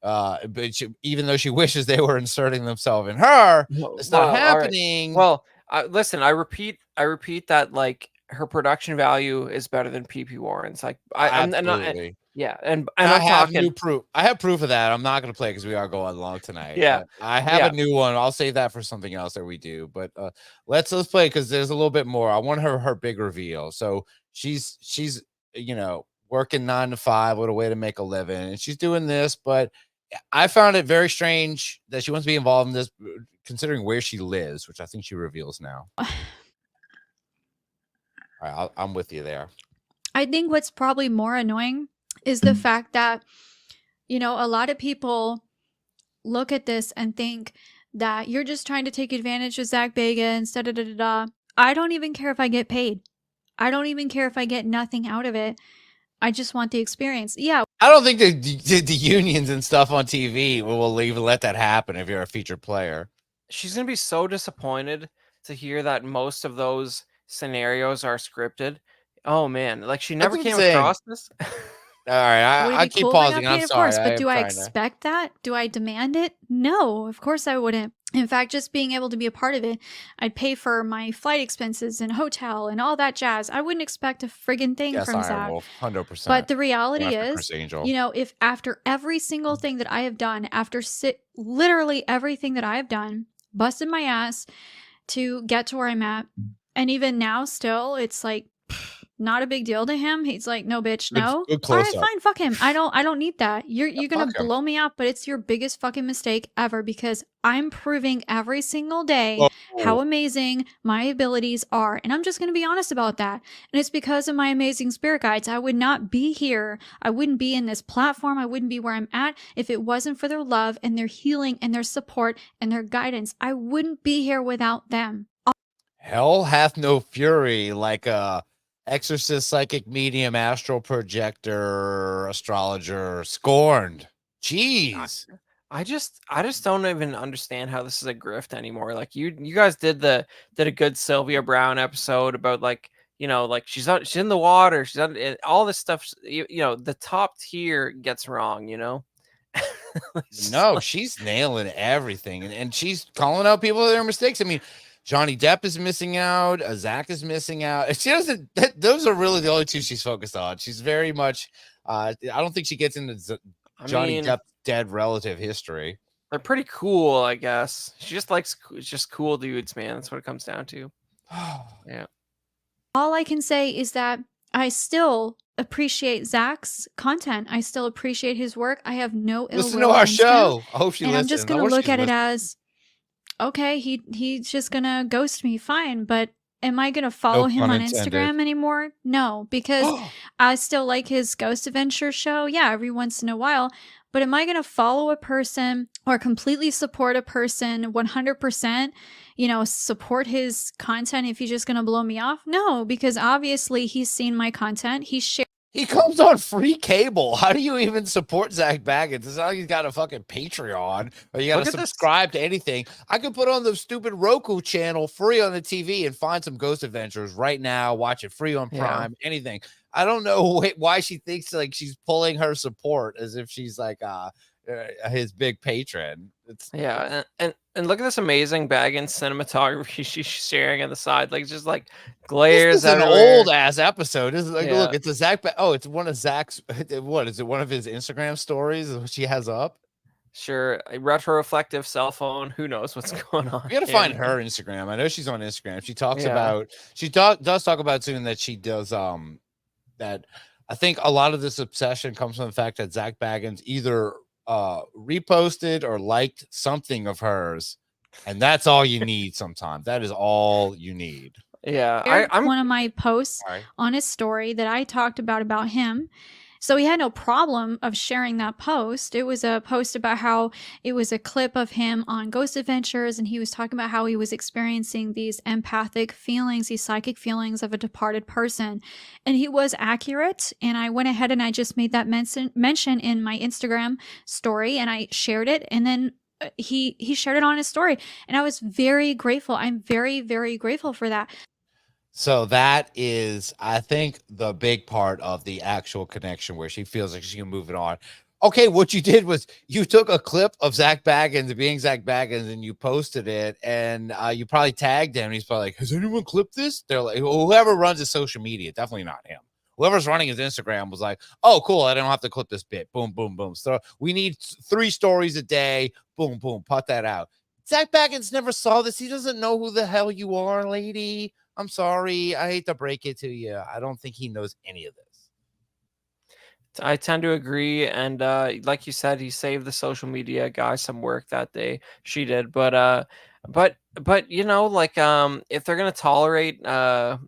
But even though she wishes they were inserting themselves in her, it's not Well, all right. happening. Well, listen, I repeat that like her production value is better than PP Warren's. Like I'm not, Absolutely. yeah, and I I'm have talking new proof. I have proof of that. I'm not going to play because we are going long tonight. Yeah. But I have Yeah. a new one. I'll save that for something else that we do. But let's play because there's a little bit more. I want her big reveal. So she's you know working 9 to 5 with a way to make a living, and she's doing this. But I found it very strange that she wants to be involved in this, considering where she lives, which I think she reveals now. All right, I'm with you there. I think what's probably more annoying is the fact that, you know, a lot of people look at this and think that you're just trying to take advantage of Zak Bagans, da da da da da. I don't even care if I get paid. I don't even care if I get nothing out of it. I just want the experience. Yeah. I don't think the unions and stuff on TV will even let that happen if you're a featured player. she's gonna be so disappointed to hear that most of those scenarios are scripted. Oh man, like she never That's came insane. across this. All right, Would it I be keep cool if I got pausing. paid? I'm Of sorry. course, but do I am trying to- expect that? Do I demand it? No, of course I wouldn't. In fact, just being able to be a part of it, I'd pay for my flight expenses and hotel and all that jazz. I wouldn't expect a friggin' thing Yes, from I Zak. will. 100%. But the reality Going after is, Chris Angel. you know, if after every single thing that I have done, after literally everything that I have done, busted my ass to get to where I'm at, and even now still, it's like not a big deal to him. He's like, no, bitch, no. good All right, close-up. fine, fuck him. I don't need that. You're gonna fuck him. blow me up, but it's your biggest fucking mistake ever because I'm proving every single day Oh. how amazing my abilities are, and I'm just gonna be honest about that. And it's because of my amazing spirit guides. I would not be here. I wouldn't be in this platform. I wouldn't be where I'm at if it wasn't for their love and their healing and their support and their guidance. I wouldn't be here without them. Hell hath no fury like a exorcist, psychic medium, astral projector, astrologer, scorned. Jeez. I just don't even understand how this is a grift anymore. Like you guys did a good Sylvia Brown episode about like, you know, like she's in the water, she's on all this stuff. You know, the top tier gets wrong. You know. No, she's nailing everything, and she's calling out people for their mistakes. I mean, Johnny Depp is missing out. Zak is missing out. She doesn't. Those are really the only two she's focused on. She's very much. I don't think she gets into Johnny Depp's dead relative history. They're pretty cool, I guess. She just likes just cool dudes, man. That's what it comes down to. Yeah. All I can say is that I still appreciate Zak's content. I still appreciate his work. I have no ill Listen will to our against him. show. I hope she And listens. I'm just I gonna wish look she'd at it listen. as, okay, he's just gonna ghost me, fine. But am I gonna follow No him pun on intended. Instagram anymore? No, because I still like his Ghost Adventure show. Yeah, every once in a while. But am I gonna follow a person or completely support a person 100%? Support his content if he's just gonna blow me off? No, because obviously he's seen my content. He's shared. He comes on free cable. How do you even support Zak Bagans? It's not like he's got a fucking Patreon or you got to subscribe to anything. I could put on the stupid Roku channel free on the TV and find some Ghost Adventures right now, watch it free on Prime, anything. I don't know why she thinks like she's pulling her support as if she's like his big patron. And look at this amazing Baggins cinematography she's sharing on the side, like just like glares. This is an everywhere. old ass episode. This is like, Yeah. look, it's a Zak. Oh, it's one of Zak's. What is it? One of his Instagram stories she has up. Sure, a retroreflective cell phone. Who knows what's going on? We gotta here. find her Instagram. I know she's on Instagram. She talks Yeah. about. Does talk about soon that she does. That I think a lot of this obsession comes from the fact that Zak Bagans either reposted or liked something of hers, and that's all you need. Sometimes that is all you need. Yeah, I'm one of my posts on his story that I talked about him. So he had no problem of sharing that post. It was a post about how it was a clip of him on Ghost Adventures, and he was talking about how he was experiencing these empathic feelings, these psychic feelings of a departed person. And he was accurate, and I went ahead and I just made that mention in my Instagram story, and I shared it, and then he shared it on his story, and I was very grateful. I'm very, very grateful for that. So that is, I think, the big part of the actual connection where she feels like she can move it on. Okay, what you did was you took a clip of Zak Bagans being Zak Bagans and you posted it, and you probably tagged him. And he's probably like, "Has anyone clipped this?" They're like, whoever runs his social media, definitely not him. Whoever's running his Instagram was like, "Oh, cool, I don't have to clip this bit." Boom, boom, boom. So we need 3 stories a day. Boom, boom, put that out. Zak Bagans never saw this. He doesn't know who the hell you are, lady. I'm sorry. I hate to break it to you. I don't think he knows any of this. I tend to agree, and like you said, he saved the social media guy some work that day. She did, but like if they're gonna tolerate a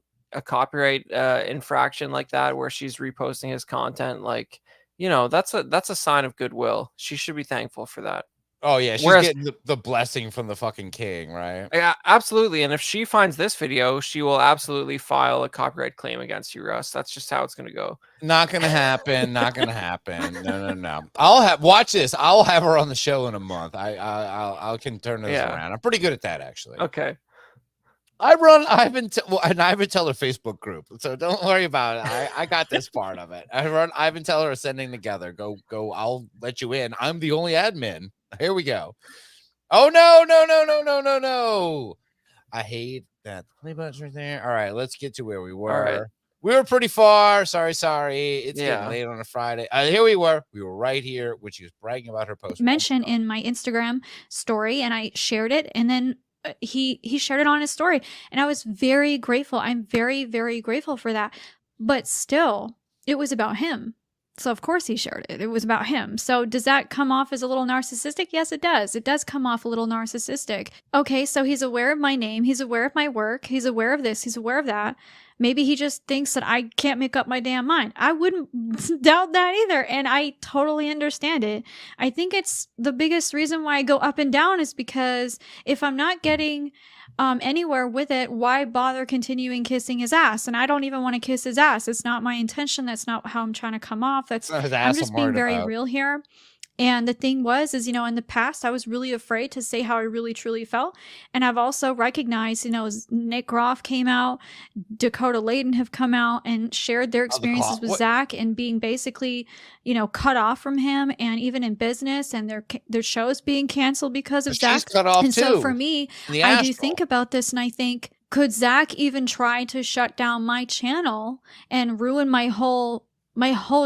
copyright infraction like that, where she's reposting his content, like that's a sign of goodwill. She should be thankful for that. Oh yeah, she's getting the blessing from the fucking king, right? Yeah, absolutely. And if she finds this video, she will absolutely file a copyright claim against you, Russ. That's just how it's gonna go. Not gonna happen. Not gonna happen. No. Watch this. I'll have her on the show in a month. I can turn this around. I'm pretty good at that, actually. Okay. I run Ivan Teller Facebook group, so don't worry about it. I got this part of it. I run Ivan Teller Ascending Together. Go. I'll let you in. I'm the only admin. Here we go. Oh no. I hate that play button right there. All right, let's get to where we were. All right. We were pretty far. Sorry. It's Yeah. getting late on a Friday. Here we were. We were right here when she was bragging about her post. Mention in my Instagram story, and I shared it, and then he shared it on his story, and I was very grateful. I'm very, very grateful for that. But still, it was about him. So of course he shared it. It was about him. So does that come off as a little narcissistic? Yes, it does. It does come off a little narcissistic. Okay, so he's aware of my name. He's aware of my work. He's aware of this. He's aware of that. Maybe he just thinks that I can't make up my damn mind. I wouldn't doubt that either. And I totally understand it. I think it's the biggest reason why I go up and down is because if I'm not getting anywhere with it, why bother continuing kissing his ass? And I don't even want to kiss his ass. It's not my intention. That's not how I'm trying to come off. I'm just being very real here. And the thing is, in the past, I was really afraid to say how I really, truly felt. And I've also recognized, Nick Groff came out, Dakota Layden have come out and shared their experiences with Zak and being basically, cut off from him, and even in business, and their shows being canceled because of Zak. Cut off and too. So for me, I do think about this, and I think, could Zak even try to shut down my channel and ruin my whole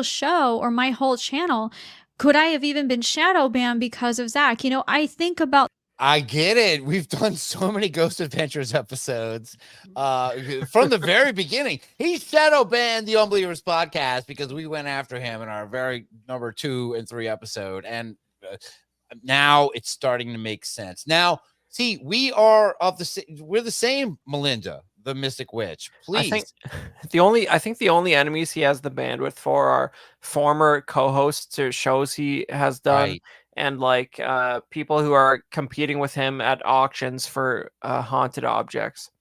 show or my whole channel? Could I have even been shadow banned because of Zak? I think about. I get it. We've done so many Ghost Adventures episodes from the very beginning. He shadow banned the Unbelievers podcast because we went after him in our very number 2 and 3 episode. And now it's starting to make sense. Now, see, we're the same Melinda, the Mystic Witch. Please. I think the only enemies he has the bandwidth for are former co-hosts to shows he has done. Right. And like people who are competing with him at auctions for haunted objects.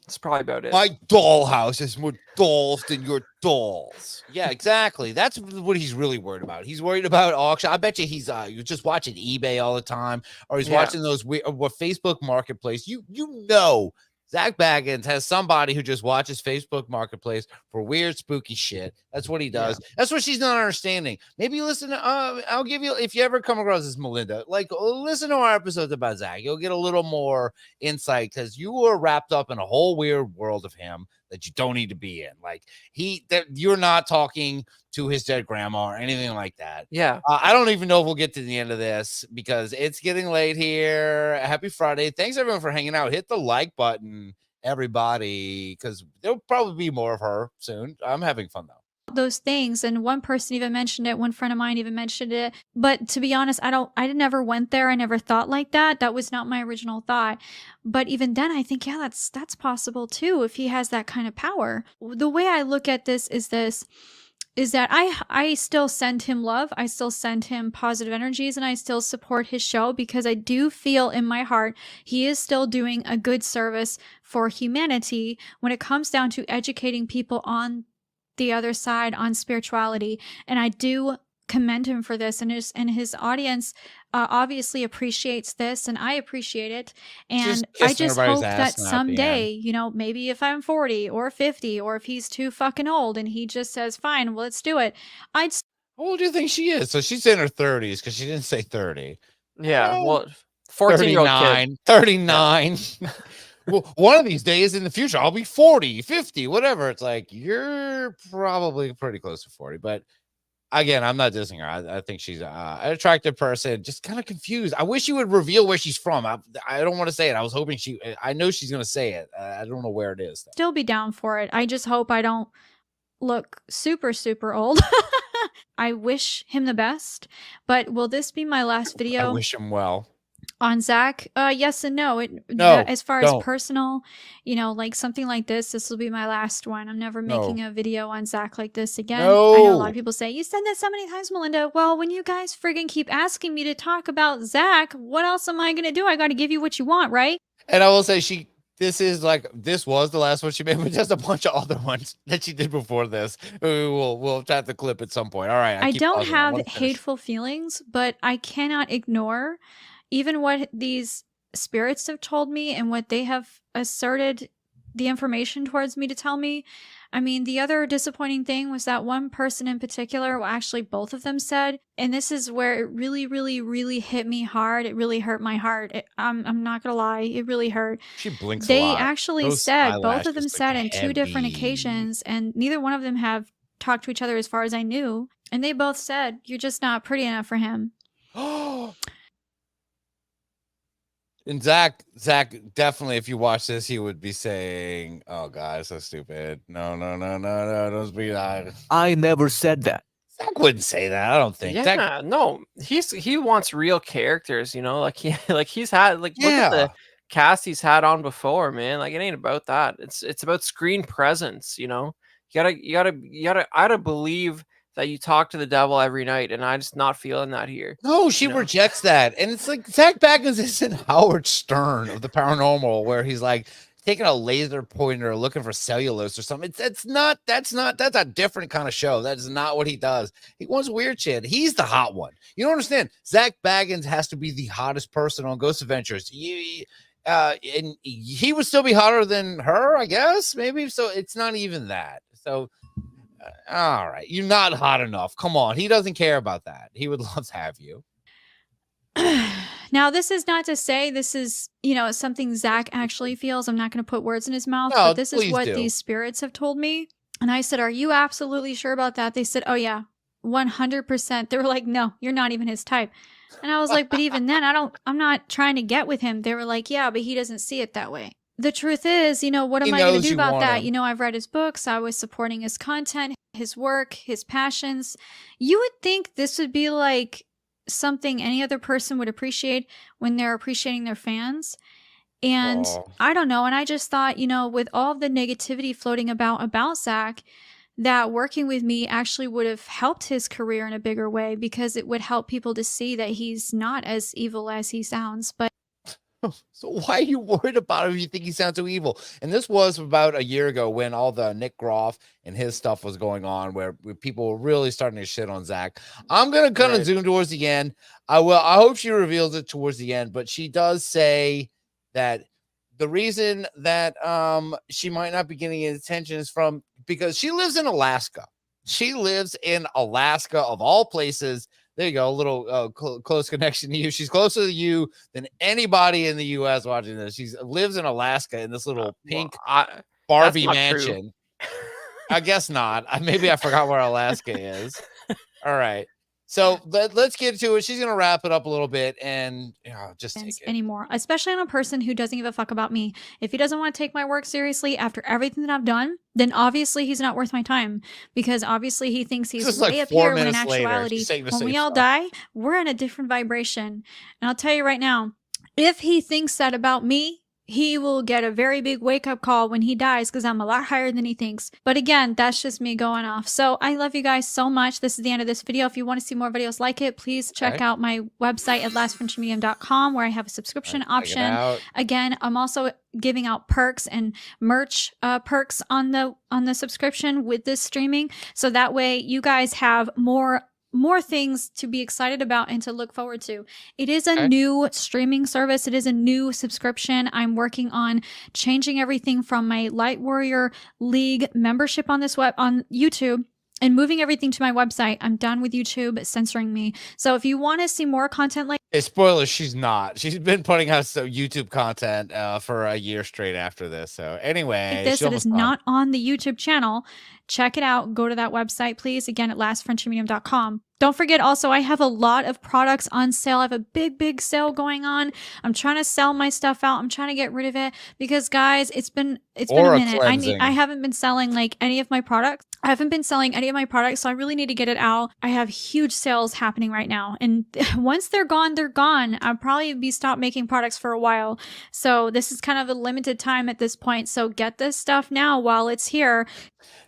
That's probably about it. My dollhouse has more dolls than your dolls. Yeah, exactly. That's what he's really worried about. He's worried about auction. I bet you he's you're just watching eBay all the time, or he's watching those Facebook Marketplace. You know, Zak Bagans has somebody who just watches Facebook Marketplace for weird, spooky shit. That's what he does. Yeah. That's what she's not understanding. Maybe listen to, I'll give you, if you ever come across this, Melinda, like listen to our episodes about Zak. You'll get a little more insight because you were wrapped up in a whole weird world of him that you don't need to be in. Like you're not talking to his dead grandma or anything like that. Yeah. I don't even know if we'll get to the end of this because it's getting late here. Happy Friday. Thanks everyone for hanging out. Hit the like button, everybody, because there'll probably be more of her soon. I'm having fun though. Those things, and one person even mentioned it, one friend of mine even mentioned it, but to be honest, I never went there. I never thought like that was not my original thought. But even then I think, yeah, that's possible too if he has that kind of power. The way I look at this is that I still send him love, I still send him positive energies, and I still support his show because I do feel in my heart he is still doing a good service for humanity when it comes down to educating people on the other side, on spirituality. And I do commend him for this, and his audience obviously appreciates this, and I appreciate it. And I just hope that someday, you know, maybe if I'm 40 or 50, or if he's too fucking old and he just says, fine, well, let's do it. How old do you think she is? So she's in her 30s because she didn't say 30. Yeah, well, 14-year-old kid. 39. Well, one of these days in the future, I'll be 40, 50, whatever. It's like, you're probably pretty close to 40. But again, I'm not dissing her. I think she's an attractive person, just kind of confused. I wish you would reveal where she's from. I don't want to say it. I was hoping I know she's going to say it. I don't know where it is, though. Still be down for it. I just hope I don't look super, super old. I wish him the best. But will this be my last video? I wish him well. On Zak? Yes and no. As far as personal, you know, like something like this will be my last one. I'm never making a video on Zak like this again. I know a lot of people say, you said that so many times, Melinda. Well, when you guys friggin' keep asking me to talk about Zak, what else am I going to do? I got to give you what you want, right? And I will say this was the last one she made, but just a bunch of other ones that she did before this. We'll chat the clip at some point. All right. I don't have hateful feelings, but I cannot ignore even what these spirits have told me and what they have asserted the information towards me to tell me. I mean, the other disappointing thing was that one person in particular, well, actually both of them said, and this is where it really, really, really hit me hard. It really hurt my heart. I'm not gonna lie, it really hurt. She blinks a lot. They actually said, both of them said in 2 different occasions, and neither one of them have talked to each other as far as I knew, and they both said, you're just not pretty enough for him. And Zak, definitely, if you watch this, he would be saying, "Oh God, it's so stupid." No, don't be that. I never said that. Zak wouldn't say that. I don't think. Yeah, no, he wants real characters. You know, like he's had look at the cast he's had on before, man. Like it ain't about that. It's about screen presence. You know, you gotta believe that you talk to the devil every night, and I'm just not feeling that here. No, she rejects that. And it's like Zak Bagans is in Howard Stern of the paranormal, where he's like taking a laser pointer looking for cellulose or something. That's a different kind of show. That is not what he does. He wants weird shit. He's the hot one. You don't understand. Zak Bagans has to be the hottest person on Ghost Adventures. And he would still be hotter than her, I guess, maybe. So it's not even that. So all right, you're not hot enough. Come on, he doesn't care about that. He would love to have you. Now, this is not to say this is, you know, something Zak actually feels. I'm not going to put words in his mouth, but this is what these spirits have told me. And I said, are you absolutely sure about that? They said, oh yeah, 100%. They were like, no, you're not even his type. And I was like, but even then, I'm not trying to get with him. They were like, yeah, but he doesn't see it that way. The truth is, what am I going to do about that? I've read his books. I was supporting his content, his work, his passions. You would think this would be like something any other person would appreciate when they're appreciating their fans. And I don't know. And I just thought, with all the negativity floating about Zak, that working with me actually would have helped his career in a bigger way, because it would help people to see that he's not as evil as he sounds. But so why are you worried about him if you think he sounds so evil? And this was about a year ago when all the Nick Groff and his stuff was going on, where people were really starting to shit on Zak. I'm going to kind of zoom towards the end. I hope she reveals it towards the end, but she does say that the reason that she might not be getting attention is because she lives in Alaska. She lives in Alaska, of all places. There you go, a little close connection to you. She's closer to you than anybody in the U.S. watching this. She lives in Alaska in this little pink Barbie mansion. I guess not. Maybe I forgot where Alaska is. All right. So let's get to it. She's going to wrap it up a little bit and just take it. Anymore, especially on a person who doesn't give a fuck about me. If he doesn't want to take my work seriously after everything that I've done, then obviously he's not worth my time, because obviously he thinks he's way up here when in actuality, when we all die, we're in a different vibration. And I'll tell you right now, if he thinks that about me, he will get a very big wake-up call when he dies, because I'm a lot higher than he thinks. But again, that's just me going off. So I love you guys so much. This is the end of this video. If you want to see more videos like it, please check out my website at lastfrontiermedium.com, where I have a subscription option. Again, I'm also giving out perks and merch perks on the subscription with this streaming. So that way you guys have more things to be excited about and to look forward to. It is a new streaming service. It is a new subscription. I'm working on changing everything from my Light Warrior League membership on YouTube and moving everything to my website. I'm done with YouTube censoring me. So if you want to see more content like spoilers, she's not. She's been putting out some YouTube content for a year straight after this. So anyway, this that is not on the YouTube channel, check it out. Go to that website, please. Again, at lastfrontiermedium.com. Don't forget also, I have a lot of products on sale. I have a big sale going on. I'm trying to sell my stuff out. I'm trying to get rid of it because, guys, it's been a minute. I haven't been selling like any of my products. I haven't been selling any of my products, so I really need to get it out. I have huge sales happening right now, and once they're gone, they're gone. I'll probably stop making products for a while. So this is kind of a limited time at this point. So get this stuff now while it's here.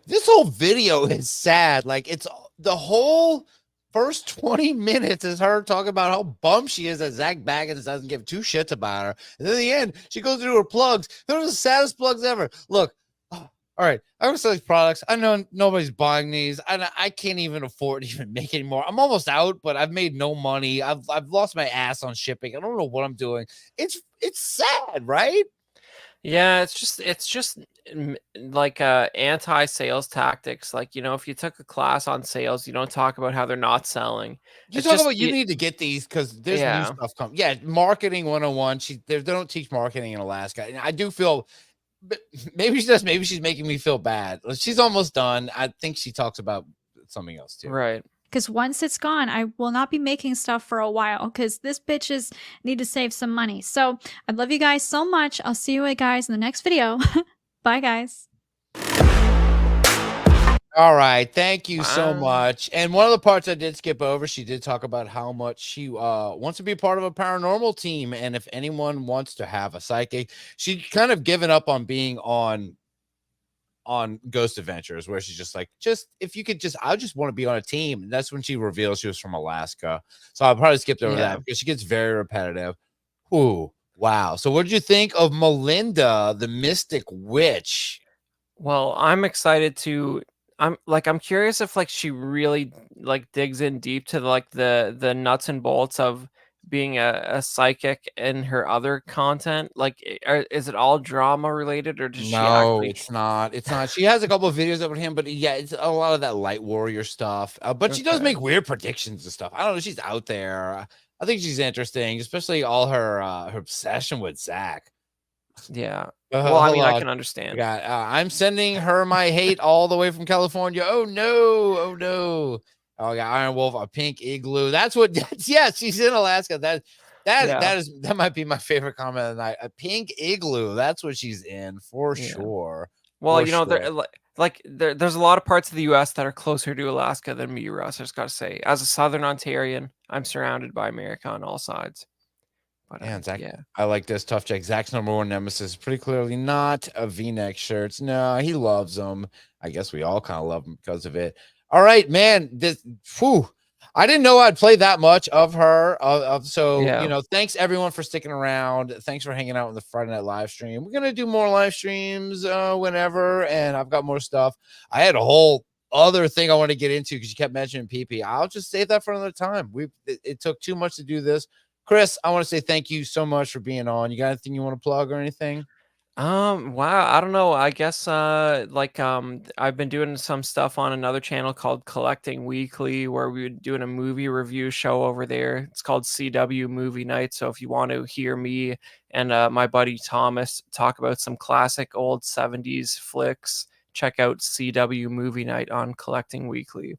This whole video is sad. Like, it's the whole first 20 minutes is her talking about how bummed she is that Zak Bagans doesn't give two shits about her. And then in the end, she goes through her plugs. They're the saddest plugs ever. Look, all right, I want to sell these products. I know nobody's buying these. I can't even afford to even make any more. I'm almost out, but I've made no money. I've lost my ass on shipping. I don't know what I'm doing. It's sad, right? Yeah, it's just like anti-sales tactics. Like, if you took a class on sales, you don't talk about how they're not selling. You talk about you need to get these because there's new stuff coming. Yeah, marketing 101. They don't teach marketing in Alaska. And I do feel, but maybe she does. Maybe she's making me feel bad. She's almost done. I think she talks about something else too. Right. Because once it's gone, I will not be making stuff for a while because this bitches need to save some money. So I love you guys so much. I'll see you guys in the next video. Bye, guys. All right. Thank you so much. And one of the parts I did skip over, she did talk about how much she wants to be part of a paranormal team. And if anyone wants to have a psychic, she's kind of given up on being on Ghost Adventures, where she's just like, if you could I just want to be on a team. And that's when she reveals she was from Alaska. So I'll probably skip over that because she gets very repetitive. Ooh, wow. So what did you think of Melinda, the mystic witch? Well, I'm excited to I'm curious if she really digs in deep to the nuts and bolts of being a psychic in her other content. Is it all drama related, or does she actually... It's not. She has a couple of videos of him, but yeah, it's a lot of that Light Warrior stuff. But she does make weird predictions and stuff. I don't know. She's out there. I think she's interesting, especially all her obsession with Zak. Yeah. Well, I mean, I can understand. I'm sending her my hate all the way from California. Oh no. Oh yeah, Iron Wolf, a pink igloo. That's what. Yeah, she's in Alaska. That might be my favorite comment of the night. A pink igloo. That's what she's in for sure. Well, For sure. there's a lot of parts of the U.S. that are closer to Alaska than me, Russ. I just got to say, as a Southern Ontarian, I'm surrounded by America on all sides. But Man, Zach, I like this. Tough Jack. Zach's number one nemesis is pretty clearly not a V-neck shirts. No, he loves them. I guess we all kind of love them because of it. All right, man. I didn't know I'd play that much of her. Thanks everyone for sticking around. Thanks for hanging out on the Friday Night live stream. We're gonna do more live streams whenever, and I've got more stuff. I had a whole other thing I want to get into because you kept mentioning PP. I'll just save that for another time. It took too much to do this. Chris, I want to say thank you so much for being on. You got anything you want to plug or anything? Wow, I don't know. I guess I've been doing some stuff on another channel called Collecting Weekly, where we're doing a movie review show over there. It's called CW Movie Night. So if you want to hear me and my buddy Thomas talk about some classic old 70s flicks, check out CW Movie Night on Collecting Weekly.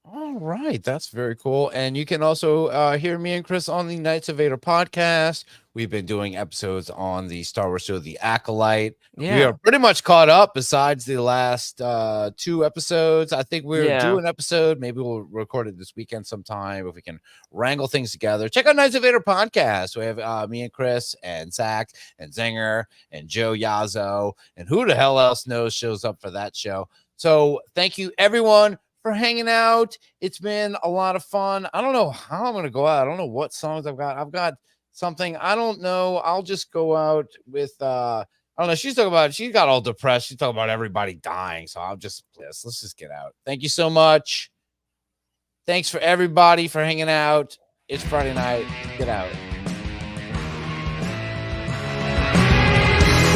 All right, that's very cool. And you can also hear me and Chris on the Knights of Vader podcast. We've been doing episodes on the Star Wars show, The Acolyte. Yeah. We are pretty much caught up besides the last 2 episodes. I think we're due an episode. Maybe we'll record it this weekend sometime if we can wrangle things together. Check out Knights of Vader podcast. We have me and Chris and Zach and Zinger and Joe Yazzo and who the hell else knows shows up for that show. So thank you, everyone, for hanging out. It's been a lot of fun. I don't know how I'm going to go out. I don't know what songs I've got. I've got something. I don't know. I'll just go out with, I don't know. She got all depressed. She's talking about everybody dying. So I'll just, let's just get out. Thank you so much. Thanks for everybody for hanging out. It's Friday night. Get out.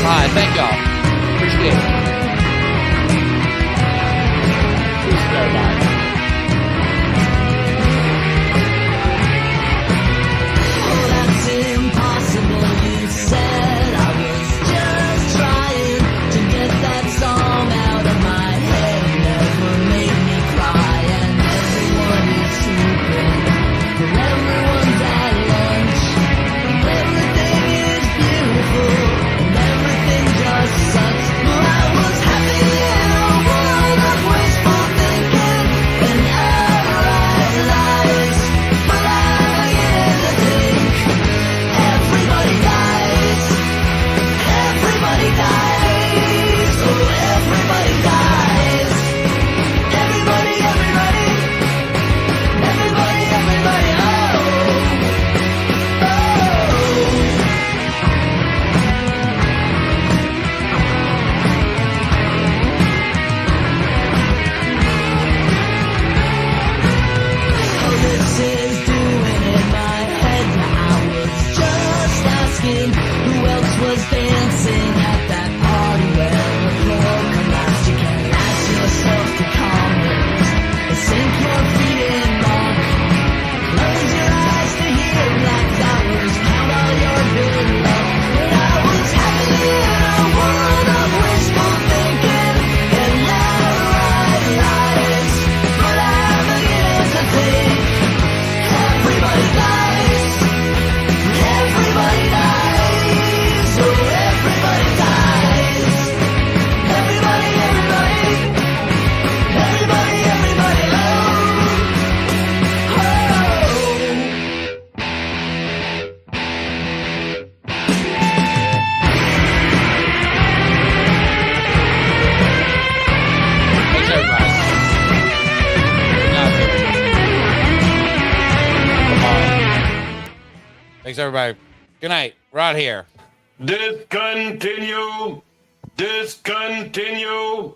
Bye. Thank y'all. Appreciate it. That's impossible, you said. I was just trying to get that song out of my head. Never made me cry, and everyone is sleeping, but everyone's at lunch. Everything is beautiful, and everything just sucks. Well, I was happy in a world of wishful thinking and outright lies, but I begin to think everybody dies. Everybody dies. Oh, everybody dies. Everybody, everybody. Everybody, everybody. Oh, this is doing in my head. I was just asking who else was dancing at that party where the floor collapsed. You can ask yourself to comment and sink your feet in rock. Close your eyes to hear black flowers, count all your good luck. But I was happy in a world of wishful thinking and outright lies. But I begin to think everybody dies. Everybody dies. Oh, everybody dies. Everybody, everybody. Everybody, everybody. Thanks, everybody. Thanks, everybody. Good night. We're out here. Discontinue. Discontinue.